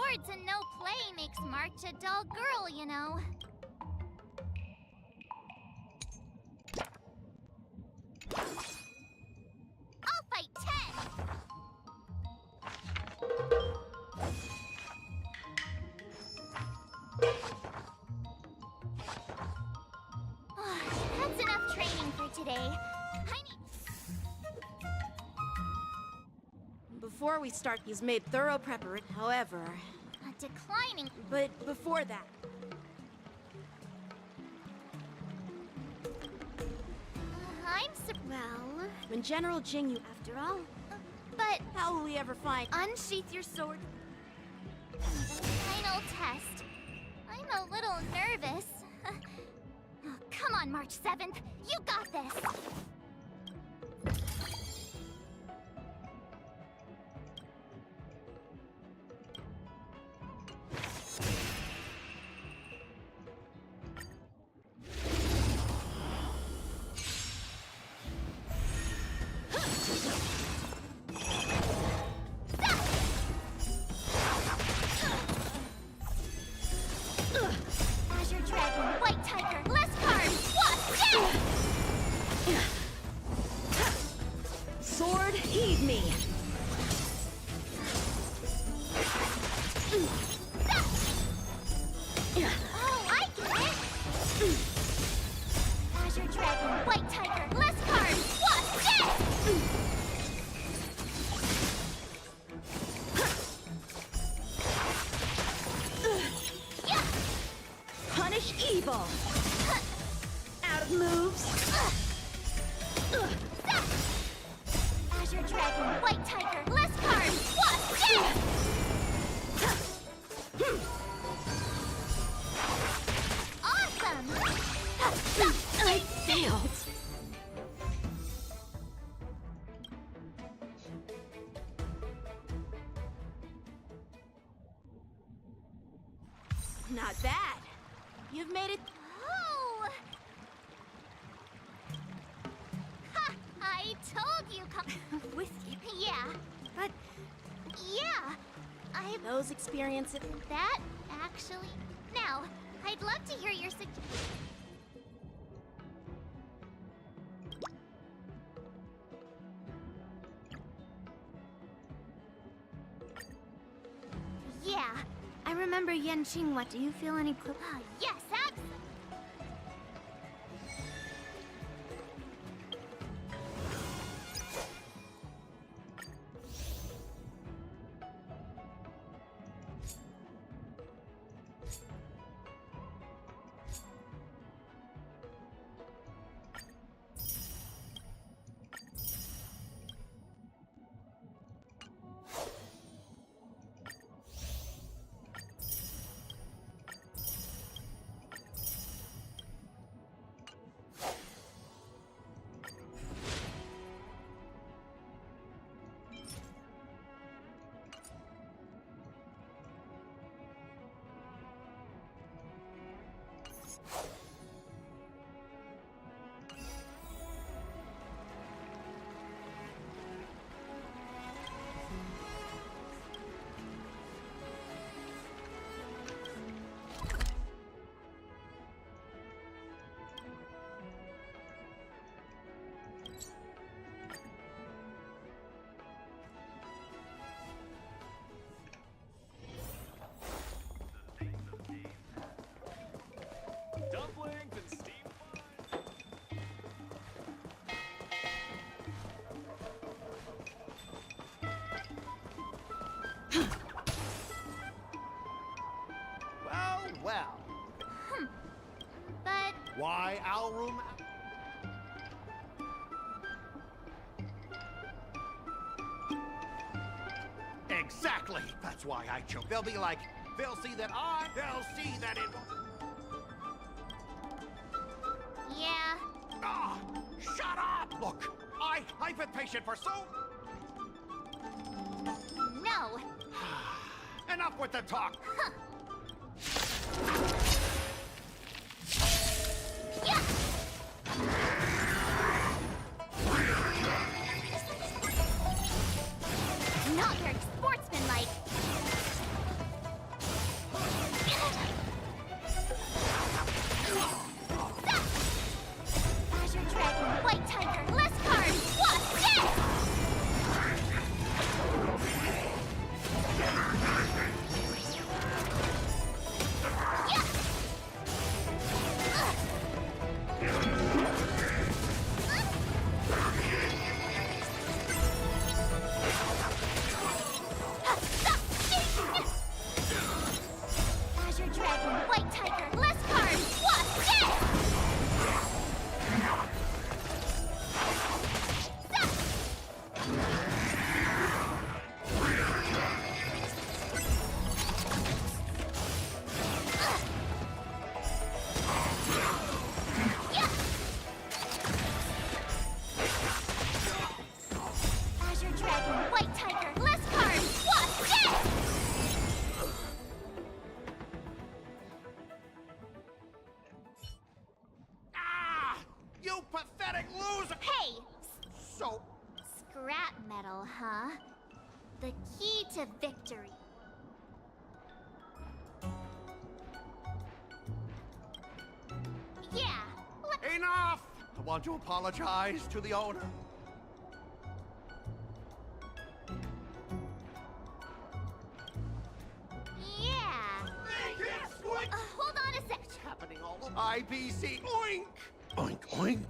swords and no play makes March a dull girl, you know. I'll fight 10! That's enough training for today. I need... Before we start, he's made thorough preparation. However... A declining... But before that... Well... When General Jing you... After all... But... How will we ever find... Unsheath your sword. The final test. I'm a little nervous. Oh, come on, March 7th. You got this! Azure Dragon, White Tiger, less cards! What? Sword, heed me! Oh, I get it! Azure Dragon, White Tiger, less cards! What? Punish evil! Out of moves! Azure Dragon, White Tiger, less cards! What? Awesome! I failed! Not bad. You've made it. Oh! Ha! I told you With you. Yeah. But... Yeah. Those experiences... That, actually... Now, I'd love to hear your Yeah. I remember Yanqing. What, do you feel any clue? Yes, absolutely. Dumplings and steamed fun. Well, well. But... Why Alroom? Exactly! That's why I chose. They'll be like, they'll see that they'll see that it... Yeah. Ah! Shut up! Look, I've been patient for so... No. Enough with the talk! Huh. Yeah. Not very sportsmanlike. Azure Dragon, White Tiger, less cards! What? Yes! Ah! You pathetic loser! Hey! So, Scrap metal, huh? The key to victory. Yeah! enough! I want to apologize to the owner. Yeah! Hold on a sec! It's happening all over. IBC, oink! Oink, oink.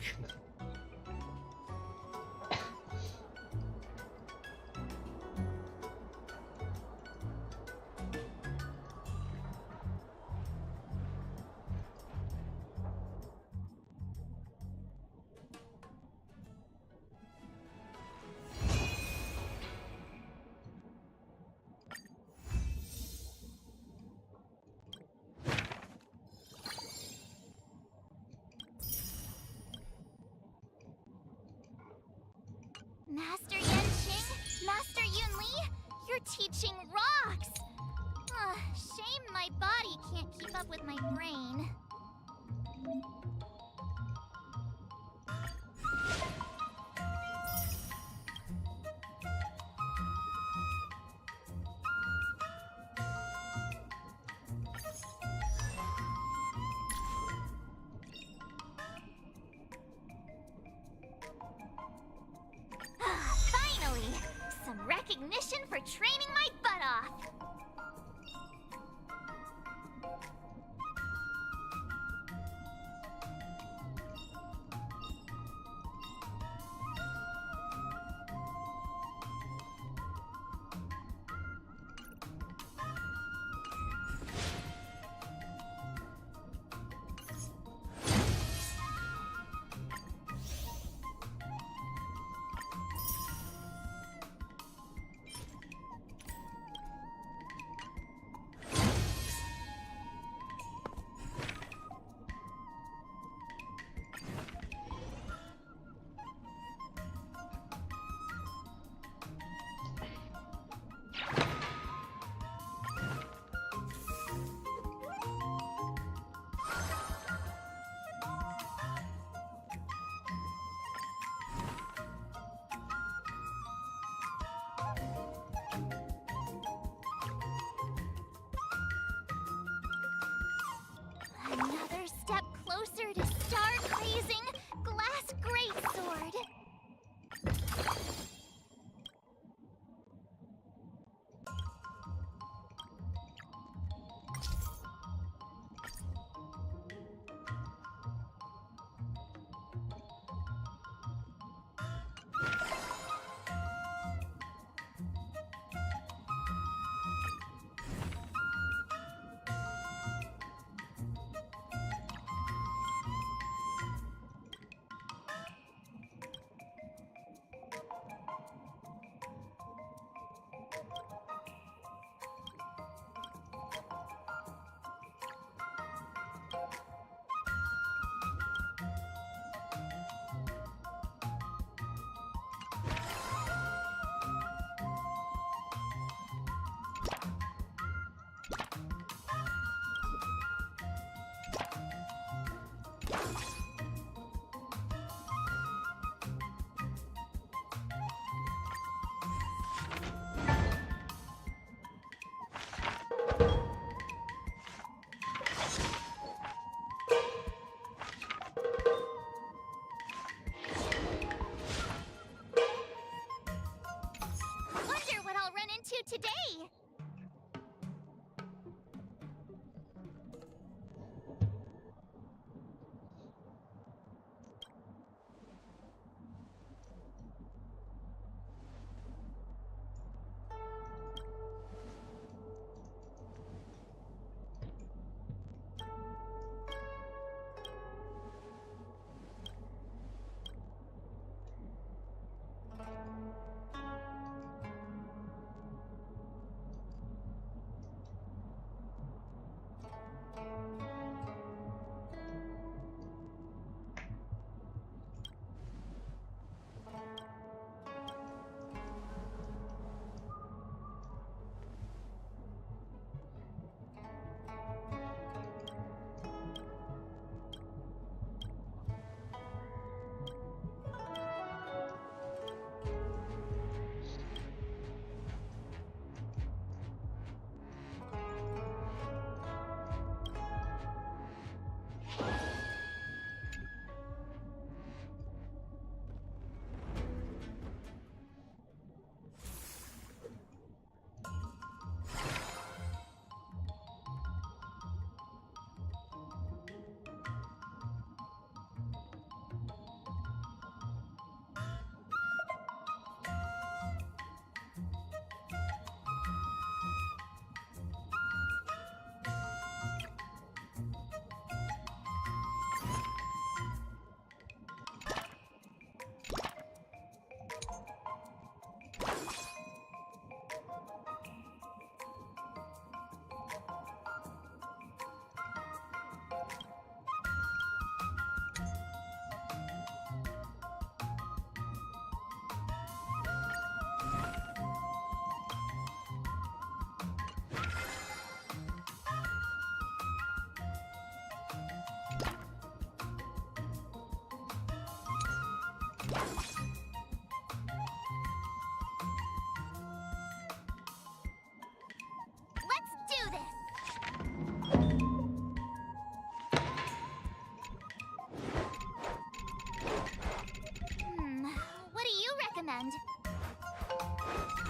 Master Yanqing? Master Yunli? Your teaching rocks! Shame my body can't keep up with my brain. Finally! Some recognition for training my butt off! Another step closer to star-grazing glass greatsword.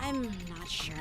I'm not sure.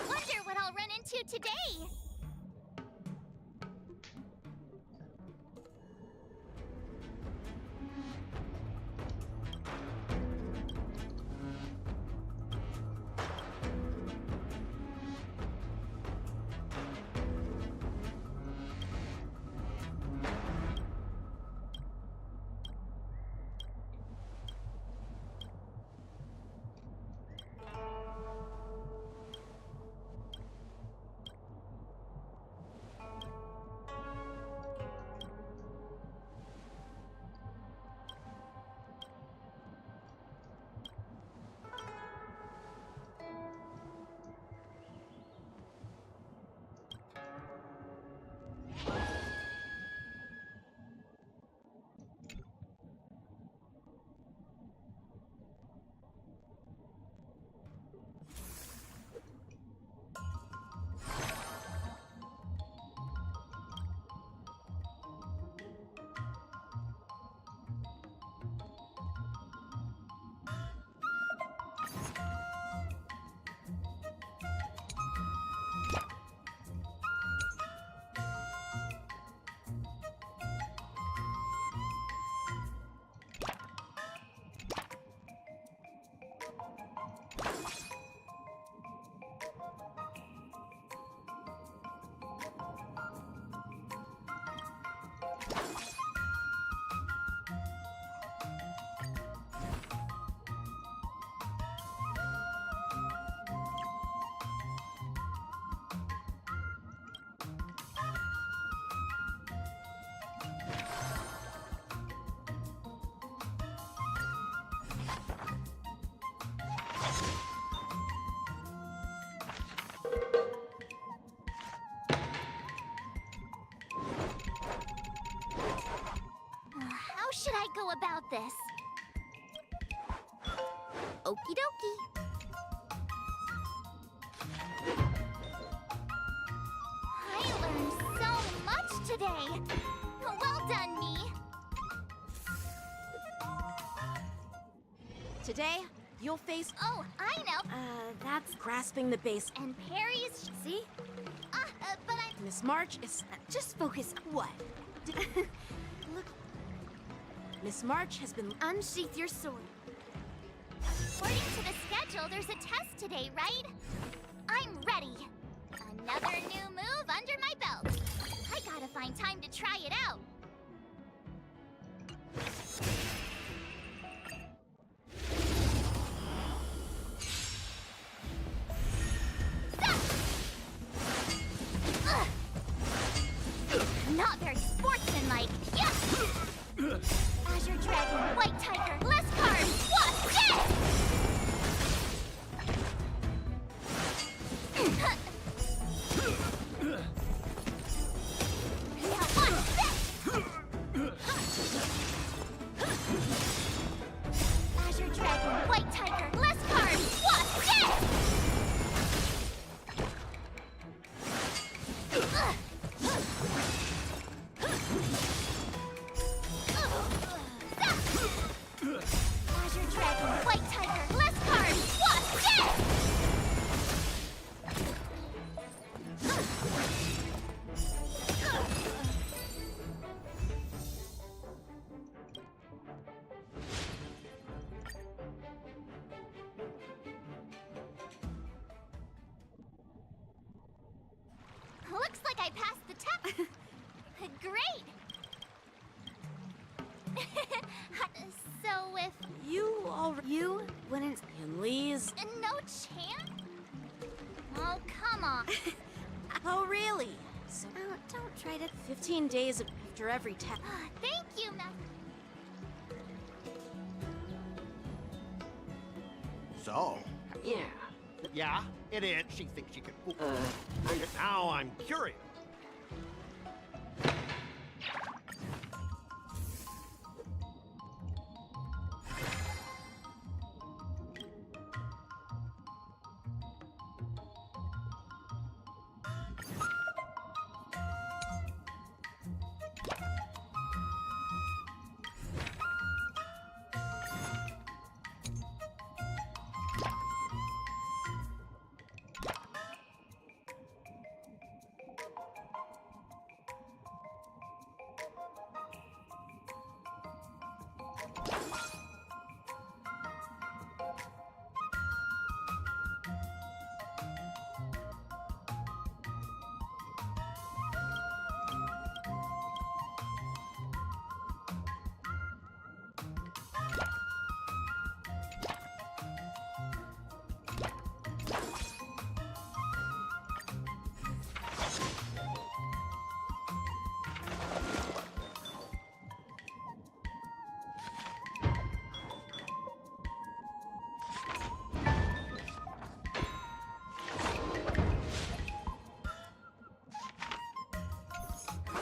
Wonder what I'll run into today. How should I go about this? Okie dokie. I learned so much today. Well done, me. Today, you'll face... Oh, I know. That's grasping the base. And Perry's... See? But I... Miss March is... Just focus. What? Look. Miss March has been... Unsheath your sword. According to the schedule, there's a test today, right? I'm ready. Another new move under my belt. I gotta find time to try it out. Not very sportsmanlike. Yeah! Azure Dragon, White Tiger, less cards. What's this? Now what's this? Azure Dragon, White Tiger, less cards. What's this? Looks like I passed the test. Great. So if You wouldn't in Lee's. no chance? Oh, come on. Oh, really? So don't try to. 15 days after every test. Thank you, Matt. So? Yeah. Yeah, it is. She thinks she can. Now I'm curious.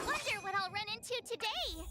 Wonder what I'll run into today.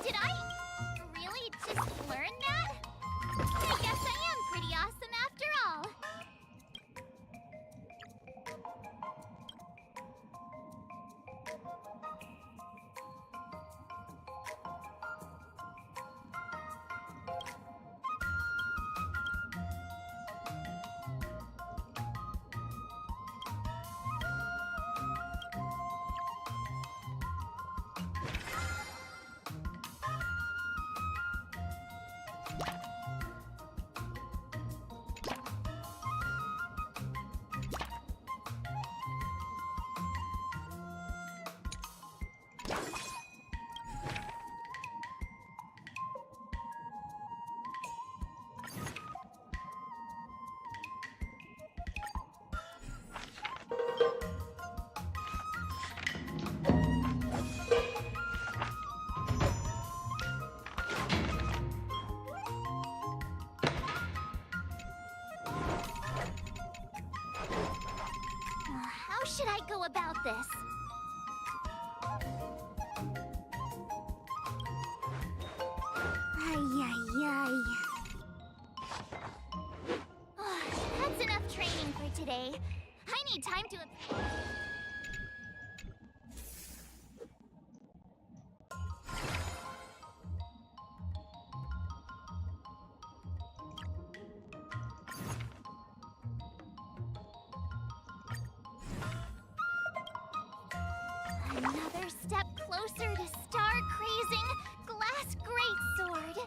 Did I really just learn that? I guess I am pretty awesome after all. How should I go about this? Ay, ay, ay. That's enough training for today. I need time to... Another step closer to star-crazing glass greatsword.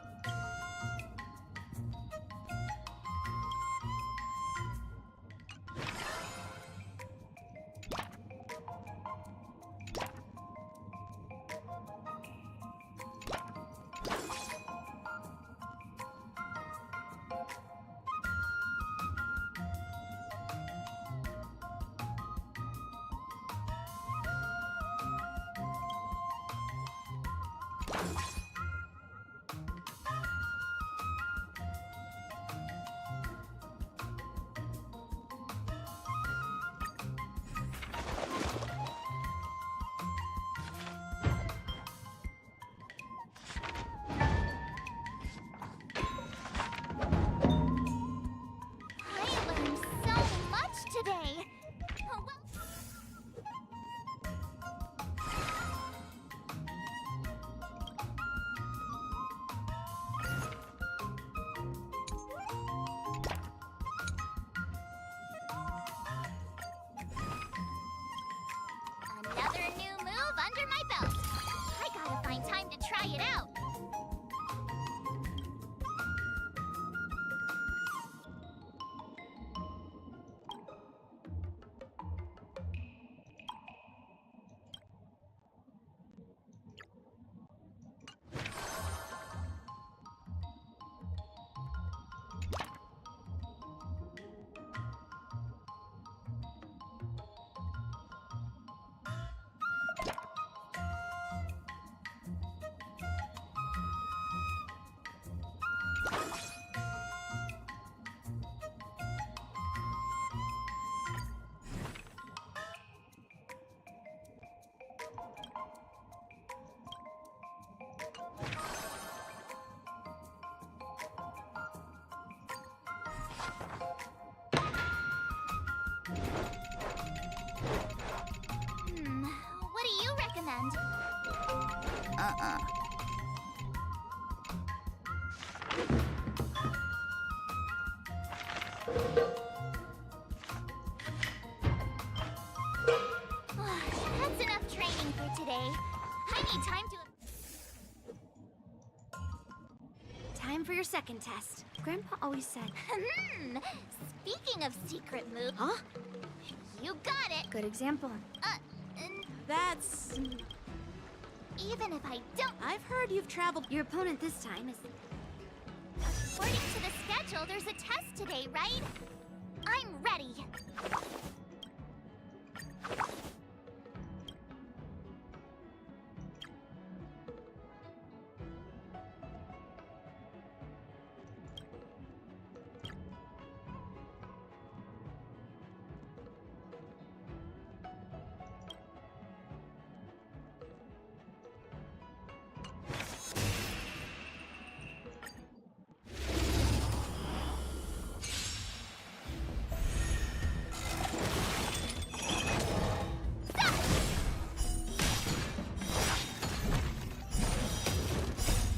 I learned so much today. Oh, well. Another new move under my belt. I gotta find time to try it out. What do you recommend? That's enough training for today. I need time to... Time for your second test. Grandpa always said. Speaking of secret moves... Huh? You got it! Good example. That's... Even if I don't... I've heard you've traveled... Your opponent this time is... According to the schedule, there's a test today, right? I'm ready.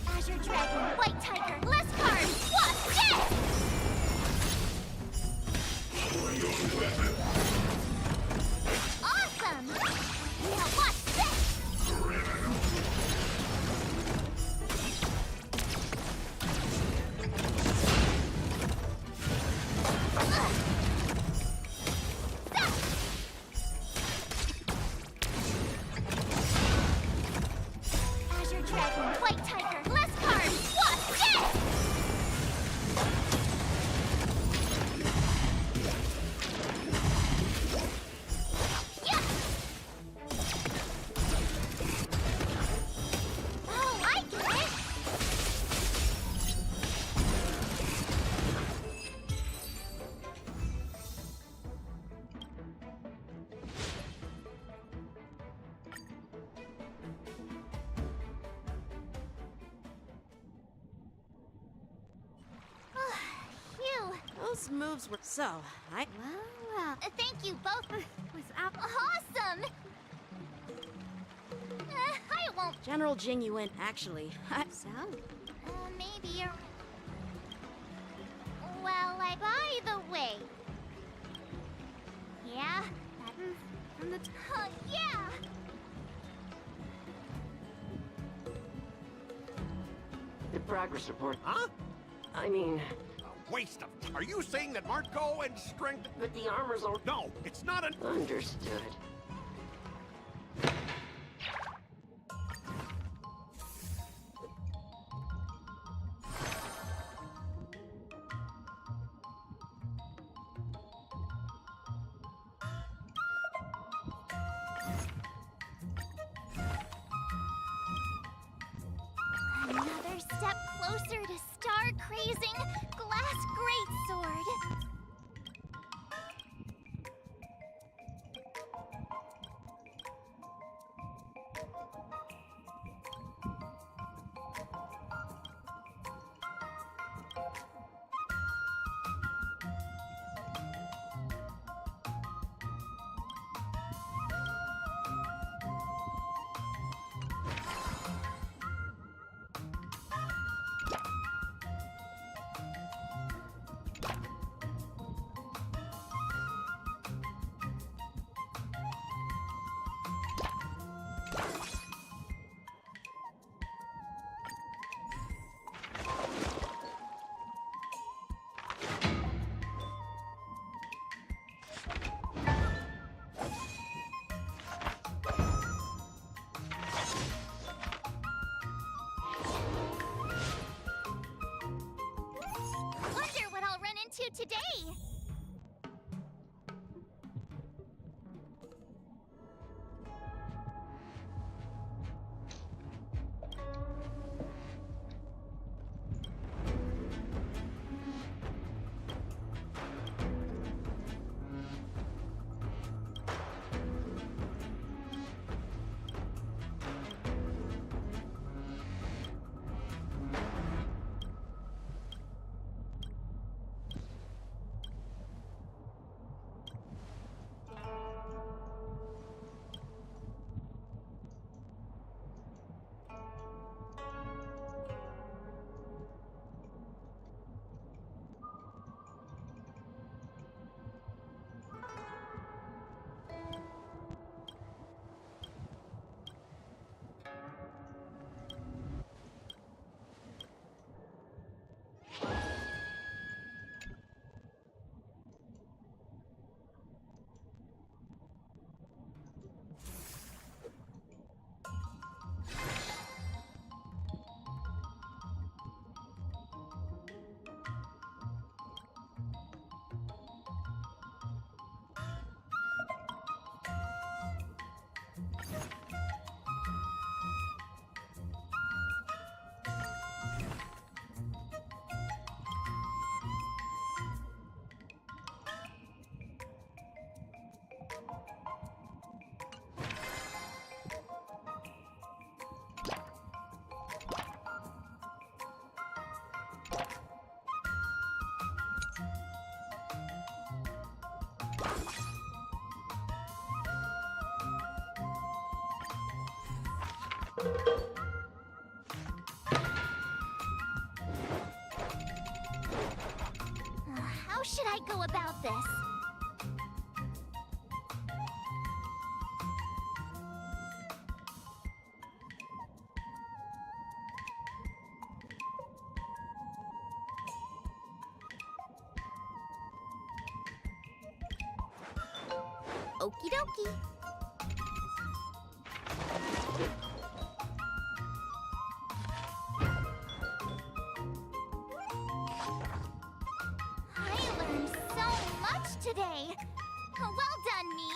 Azure Dragon, White Tiger, less cards! Watch this! Awesome! Now watch this! Azure Dragon, White Tiger, less cards! Watch this! Yeah! Oh, I get it! Phew. Those moves were... So, I... Well, thank you both. Was awesome! I won't... General Jing Yuan, actually. So? Maybe you're... Well, by the way... Yeah? From the... Yeah! The progress report. Huh? I mean, A waste of... Are you saying that Marco and Strength... but the armor's all... No, it's not an... Understood. step closer to star-crazing glass greatsword. Wonder what I'll run into today. How should I go about this? Okie dokie. I learned so much today. Well done, me.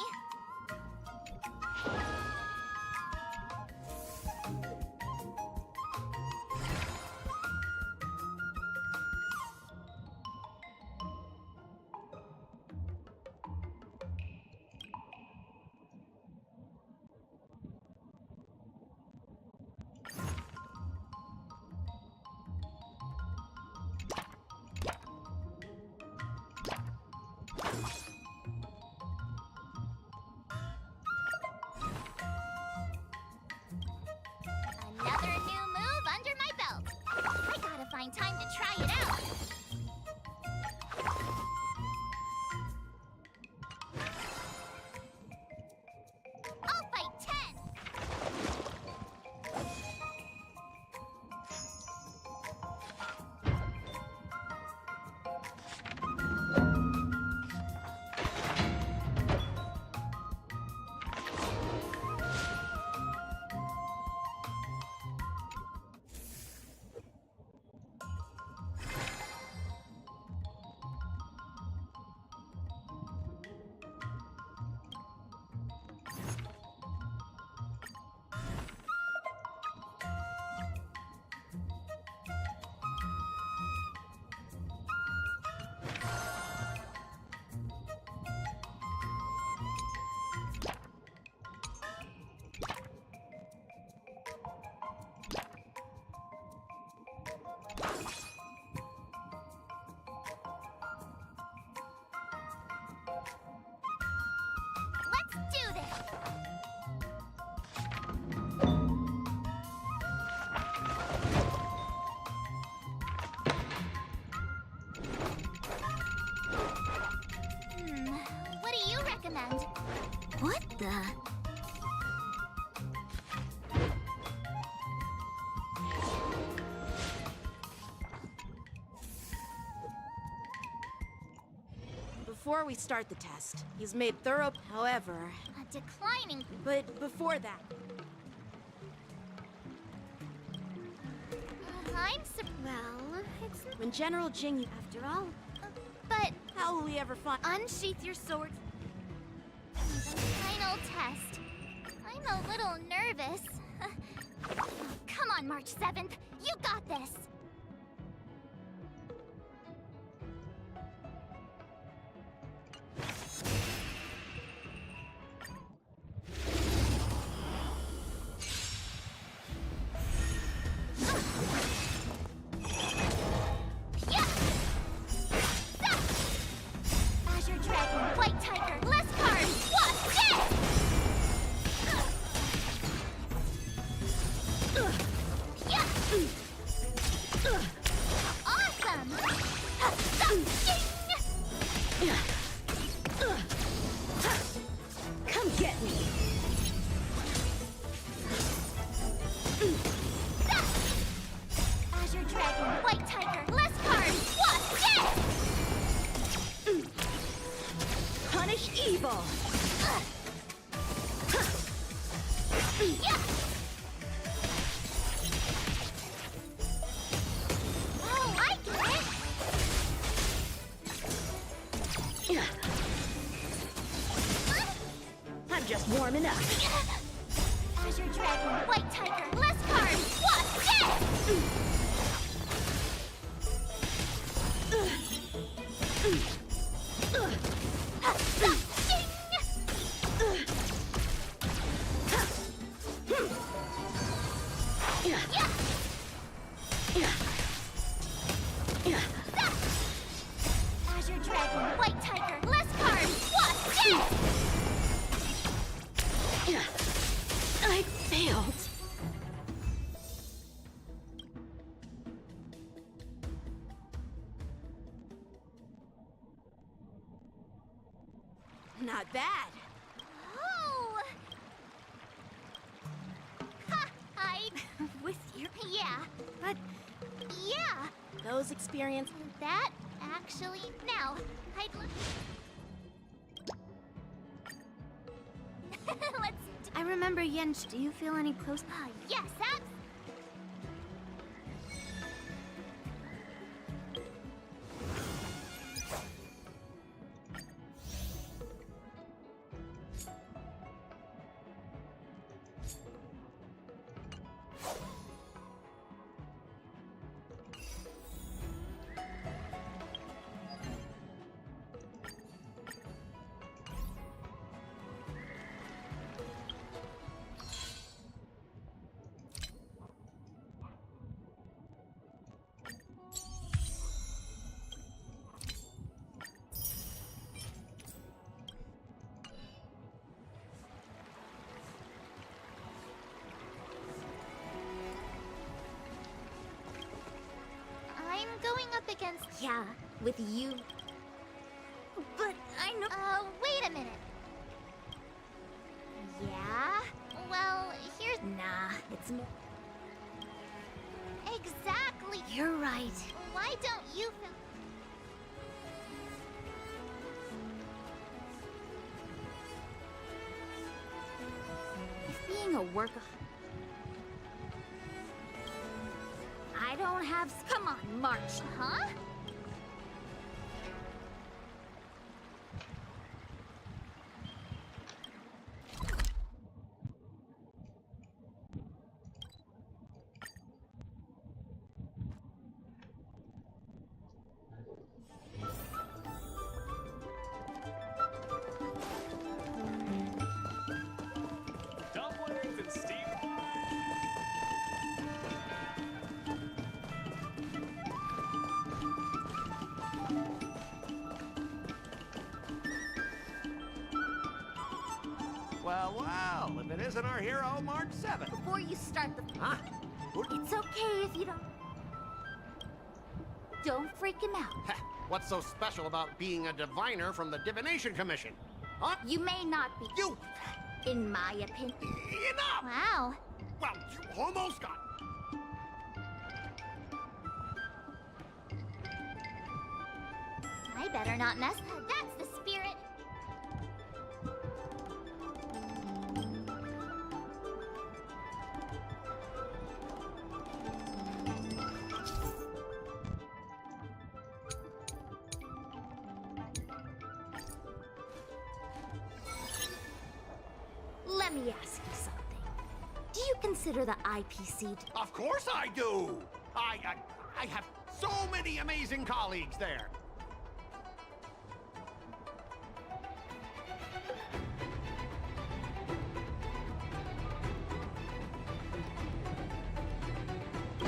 Let's do this! What do you recommend? What the? Before we start the test, he's made thorough. However, A declining. but before that, Well, it's when General Jing, after all. But how will we ever find? Unsheath your sword. the final test. I'm a little nervous. Come on, March 7th. You got this. Azure Dragon, White Tiger, less cards. What's this? Awesome! Come get me! Azure Dragon, White Tiger, less cards. What's this? Punish evil! Oh, I get it. I'm just warming up. Azure Dragon, White Tiger, less cards. What's this? Azure Dragon, White Tiger, less cards. What's this? I failed. Not bad. Oh! Ha! With you? Yeah. But Yeah. Those experiences. That actually. Now, I'd. Let's. I remember Yench. Do you feel any close? Yes, that's. I'm going up against. Yeah, with you. But I know. Wait a minute. Yeah? Well, here's. Nah, it's more. Exactly. You're right. Why don't you feel. If being a workaholic. I don't have. Come on, March. Huh? Dumplings and steamed. well, well. If it isn't our hero, March 7th. Before you start the... Huh? It's okay if you don't... Don't freak him out. What's so special about being a diviner from the Divination Commission? Huh? You may not be... You! In my opinion. Enough! Wow. Well, you almost got... I better not mess. That's the spirit. Let me ask you something. Do you consider the IPC... Of course I do! I have so many amazing colleagues there.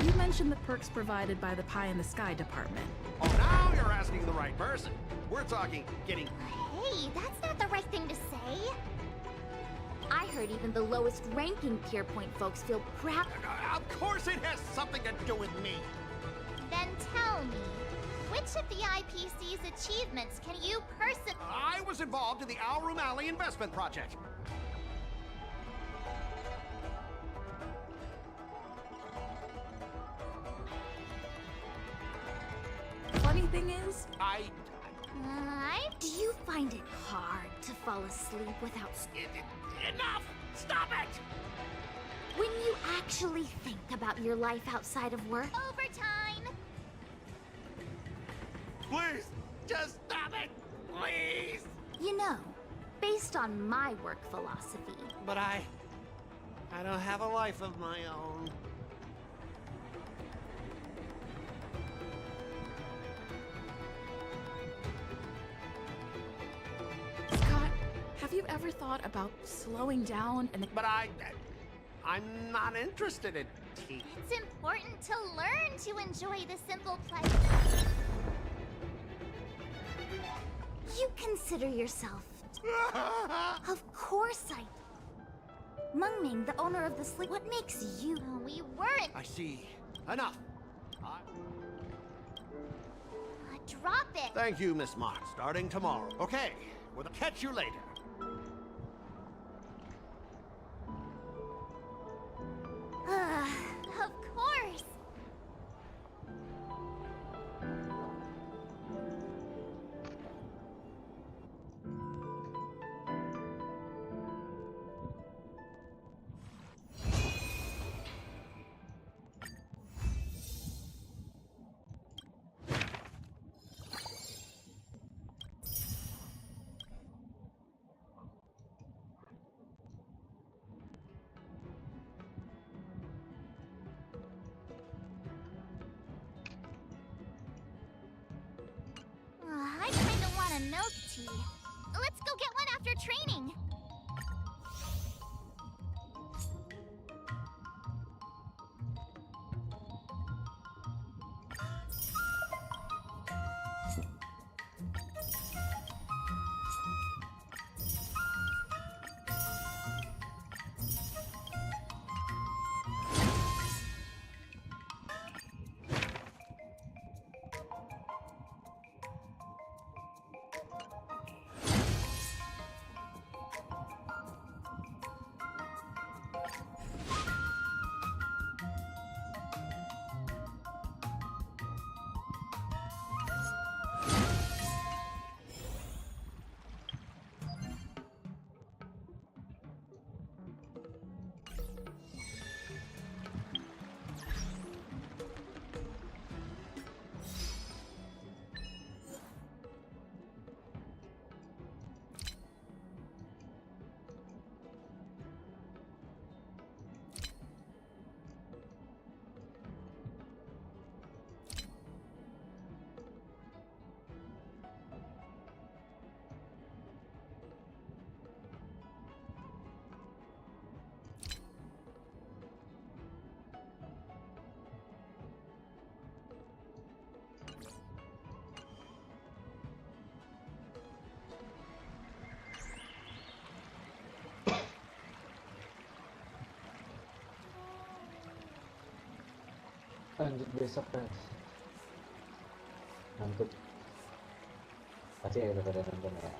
You mentioned the perks provided by the Pie in the Sky department. Oh, now you're asking the right person. We're talking getting... Hey, that's not the right thing to say. I heard even the lowest ranking Pierpoint folks feel proud. Of course it has something to do with me. Then tell me, which of the IPC's achievements can you personally... I was involved in the Owl Room Alley investment project. Funny thing is, Do you find it hard to fall asleep without... Enough! Stop it! When you actually think about your life outside of work... Overtime! Please, just stop it! Please! You know, based on my work philosophy... But I don't have a life of my own. Scott, have you ever thought about slowing down and... But I'm not interested in tea. It's important to learn to enjoy the simple pleasures. You consider yourself... Of course I... Mungming, the owner of the sleep... What makes you... We weren't... I see. Enough. Drop it! Thank you, Miss Mark. Starting tomorrow. Okay, we'll catch you later. Of course! I kinda want a milk tea. Let's go get one after training. Lanjut besok guys. Ngantuk. Kasih ya udah pada nonton ya.